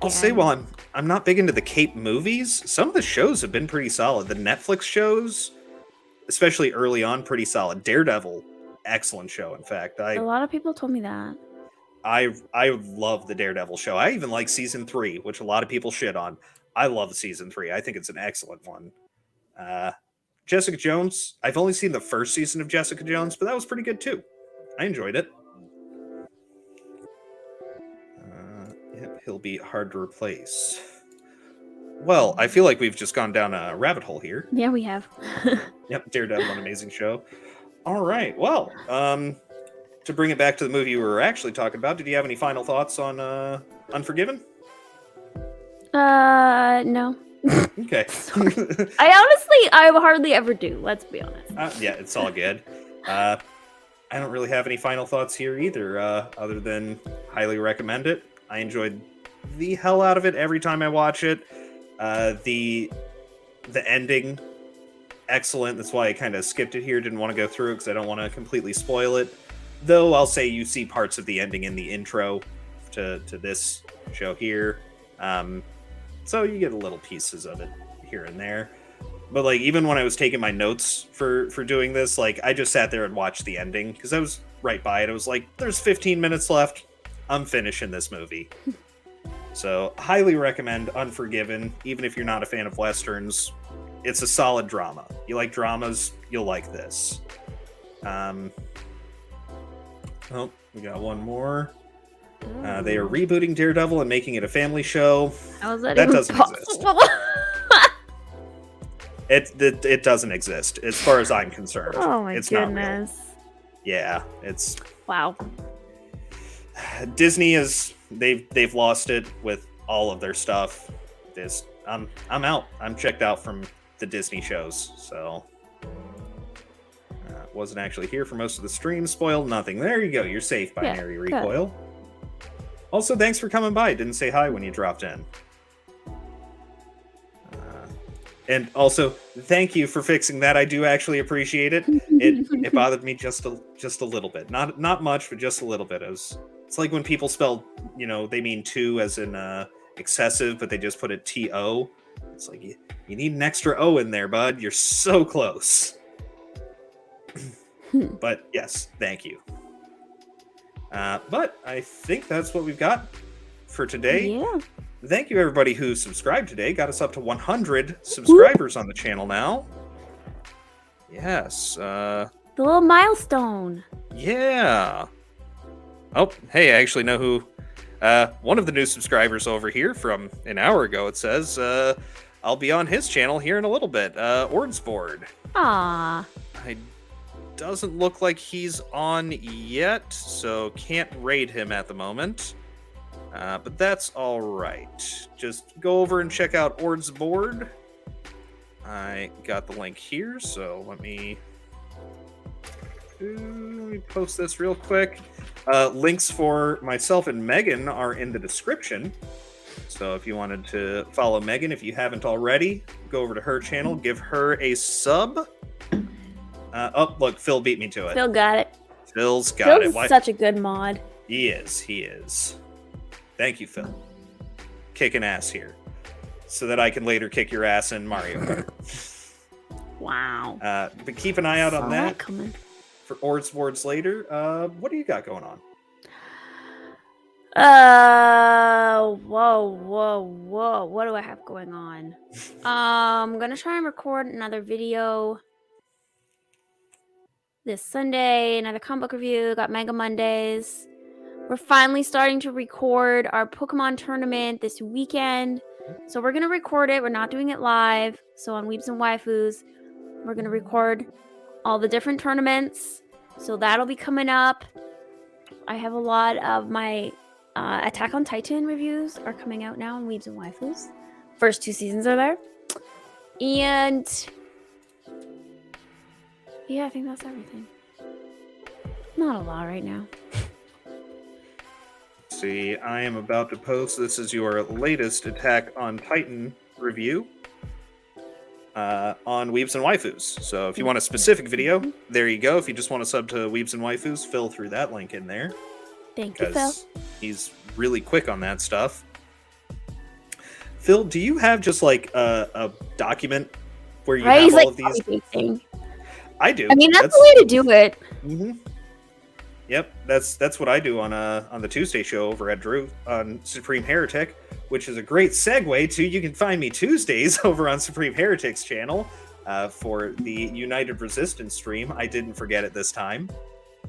[SPEAKER 1] I'll say, well, I'm not big into the Cape movies. Some of the shows have been pretty solid. The Netflix shows, especially early on, pretty solid. Daredevil, excellent show, in fact.
[SPEAKER 2] A lot of people told me that.
[SPEAKER 1] I love the Daredevil show. I even like season 3, which a lot of people shit on. I love season 3. I think it's an excellent one. Jessica Jones. I've only seen the first season of Jessica Jones, but that was pretty good too. I enjoyed it. Yep, he'll be hard to replace. Well, I feel like we've just gone down a rabbit hole here.
[SPEAKER 2] Yeah, we have.
[SPEAKER 1] Yep, Daredevil, an amazing show. All right, well, to bring it back to the movie we were actually talking about, did you have any final thoughts on Unforgiven?
[SPEAKER 2] No.
[SPEAKER 1] Okay.
[SPEAKER 2] I hardly ever do. Let's be honest.
[SPEAKER 1] Yeah, it's all good. I don't really have any final thoughts here either, other than highly recommend it. I enjoyed the hell out of it every time I watch it. The ending, excellent. That's why I kind of skipped it here. Didn't want to go through it because I don't want to completely spoil it. Though I'll say you see parts of the ending in the intro to this show here. So you get little pieces of it here and there. But like even when I was taking my notes for doing this, like I just sat there and watched the ending because I was right by it. I was like, there's 15 minutes left. I'm finishing this movie. So highly recommend Unforgiven, even if you're not a fan of Westerns. It's a solid drama. You like dramas, you'll like this. Oh, we got one more. They are rebooting Daredevil and making it a family show.
[SPEAKER 2] How is that
[SPEAKER 1] doesn't
[SPEAKER 2] possible?
[SPEAKER 1] exist. It doesn't exist, as far as I'm concerned.
[SPEAKER 2] Oh my
[SPEAKER 1] goodness.
[SPEAKER 2] Not real.
[SPEAKER 1] Yeah, it's
[SPEAKER 2] wow.
[SPEAKER 1] Disney is they've lost it with all of their stuff. I'm out. I'm checked out from the Disney shows. So wasn't actually here for most of the stream. Spoiled nothing. There you go. You're safe, Binary Recoil. Good. Also, thanks for coming by. Didn't say hi when you dropped in. And also, thank you for fixing that. I do actually appreciate it. It bothered me just a little bit. Not much, but just a little bit. It's like when people spell, they mean two as in excessive, but they just put a T-O. It's like, you need an extra O in there, bud. You're so close. But yes, thank you. But I think that's what we've got for today.
[SPEAKER 2] Yeah.
[SPEAKER 1] Thank you, everybody who subscribed today. Got us up to 100 subscribers on the channel now. Yes.
[SPEAKER 2] The little milestone.
[SPEAKER 1] Yeah. Oh, hey, I actually know who. One of the new subscribers over here from an hour ago, it says, I'll be on his channel here in a little bit. Ordsboard.
[SPEAKER 2] Ah.
[SPEAKER 1] Doesn't look like he's on yet, so can't raid him at the moment. But that's all right. Just go over and check out Ordsboard. I got the link here, so let me post this real quick. Links for myself and Megan are in the description. So if you wanted to follow Megan, if you haven't already, go over to her channel, give her a sub. Oh, look, Phil beat me to it.
[SPEAKER 2] Phil got it.
[SPEAKER 1] Phil's got it.
[SPEAKER 2] Phil's such a good mod.
[SPEAKER 1] He is. Thank you, Phil. Kicking ass here. So that I can later kick your ass in Mario Kart.
[SPEAKER 2] Wow.
[SPEAKER 1] But keep an eye out on that.
[SPEAKER 2] Coming.
[SPEAKER 1] For Ordsboards later. What do you got going on?
[SPEAKER 2] Whoa. What do I have going on? I'm gonna try and record another video this Sunday, another comic book review. Got Manga Mondays. We're finally starting to record our Pokemon tournament this weekend. So we're going to record it. We're not doing it live. So on Weebs and Waifus, we're going to record all the different tournaments. So that'll be coming up. I have a lot of my Attack on Titan reviews are coming out now on Weebs and Waifus. First 2 seasons are there. And yeah, I think that's everything. Not a lot right now.
[SPEAKER 1] See, I am about to post. This is your latest Attack on Titan review on Weebs and Waifus. So if you want a specific video, there you go. If you just want to sub to Weebs and Waifus, Phil threw that link in there.
[SPEAKER 2] Thank you, Phil.
[SPEAKER 1] He's really quick on that stuff. Phil, do you have just like a document where you have all of these?
[SPEAKER 2] Pasting.
[SPEAKER 1] I do.
[SPEAKER 2] I mean, that's the way to do it.
[SPEAKER 1] Mm-hmm. Yep, that's what I do on the Tuesday show over at Drew on Supreme Heretic, which is a great segue to you can find me Tuesdays over on Supreme Heretic's channel for the United Resistance stream. I didn't forget it this time.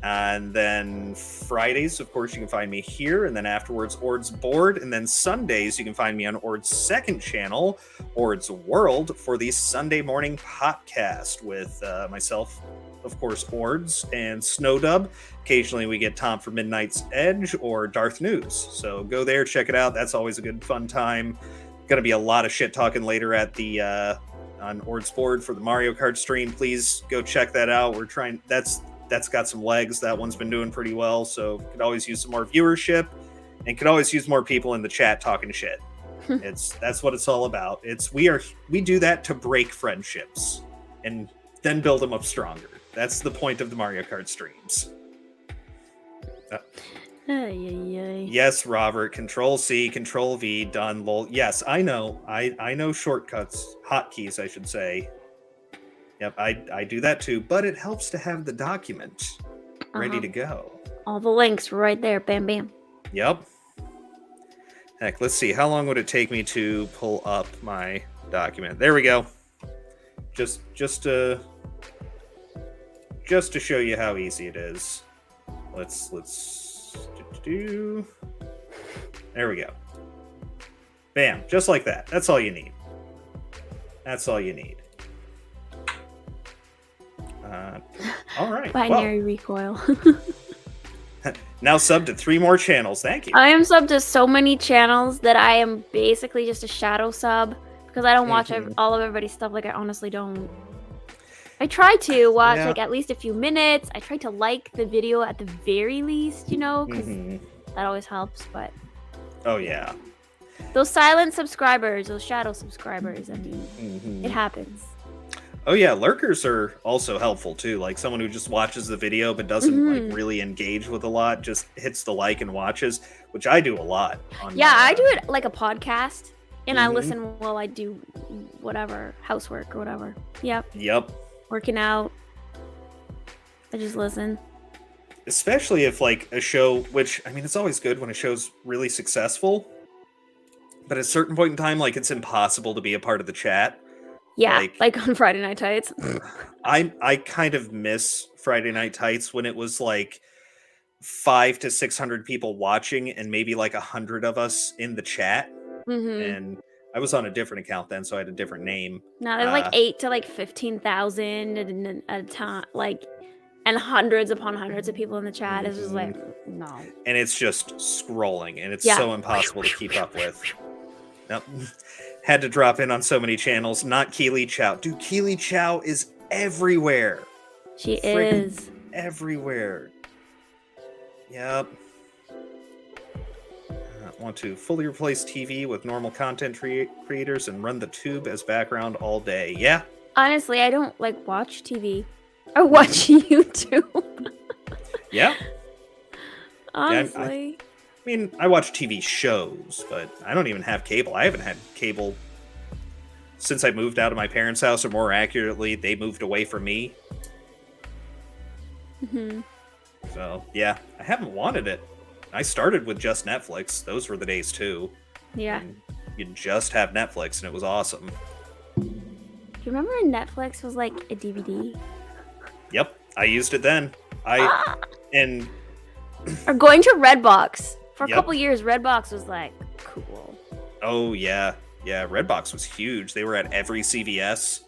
[SPEAKER 1] And then Fridays, of course, you can find me here. And then afterwards, Ord's Board. And then Sundays, you can find me on Ord's second channel, Ord's World, for the Sunday morning podcast with myself, of course, Ords and Snowdub. Occasionally, we get Tom from Midnight's Edge or Darth News. So go there, check it out. That's always a good, fun time. Going to be a lot of shit talking later at the on Ord's Board for the Mario Kart stream. Please go check that out. We're trying. That's got some legs. That one's been doing pretty well. So could always use some more viewership, and could always use more people in the chat talking shit. That's what it's all about. We do that to break friendships and then build them up stronger. That's the point of the Mario Kart streams. Yes, Robert. Control C, Control V, done. Lol. Yes, I know. I know shortcuts, hotkeys, I should say. Yep, I do that too, but it helps to have the document ready to go.
[SPEAKER 2] All the links right there, bam, bam.
[SPEAKER 1] Yep. Heck, let's see. How long would it take me to pull up my document? There we go. Just to show you how easy it is. Let's do. There we go. Bam, just like that. That's all you need. That's all you need. All right.
[SPEAKER 2] Binary recoil.
[SPEAKER 1] Now subbed to 3 more channels. Thank you.
[SPEAKER 2] I am subbed to so many channels that I am basically just a shadow sub because I don't watch all of everybody's stuff. Like, I honestly don't. I try to watch like at least a few minutes. I try to like the video at the very least, because that always helps. But
[SPEAKER 1] oh yeah,
[SPEAKER 2] those silent subscribers, those shadow subscribers. I mean, it happens.
[SPEAKER 1] Oh yeah, lurkers are also helpful too. Like someone who just watches the video but doesn't like really engage with a lot, just hits the like and watches, which I do a lot.
[SPEAKER 2] I do it like a podcast, and I listen while I do whatever housework or whatever. Yep. Working out. I just listen.
[SPEAKER 1] Especially if like a show, which I mean, it's always good when a show's really successful, but at a certain point in time, like it's impossible to be a part of the chat.
[SPEAKER 2] Yeah, like on Friday Night Tights.
[SPEAKER 1] I kind of miss Friday Night Tights when it was like 500 to 600 people watching and maybe like 100 of us in the chat. And I was on a different account then, so I had a different name.
[SPEAKER 2] No, there's like 8 to like 15,000 at a time, like, and hundreds upon hundreds of people in the chat. It's just like, no. And
[SPEAKER 1] it's just scrolling, and it's so impossible to keep up with. Nope. Had to drop in on so many channels. Not Keely Chow. Dude, Keely Chow is everywhere.
[SPEAKER 2] She is.
[SPEAKER 1] Everywhere. Yep. Want to fully replace TV with normal content creators and run the tube as background all day. Yeah.
[SPEAKER 2] Honestly, I don't like watch TV. I watch YouTube.
[SPEAKER 1] Yeah.
[SPEAKER 2] Honestly.
[SPEAKER 1] I mean, I watch TV shows, but I don't even have cable. I haven't had cable since I moved out of my parents' house, or more accurately, they moved away from me. So, yeah, I haven't wanted it. I started with just Netflix. Those were the days, too.
[SPEAKER 2] Yeah.
[SPEAKER 1] And you'd just have Netflix, and it was awesome.
[SPEAKER 2] Do you remember when Netflix was like a DVD?
[SPEAKER 1] Yep, I used it then. And...
[SPEAKER 2] Or going to Redbox. For a couple years, Redbox was like cool.
[SPEAKER 1] Oh yeah, Redbox was huge. They were at every CVS.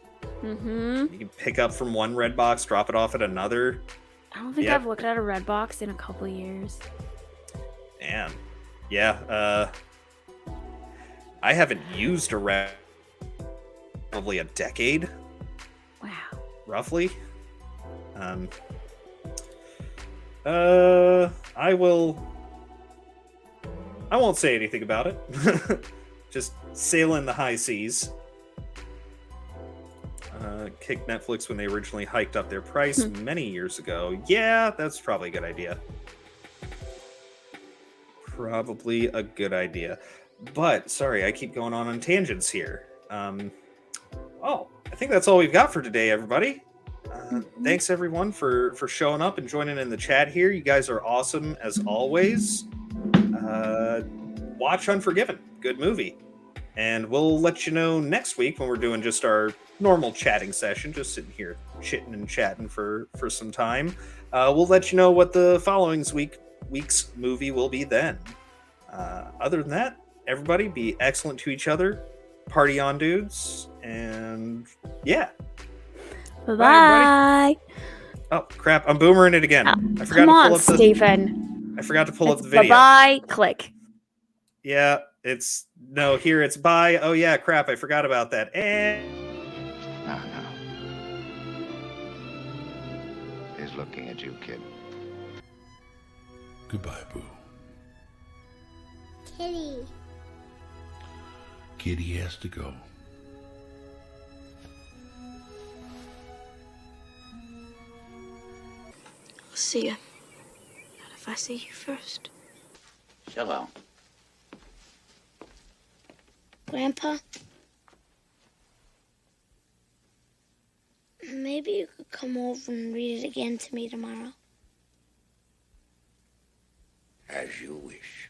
[SPEAKER 1] You can pick up from one Redbox, drop it off at another.
[SPEAKER 2] I don't think I've looked at a Redbox in a couple years.
[SPEAKER 1] Damn. Yeah. I haven't used a Red probably a decade.
[SPEAKER 2] Wow.
[SPEAKER 1] Roughly. I won't say anything about it. Just sail in the high seas. Kicked Netflix when they originally hiked up their price many years ago. Yeah, that's probably a good idea. Probably a good idea. But, sorry, I keep going on tangents here. I think that's all we've got for today, everybody. Thanks everyone for showing up and joining in the chat here. You guys are awesome as always. Watch Unforgiven, good movie, and we'll let you know next week when we're doing just our normal chatting session, just sitting here chitting and chatting for some time. We'll let you know what the following week's movie will be then. Other than that, everybody be excellent to each other, party on, dudes, and yeah.
[SPEAKER 2] Bye.
[SPEAKER 1] Oh crap! I'm boomering it again. I forgot
[SPEAKER 2] Come
[SPEAKER 1] to
[SPEAKER 2] on,
[SPEAKER 1] pull up
[SPEAKER 2] Stephen.
[SPEAKER 1] I forgot to pull up the video.
[SPEAKER 2] Bye. Click.
[SPEAKER 1] Yeah, here it's bye. Oh yeah, crap! I forgot about that. And
[SPEAKER 3] No. He's looking at you, kid.
[SPEAKER 4] Goodbye, Boo.
[SPEAKER 5] Kitty.
[SPEAKER 4] Kitty has to go.
[SPEAKER 5] I'll see you. Not if I see you first.
[SPEAKER 3] Shalom.
[SPEAKER 5] Grandpa? Maybe you could come over and read it again to me tomorrow.
[SPEAKER 3] As you wish.